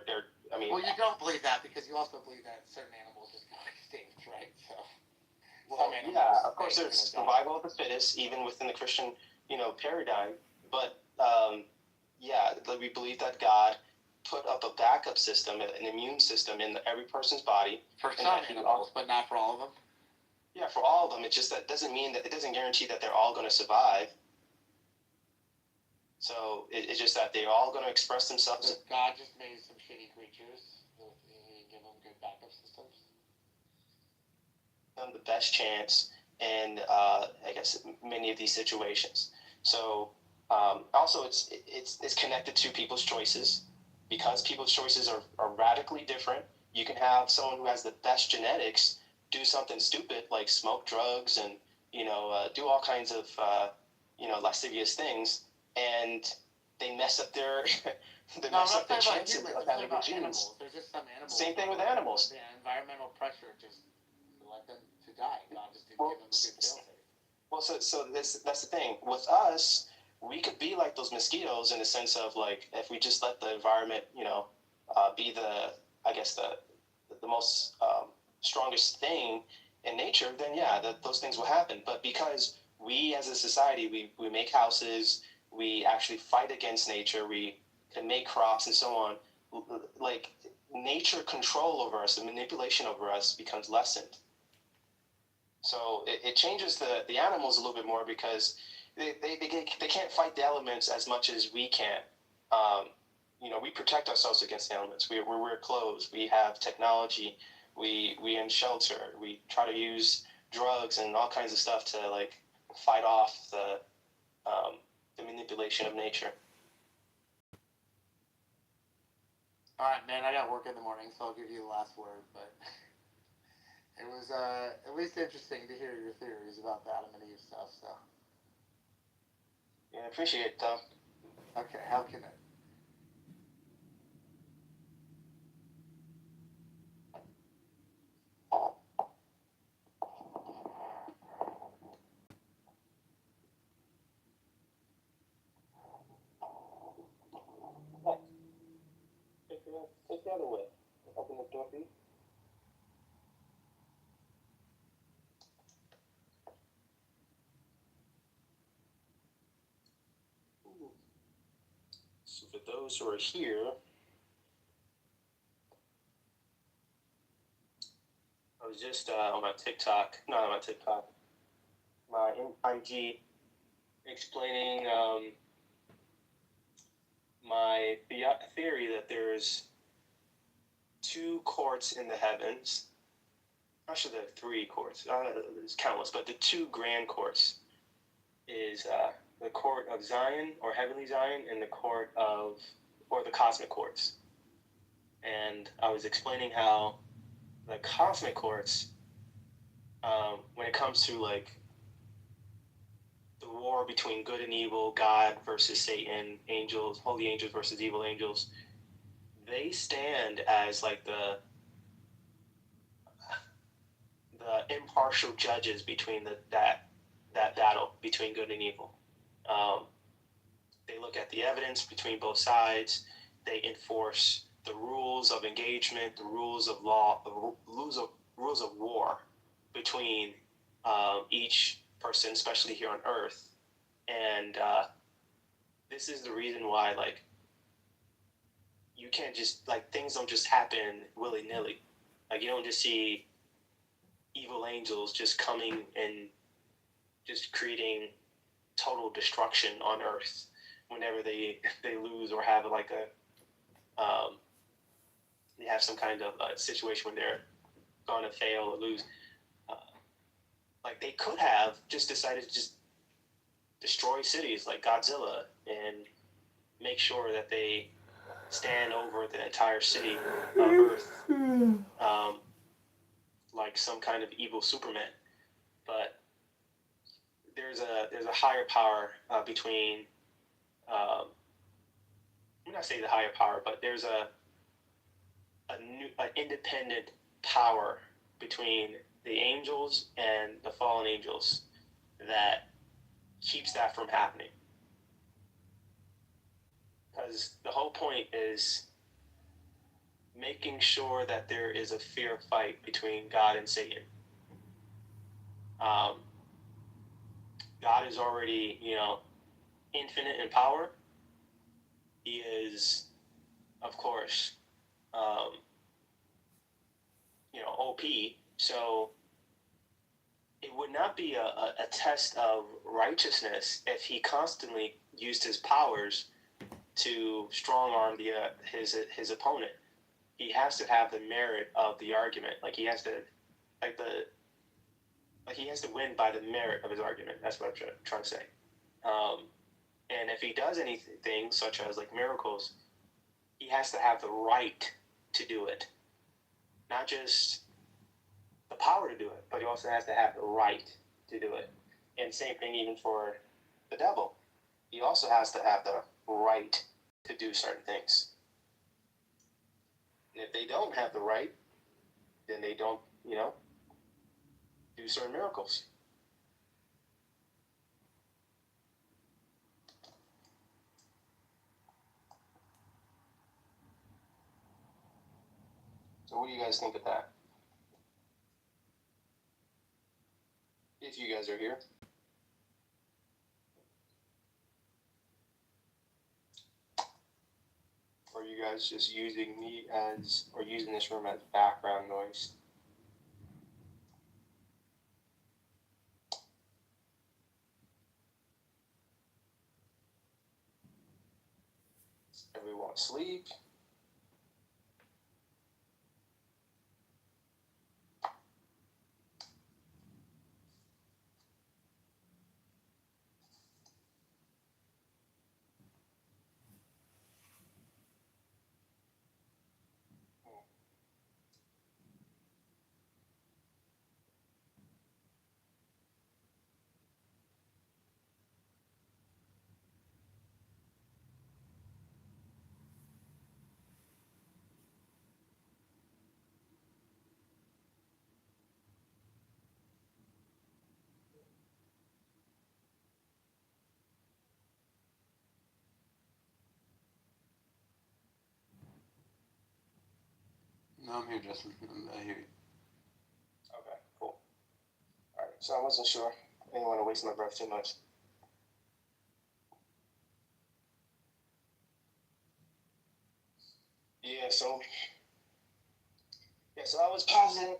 I mean. Well, you don't believe that because you also believe that certain animals just go extinct. right? So. Well, yeah, of course, there's survival of the fittest, even within the Christian, paradigm. But yeah, we believe that God put up a backup system, an immune system in every person's body. For some animals, but not for all of them. Yeah, for all of them. It's just that doesn't mean that it doesn't guarantee that they're all going to survive. So it's just that they're all going to express themselves. So God just made some shitty creatures. He give them good backup systems. Them the best chance in I guess many of these situations. So also it's connected to people's choices, because people's choices are radically different. You can have someone who has the best genetics do something stupid like smoke drugs and do all kinds of lascivious things, and they mess up their chances of having good genes. There's just some animals. Same thing with animals. Yeah, environmental pressure just led them to die. God just didn't give them a good fail-safe. Well, so that's the thing. With us, we could be like those mosquitoes in the sense of like, if we just let the environment, be the most strongest thing in nature, then yeah, those things will happen. But because we as a society, we make houses, we actually fight against nature, we can make crops and so on, like nature control over us, the manipulation over us becomes lessened. So it changes the animals a little bit more, because they can't fight the elements as much as we can. We protect ourselves against the elements. We wear clothes. We have technology. We in shelter. We try to use drugs and all kinds of stuff to like fight off the manipulation of nature. All right, man. I got work in the morning, so I'll give you the last word, but. It was at least interesting to hear your theories about the Adam and Eve stuff. So. Yeah, I appreciate it, though. Okay, have a good night. Take the other way. Open the door for you. So for those who are here, I was just on my TikTok, not on my TikTok, my IG, explaining my theory that there's 2 courts in the heavens. Actually, there are 3 courts. There's countless, but the 2 grand courts is the court of Zion, or heavenly Zion, and the cosmic courts. And I was explaining how the cosmic courts, when it comes to like the war between good and evil, God versus Satan, angels, holy angels versus evil angels, they stand as like the impartial judges between that battle between good and evil. They look at the evidence between both sides. They enforce the rules of engagement, the rules of law, the rules of war between each person, especially here on Earth. And this is the reason why, like, you can't just, like, things don't just happen willy-nilly. Like, you don't just see evil angels just coming and just creating total destruction on Earth whenever they lose or have like they have some kind of situation when they're going to fail or lose. Like, they could have just decided to just destroy cities like Godzilla and make sure that they stand over the entire city of Earth, like some kind of evil Superman. But there's a higher power between. I'm not saying the higher power, but there's an independent power between the angels and the fallen angels that keeps that from happening. Because the whole point is making sure that there is a fair fight between God and Satan. God is already, infinite in power. He is, of course, OP. So it would not be a test of righteousness if he constantly used his powers to strong arm his opponent. He has to have the merit of the argument. He has to win by the merit of his argument. That's what I'm trying to say. And if he does anything such as miracles, he has to have the right to do it. Not just the power to do it, but he also has to have the right to do it. And same thing even for the devil. He also has to have the right to do certain things. And if they don't have the right, then they don't, do certain miracles. So what do you guys think of that? If you guys are here. Or are you guys just using me using this room as background noise? Everyone sleep. No, I'm here, Justin. I hear you. Okay, cool. All right, so I wasn't sure. I didn't want to waste my breath too much. Yeah, so I was pausing.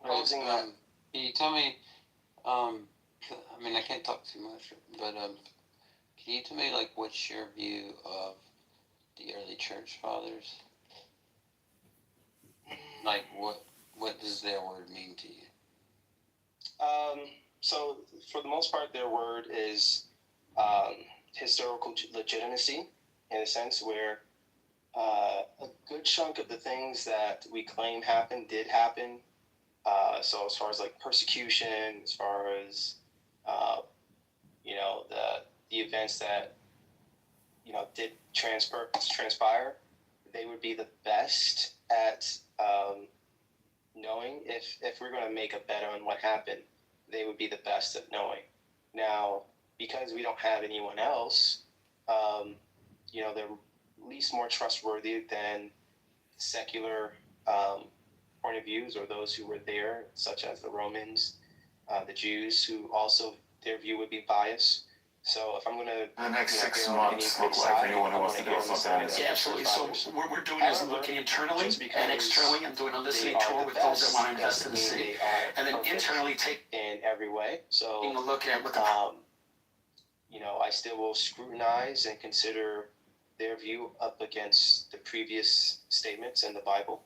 Can you tell me? I can't talk too much, but can you tell me what's your view of the early church fathers? What does their word mean to you? So for the most part, their word is historical legitimacy, in a sense where a good chunk of the things that we claim happened did happen. So as far as persecution, as far as the events that did transpire, they would be the best at knowing if we're going to make a bet on what happened. They would be the best at knowing. Now, because we don't have anyone else, they're at least more trustworthy than secular point of views or those who were there, such as the Romans, the Jews, who also their view would be biased. So if I'm going to... The next 6 months look like for anyone who wants to go something. Yeah, absolutely. So what we're doing is looking internally and externally. I'm doing a listening tour with those that want to invest in the city. And then internally take in every way. So a look at what the... I still will scrutinize and consider their view up against the previous statements in the Bible.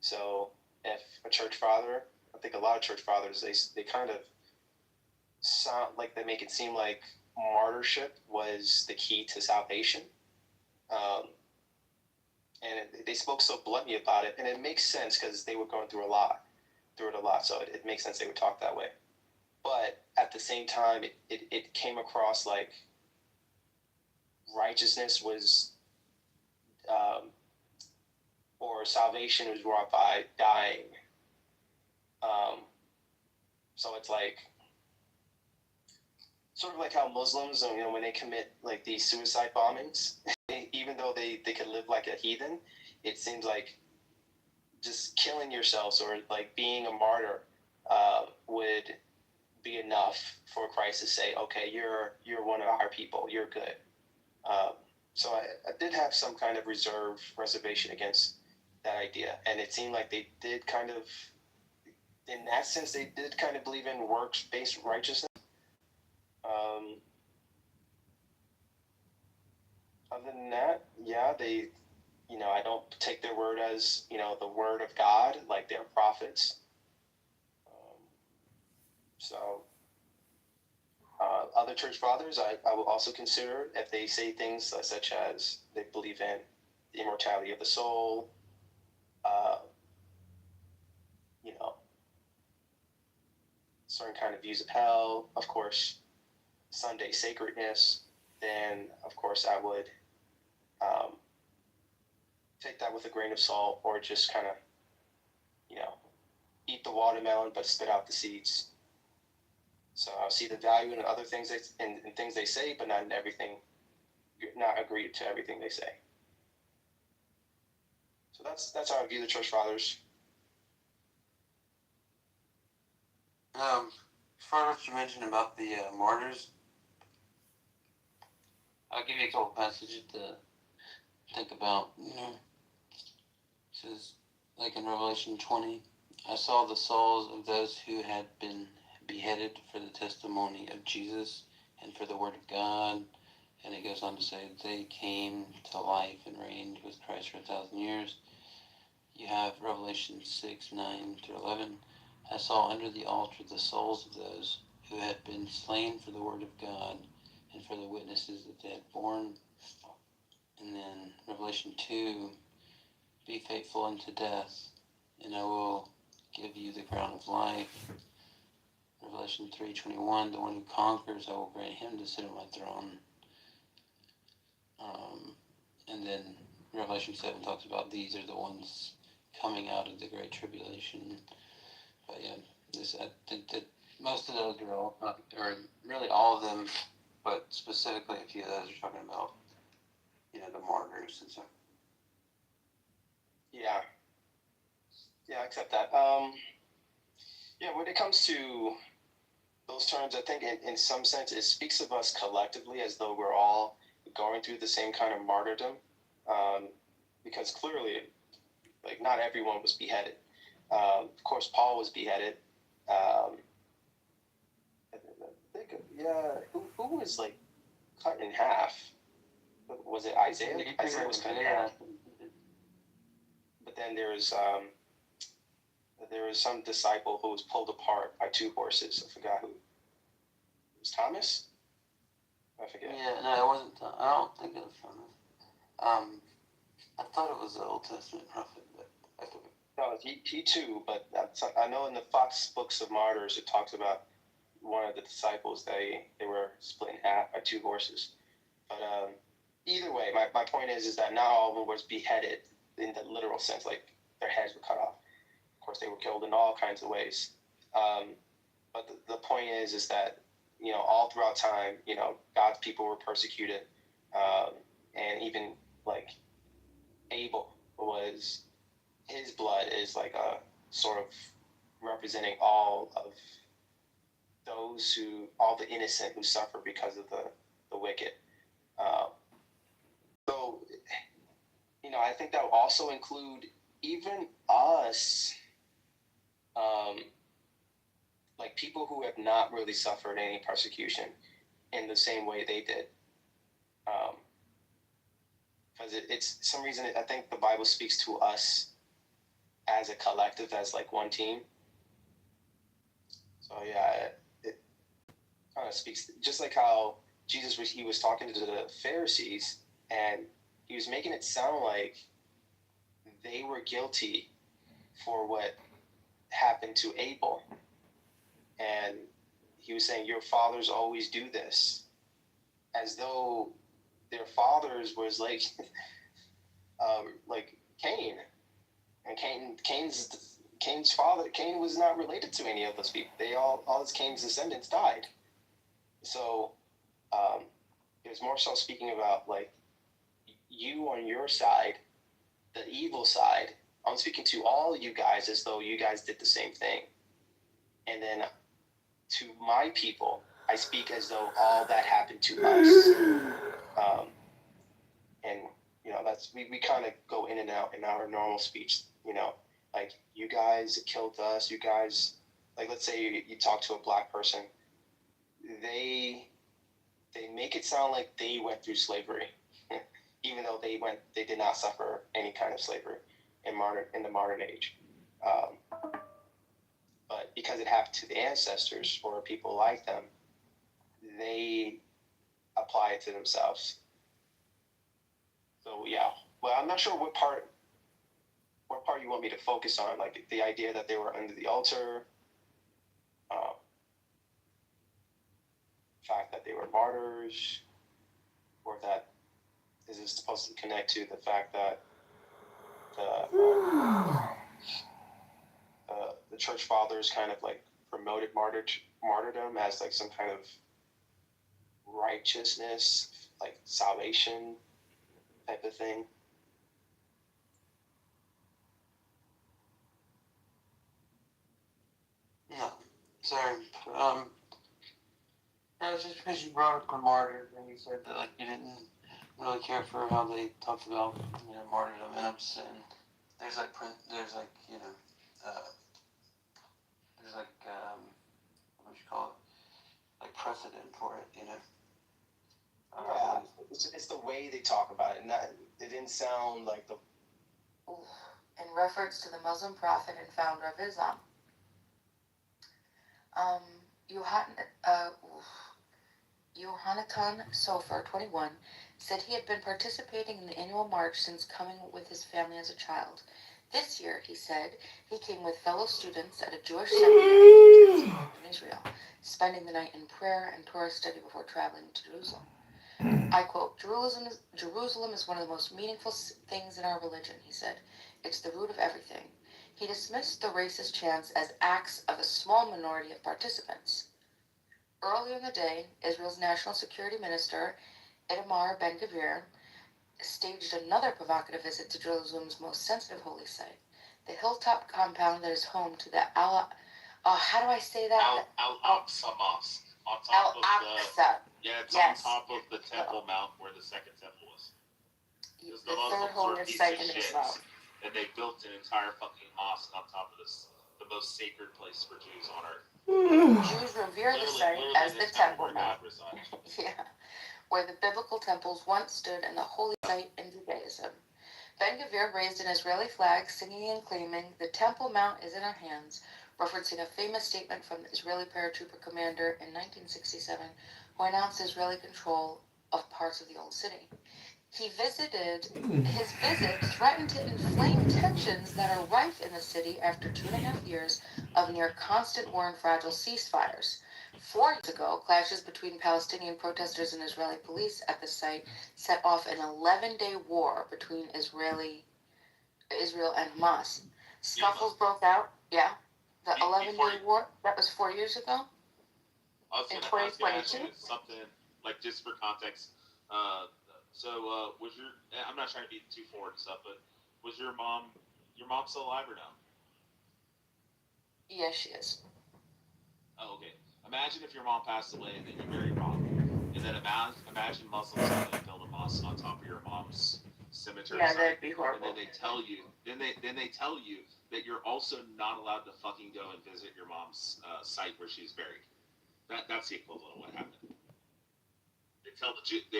So if a church father, I think a lot of church fathers, they kind of sound like they make it seem like martyrship was the key to salvation. And they spoke so bluntly about it, and it makes sense because they were going through it a lot. So it makes sense they would talk that way. But at the same time, it came across like righteousness was, or salvation was wrought by dying. So it's sort of like how Muslims, when they commit these suicide bombings, even though they could live like a heathen, it seems like just killing yourselves or being a martyr would enough for Christ to say, okay, you're one of our people, you're good. So I did have some kind of reservation against that idea, and it seemed like they did kind of, in that sense, they did kind of believe in works-based righteousness. Other than that, yeah, they, I don't take their word as, the word of God, like they're prophets. Other church fathers, I will also consider if they say things such as they believe in the immortality of the soul, certain kind of views of hell, of course, Sunday sacredness, then of course I would take that with a grain of salt, or just kind of, eat the watermelon but spit out the seeds. So I see the value in other things in things they say, but not in everything, not agree to everything they say. So that's how I view the church fathers. As far as what you mentioned about the martyrs, I'll give you a couple passages to think about. It says, like in Revelation 20, I saw the souls of those who had been beheaded for the testimony of Jesus and for the word of God. And it goes on to say they came to life and reigned with Christ for 1,000 years. You have Revelation 6, 9 through 11. I saw under the altar the souls of those who had been slain for the word of God and for the witnesses that they had borne. And then Revelation 2, be faithful unto death, and I will give you the crown of life. Revelation 3:21, the one who conquers, I will grant him to sit on my throne. And then Revelation 7 talks about these are the ones coming out of the great tribulation. But yeah, I think that most of those are all, or really all of them, but specifically a few of those are talking about, the martyrs and stuff. Yeah, I accept that. When it comes to those terms, I think in some sense it speaks of us collectively as though we're all going through the same kind of martyrdom, because clearly, like, not everyone was beheaded. Of course, Paul was beheaded. Who was like cut in half? Was it Isaiah? Isaiah was cut in half. But then there was some disciple who was pulled apart by two horses. I forgot who. It was Thomas? I forget. Yeah, no, it wasn't. I don't think it was Thomas. I thought it was the Old Testament prophet, but I forget. No, he too. But I know in the Fox Books of Martyrs it talks about one of the disciples. They were split in half by two horses. But either way, my point is that not all of them was beheaded in the literal sense, like their heads were cut off. Of course, they were killed in all kinds of ways. But the point is that, all throughout time, God's people were persecuted. And even like Abel was, his blood is like a sort of representing all of those all the innocent who suffer because of the wicked. So, I think that will also include even us, like people who have not really suffered any persecution in the same way they did. Because it's some reason, I think the Bible speaks to us as a collective, as like one team. So yeah, it kind of speaks, just like how Jesus he was talking to the Pharisees, and he was making it sound like they were guilty for what happened to Abel. And he was saying, your fathers always do this, as though their fathers was like Cain. And Cain's father, Cain was not related to any of those people. All his Cain's descendants died. So it was more so speaking about like you on your side, the evil side. I'm speaking to all you guys as though you guys did the same thing. And then to my people, I speak as though all that happened to us. And, you know, that's, we kind of go in and out in our normal speech, you know, like, you guys killed us, you guys, like, let's say you talk to a black person, they make it sound like they went through slavery, even though they did not suffer any kind of slavery in the modern age. But because it happened to the ancestors or people like them, they apply it to themselves. So yeah, well, I'm not sure what part you want me to focus on, like the idea that they were under the altar, fact that they were martyrs, or that is it supposed to connect to the fact that the church fathers kind of like promoted martyrdom as like some kind of righteousness, like salvation type of thing. No, sorry. It was just because you brought up the martyr and you said that like you didn't really care for how they talked about martyrdom, and I'm saying there's like there's like what you call it, like precedent for it, Yeah, it's the way they talk about it. It didn't sound like the. In reference to the Muslim prophet and founder of Islam. Yohanatan Sofer, 21, said he had been participating in the annual march since coming with his family as a child. This year, he said, he came with fellow students at a Jewish seminary in Israel, spending the night in prayer and Torah study before traveling to Jerusalem. I quote, Jerusalem is one of the most meaningful things in our religion, he said. It's the root of everything. He dismissed the racist chants as acts of a small minority of participants. Earlier in the day, Israel's National Security Minister, Itamar Ben-Gvir, staged another provocative visit to Jerusalem's most sensitive holy site, the hilltop compound that is home to the how do I say that? Al-Aqsa Mosque. On top Al-Aqsa. It's on top of the Temple Mount where the second temple was. The third holiest site in Israel. And they built an entire fucking mosque on top of this, the most sacred place for Jews on earth. Jews revere the site as the Temple Mount. Yeah, where the biblical temples once stood and the holy site in Judaism. Ben-Gvir raised an Israeli flag, singing and claiming, "The Temple Mount is in our hands," referencing a famous statement from the Israeli paratrooper commander in 1967, who announced Israeli control of parts of the old city. His visit threatened to inflame tensions that are rife in the city after 2.5 years of near constant war and fragile ceasefires. 4 years ago, clashes between Palestinian protesters and Israeli police at the site set off an 11-day war between Israel and Hamas. Scuffles broke out. Yeah, the 11-day war, that was 4 years ago. In 2022. Something like, just for context. Was your? I'm not trying to be too forward and stuff, but was your mom still alive or no? Yes, she is. Oh, okay. Imagine if your mom passed away and then you married your mom, and then imagine Muslims come and build a mosque on top of your mom's cemetery. Yeah, site, that'd be horrible. And then they tell you that you're also not allowed to fucking go and visit your mom's site where she's buried. That's the equivalent of what happened. They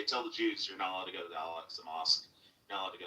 tell the Jews you're not allowed to go to the Al-Aqsa Mosque, you're not allowed to go